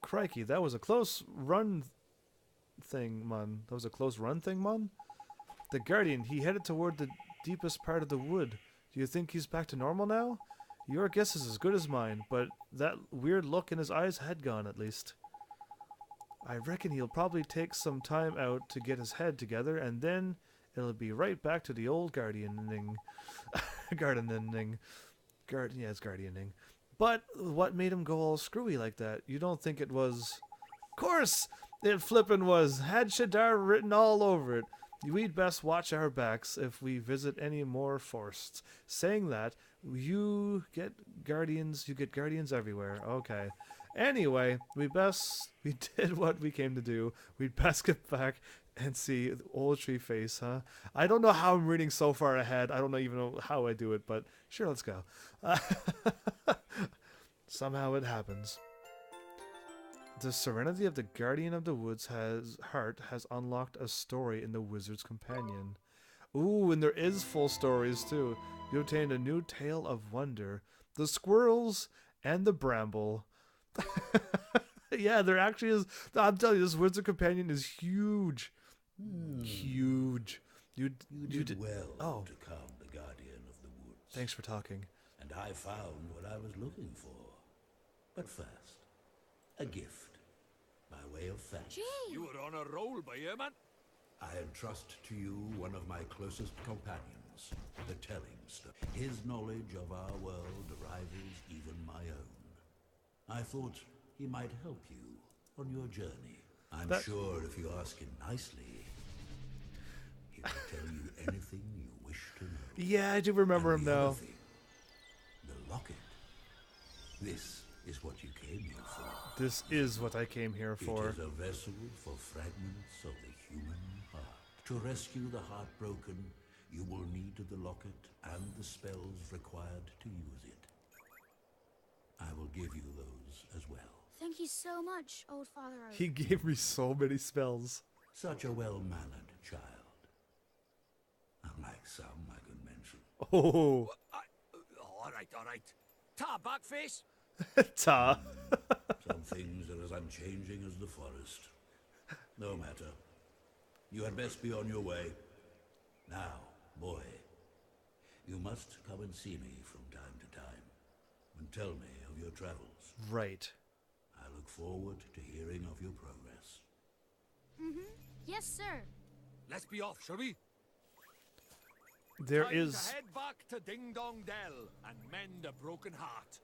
Crikey, that was a close run thing, man. That was a close run thing, man? The Guardian, he headed toward the deepest part of the wood. Do you think he's back to normal now? Your guess is as good as mine, but that weird look in his eyes had gone, at least. I reckon he'll probably take some time out to get his head together, and then it'll be right back to the old gardening. Gardening. Yeah, it's gardening. But what made him go all screwy like that? You don't think it was... Course! It flippin' was. Had Shadar written all over it. We'd best watch our backs if we visit any more forests. Saying that, you get guardians everywhere. Okay. Anyway, we did what we came to do. We'd best get back and see the old tree face, huh? I don't know how I'm reading so far ahead. I don't even know how I do it, but sure, let's go. Somehow it happens. The serenity of the Guardian of the Woods has unlocked a story in the Wizard's Companion. Ooh, and there is full stories too. You obtained a new tale of wonder. The squirrels and the bramble. Yeah, there actually is. I'm telling you, this Wizard Companion is huge. Huge. You did well to calm the Guardian of the Woods. Thanks for talking. And I found what I was looking for. But first, a gift, by way of thanks. You were on a roll by here, man. I entrust to you one of my closest companions, the Telling Stone. His knowledge of our world rivals even my own. I thought he might help you on your journey. I'm sure if you ask him nicely, he will tell you anything you wish to know. Yeah, I do remember him now. Thing, the locket. This is what you came here for. This is what I came here for. It is a vessel for fragments of the human heart. To rescue the heartbroken, you will need the locket and the spells required to use it. I will give you those as well. Thank you so much, Old Father Oak. He gave me so many spells. Such a well-mannered child. Unlike some I could mention. Oh. All right. Ta, backface. Ta. Some things are as unchanging as the forest. No matter. You had best be on your way. Now, boy, you must come and see me from time to time and tell me of your travels. Right. I look forward to hearing of your progress. Yes, sir. Let's be off, shall we? There Time is. to head back to Ding Dong Dell and mend a broken heart.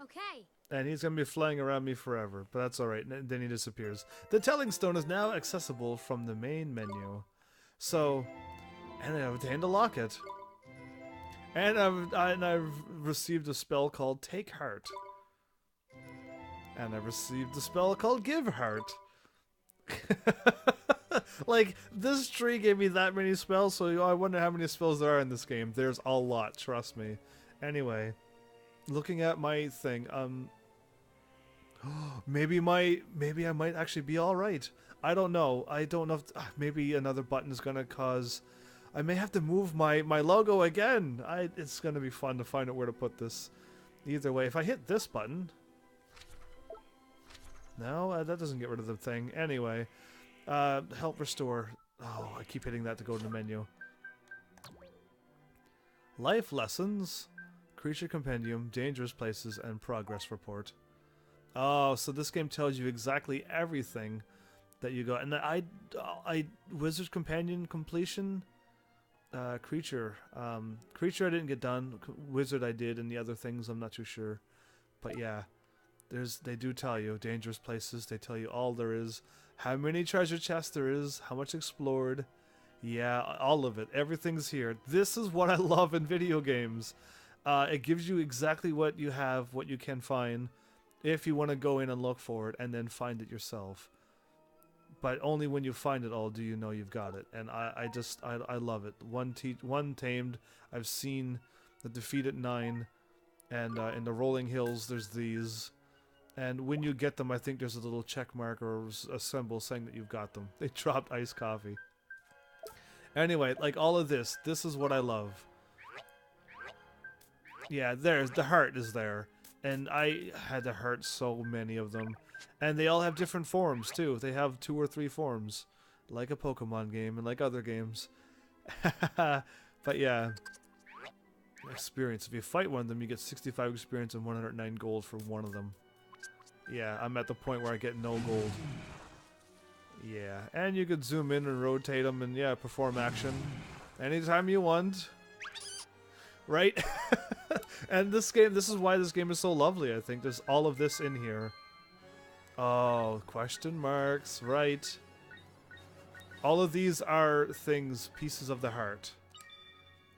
Okay. And he's going to be flying around me forever, but that's alright. Then he disappears. The Telling Stone is now accessible from the main menu. So, and I've obtained a locket. And I've received a spell called Take Heart. And I've received a spell called Give Heart. Like, this tree gave me that many spells, so I wonder how many spells there are in this game. There's a lot, trust me. Anyway, looking at my thing, maybe I might actually be alright. I don't know. I don't know if maybe another button is gonna cause I may have to move my logo again. It's gonna be fun to find out where to put this. Either way, if I hit this button, no, that doesn't get rid of the thing. Anyway, help restore. Oh, I keep hitting that to go to the menu. Life lessons, creature compendium, dangerous places, and progress report. Oh, so this game tells you exactly everything that you got. And I Wizard's Companion completion, creature I didn't get done. Wizard I did, and the other things I'm not too sure. But yeah, they do tell you dangerous places. They tell you all there is, how many treasure chests there is, how much explored. Yeah, all of it. Everything's here. This is what I love in video games. It gives you exactly what you have, what you can find, if you want to go in and look for it, and then find it yourself. But only when you find it all do you know you've got it. And I love it. One tamed. I've seen the defeated 9, and in the rolling hills there's these. And when you get them, I think there's a little check mark or a symbol saying that you've got them. They dropped iced coffee. Anyway, like all of this is what I love. Yeah, there's the heart is there. And I had to heart so many of them. And they all have different forms too. They have 2 or 3 forms. Like a Pokemon game and like other games. But yeah. Experience. If you fight one of them, you get 65 experience and 109 gold for one of them. Yeah, I'm at the point where I get no gold. Yeah, and you could zoom in and rotate them and yeah, perform action anytime you want. Right? And this is why this game is so lovely, I think. There's all of this in here. Oh, question marks, right. All of these are things, pieces of the heart,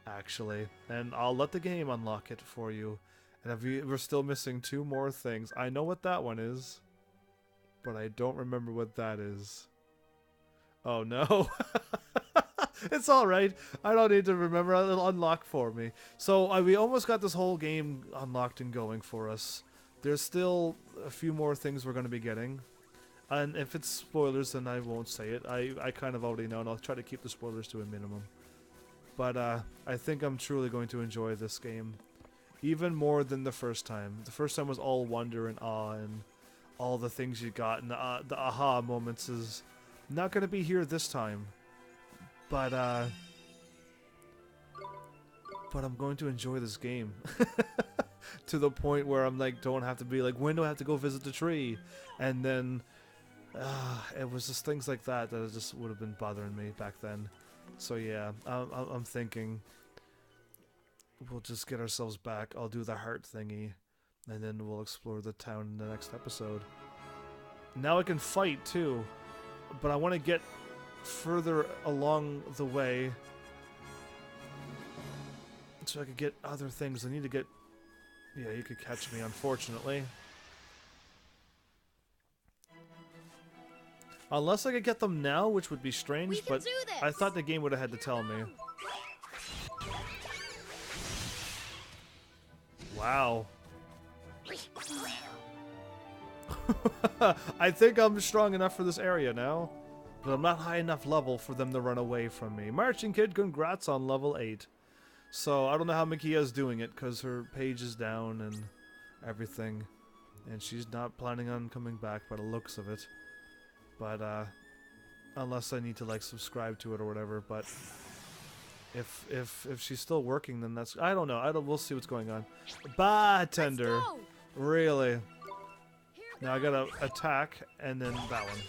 actually. And I'll let the game unlock it for you. And if we're still missing 2 more things. I know what that one is, but I don't remember what that is. Oh no. It's alright. I don't need to remember. It'll unlock for me. So we almost got this whole game unlocked and going for us. there's still a few more things we're going to be getting. And if it's spoilers, then I won't say it. I kind of already know, and I'll try to keep the spoilers to a minimum. But I think I'm truly going to enjoy this game. Even more than the first time. The first time was all wonder and awe and all the things you got. And the aha moments is not going to be here this time. But I'm going to enjoy this game. To the point where I'm like, don't have to be like, when do I have to go visit the tree? And then it was just things like that that just would have been bothering me back then. So yeah, I'm thinking we'll just get ourselves back. I'll do the heart thingy, and then we'll explore the town in the next episode. Now I can fight too, but I want to get further along the way so I could get other things. I need to get... Yeah, you could catch me, unfortunately. Unless I could get them now, which would be strange, but I thought the game would have had to tell me. Wow. I think I'm strong enough for this area now, but I'm not high enough level for them to run away from me. Marching Kid, congrats on level 8. So, I don't know how Mikia's doing it, because her page is down and everything. And she's not planning on coming back by the looks of it. But, unless I need to, like, subscribe to it or whatever, but... If she's still working, then that's... I don't know. We'll see what's going on. Bartender! Really? Now I gotta attack, and then that one.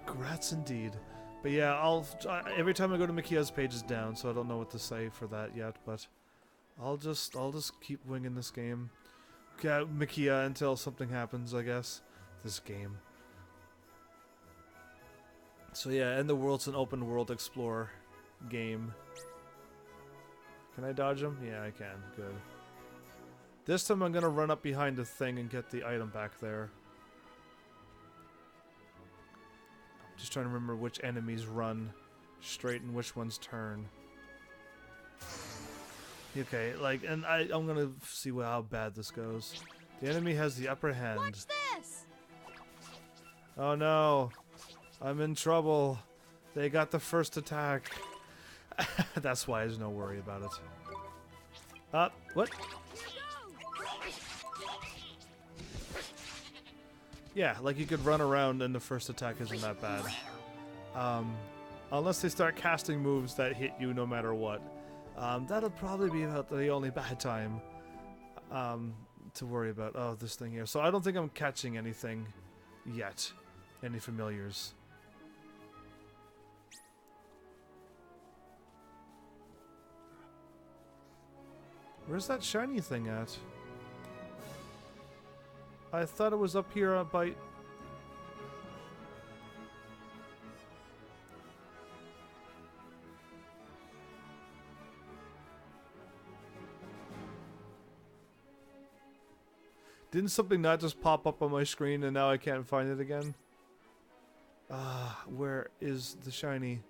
Congrats indeed. But yeah, every time I go to Mikia's page is down, so I don't know what to say for that yet, but I'll just keep winging this game. Yeah, Mikia until something happens, I guess. This game. So yeah, and the world's an open world explorer game. Can I dodge him? Yeah, I can. Good. This time I'm gonna run up behind the thing and get the item back there. I'm just trying to remember which enemies run straight and which ones turn. Okay, like, and I'm gonna see how bad this goes. The enemy has the upper hand. Watch this! Oh no! I'm in trouble. They got the first attack. That's why there's no worry about it. What? Yeah, like you could run around and the first attack isn't that bad. Unless they start casting moves that hit you no matter what. That'll probably be about the only bad time to worry about. Oh, this thing here. So I don't think I'm catching anything yet. Any familiars. Where's that shiny thing at? I thought it was up here by... Didn't something not just pop up on my screen and now I can't find it again? Where is the shiny?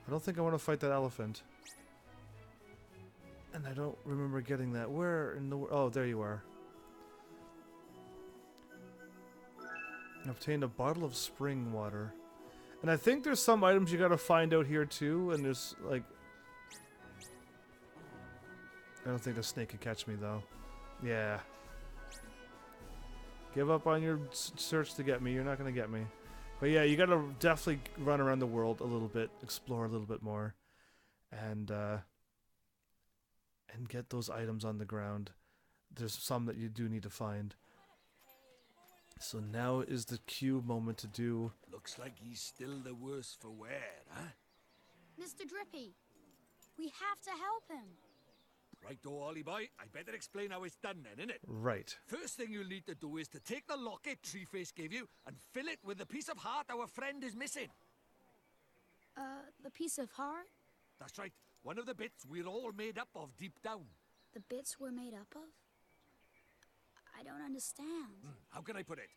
I don't think I want to fight that elephant. And I don't remember getting that. Where in the... Oh, there you are. Obtained a bottle of spring water. And I think there's some items you gotta find out here too, and there's like... I don't think the snake can catch me though. Yeah. Give up on your search to get me. You're not gonna get me. But yeah, you gotta definitely run around the world a little bit, explore a little bit more, and get those items on the ground. There's some that you do need to find. So now is the cue moment to do. Looks like he's still the worse for wear, huh? Mr. Drippy, we have to help him. Righto, Ollie boy. I better explain how it's done then, innit? Right. First thing you'll need to do is to take the locket Treeface gave you and fill it with the piece of heart our friend is missing. The piece of heart? That's right. One of the bits we're all made up of deep down. The bits we're made up of? I don't understand. How can I put it?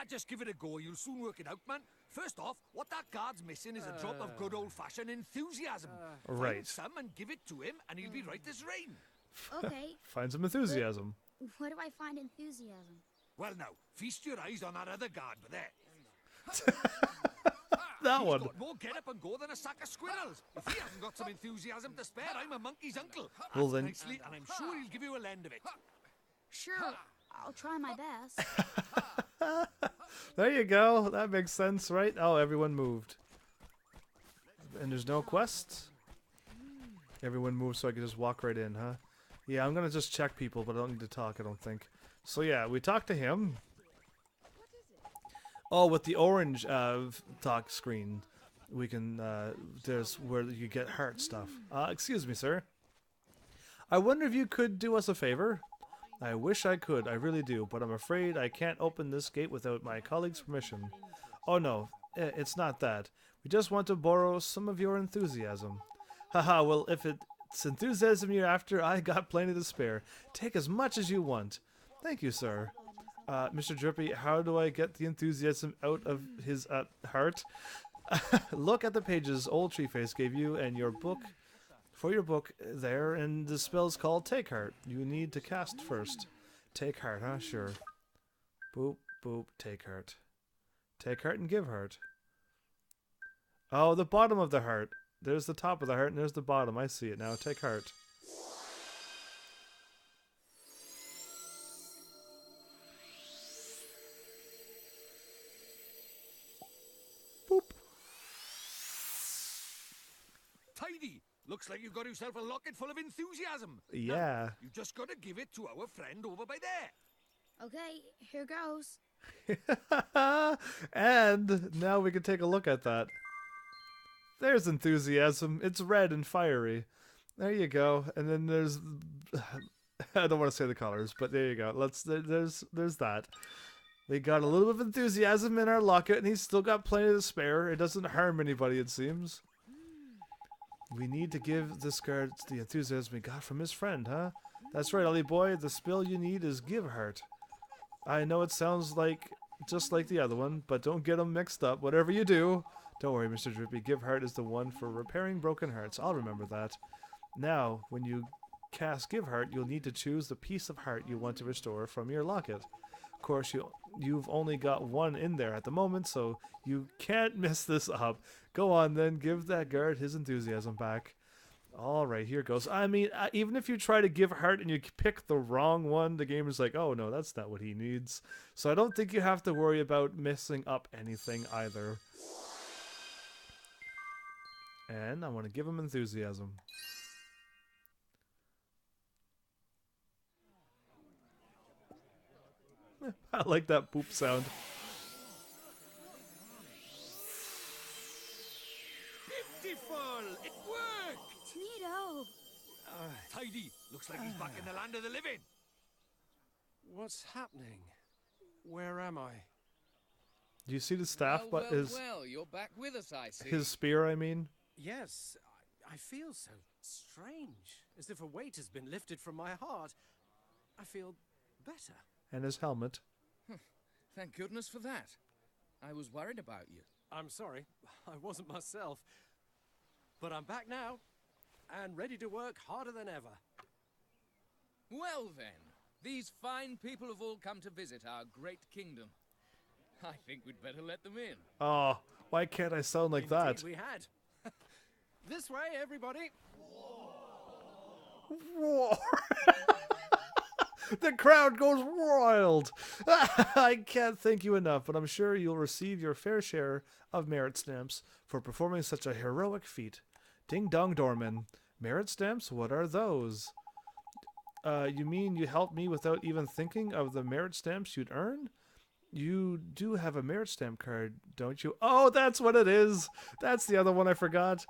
Just give it a go. You'll soon work it out, man. First off, what that guard's missing is a drop of good old-fashioned enthusiasm. Right. Find some and give it to him, and he'll be right as rain. Okay. Find some enthusiasm. Where do I find enthusiasm? Well, now, feast your eyes on that other guard, but there. That He's one. got more get up and go than a sack of squirrels. If he hasn't got some enthusiasm to spare, I'm a monkey's uncle. Well, Ask then- nicely, and I'm sure he'll give you a lend of it. Sure, I'll try my best. There you go. That makes sense, right? Oh, everyone moved. And there's no quests? Everyone moved so I could just walk right in, huh? Yeah, I'm gonna just check people, but I don't need to talk, I don't think. So yeah, we talked to him. Oh, with the orange talk screen, we can, there's where you get heart stuff. Excuse me, sir. I wonder if you could do us a favor? I wish I could, I really do, but I'm afraid I can't open this gate without my colleague's permission. Oh no, it's not that. We just want to borrow some of your enthusiasm. Haha, well, if it's enthusiasm you're after, I got plenty to spare. Take as much as you want. Thank you, sir. Mr. Drippy, how do I get the enthusiasm out of his heart? Look at the pages old Treeface gave you and your book. For your book there, and the spell's called Take Heart. You need to cast first. Take Heart, huh? Sure. Boop, boop, Take Heart. Take Heart and Give Heart. Oh, the bottom of the heart. There's the top of the heart, and there's the bottom. I see it now. Take Heart. Boop. Tidy! Looks like you've got yourself a locket full of enthusiasm. Yeah. Now, you just got to give it to our friend over by there. Okay, here goes. And now we can take a look at that. There's enthusiasm. It's red and fiery. There you go. And then there's I don't want to say the colors, but there you go. There's that. We got a little bit of enthusiasm in our locket, and he's still got plenty to spare. It doesn't harm anybody, it seems. We need to give this guard the enthusiasm he got from his friend, huh? That's right, Ollie boy. The spell you need is Give Heart. I know it sounds like just like the other one, but don't get them mixed up. Whatever you do, don't worry, Mr. Drippy. Give Heart is the one for repairing broken hearts. I'll remember that. Now, when you cast Give Heart, you'll need to choose the piece of heart you want to restore from your locket. Of course, you've only got one in there at the moment, so you can't mess this up. Go on then, give that guard his enthusiasm back. Alright, here goes. I mean, even if you try to give heart and you pick the wrong one, the game is like, oh no, that's not what he needs. So I don't think you have to worry about messing up anything either. And I want to give him enthusiasm. I like that boop sound. Beautiful! It worked! Neato! Tidy! Looks like he's back in the land of the living. What's happening? Where am I? Do you see the staff? Well, But his you're back with us, I see. his spear, I mean. Yes, I feel so strange, as if a weight has been lifted from my heart. I feel better. And his helmet. Thank goodness for that. I was worried about you. I'm sorry, I wasn't myself. But I'm back now, and ready to work harder than ever. Well then, these fine people have all come to visit our great kingdom. I think we'd better let them in. Oh, why can't I sound like that? Indeed we had. This way, everybody. Roar. The crowd goes wild. I can't thank you enough, but I'm sure you'll receive your fair share of merit stamps for performing such a heroic feat. Ding dong doorman. Merit stamps? What are those? You mean you helped me without even thinking of the merit stamps you'd earn? You do have a merit stamp card, don't you? Oh, that's what it is. That's the other one I forgot.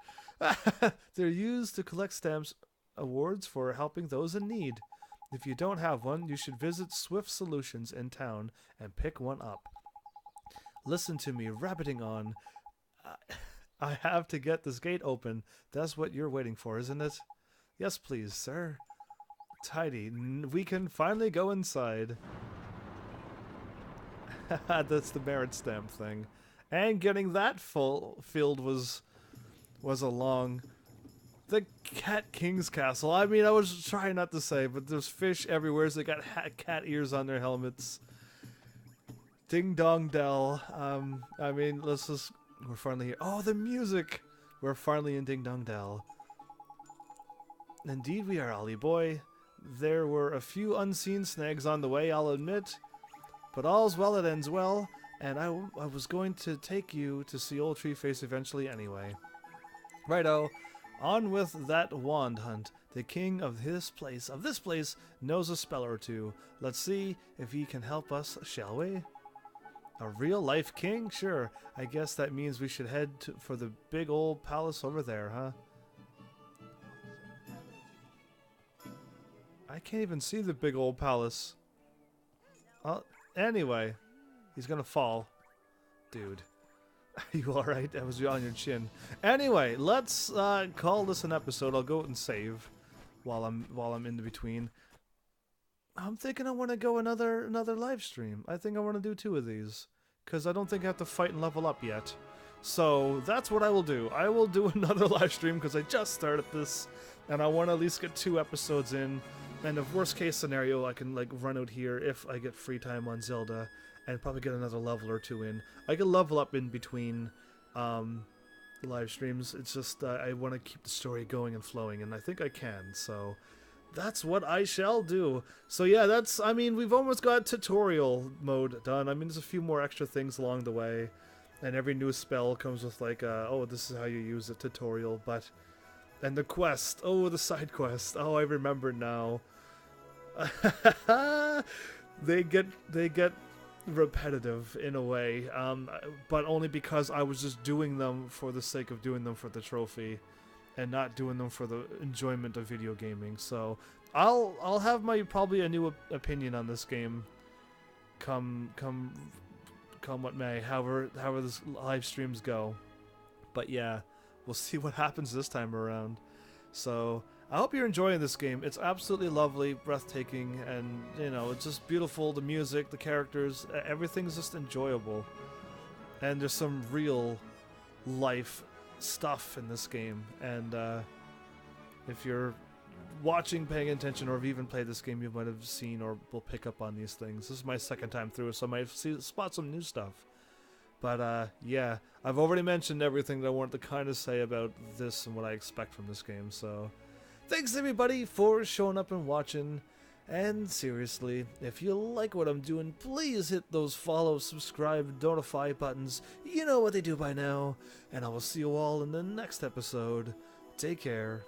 They're used to collect stamps awards for helping those in need. If you don't have one, you should visit Swift Solutions in town and pick one up. Listen to me rabbiting on. I have to get this gate open. That's what you're waiting for, isn't it? Yes, please, sir. Tidy. We can finally go inside. That's the merit stamp thing. And getting that filled was a long... The Cat King's Castle. I mean, I was trying not to say, but there's fish everywhere, so they got cat ears on their helmets. Ding Dong Dell. I mean, let's just... We're finally here. Oh, the music! We're finally in Ding Dong Dell. Indeed we are, Ollie boy. There were a few unseen snags on the way, I'll admit. But all's well that ends well, and I was going to take you to see old Treeface eventually anyway. Righto. On with that wand hunt. The king of this place knows a spell or two. Let's see if he can help us, shall we? A real-life king? Sure. I guess that means we should head for the big old palace over there, huh? I can't even see the big old palace. Anyway. He's gonna fall. Dude. Are you alright? That was on your chin. Anyway, let's call this an episode. I'll go and save while I'm in between. I'm thinking I want to go another live stream. I think I want to do 2 of these because I don't think I have to fight and level up yet. So that's what I will do. I will do another live stream because I just started this and I want to at least get 2 episodes in. And if worst case scenario, I can like run out here if I get free time on Zelda. And probably get another level or 2 in. I can level up in between live streams. It's just I want to keep the story going and flowing, and I think I can. So that's what I shall do. So yeah, that's, I mean, we've almost got tutorial mode done. I mean, there's a few more extra things along the way, and every new spell comes with like, oh, this is how you use a tutorial. But and the quest, oh, the side quest. Oh, I remember now. They get repetitive in a way, but only because I was just doing them for the sake of doing them for the trophy and not doing them for the enjoyment of video gaming. So I'll have probably a new opinion on this game come what may, however this live streams go. But yeah, we'll see what happens this time around. So I hope you're enjoying this game. It's absolutely lovely, breathtaking, and, you know, it's just beautiful. The music, the characters, everything's just enjoyable. And there's some real life stuff in this game. And if you're watching, paying attention, or have even played this game, you might have seen or will pick up on these things. This is my second time through, so I might spot some new stuff. But yeah, I've already mentioned everything that I wanted to kind of say about this and what I expect from this game, so... Thanks everybody for showing up and watching, and seriously, if you like what I'm doing, please hit those follow, subscribe, notify buttons. You know what they do by now, and I will see you all in the next episode. Take care.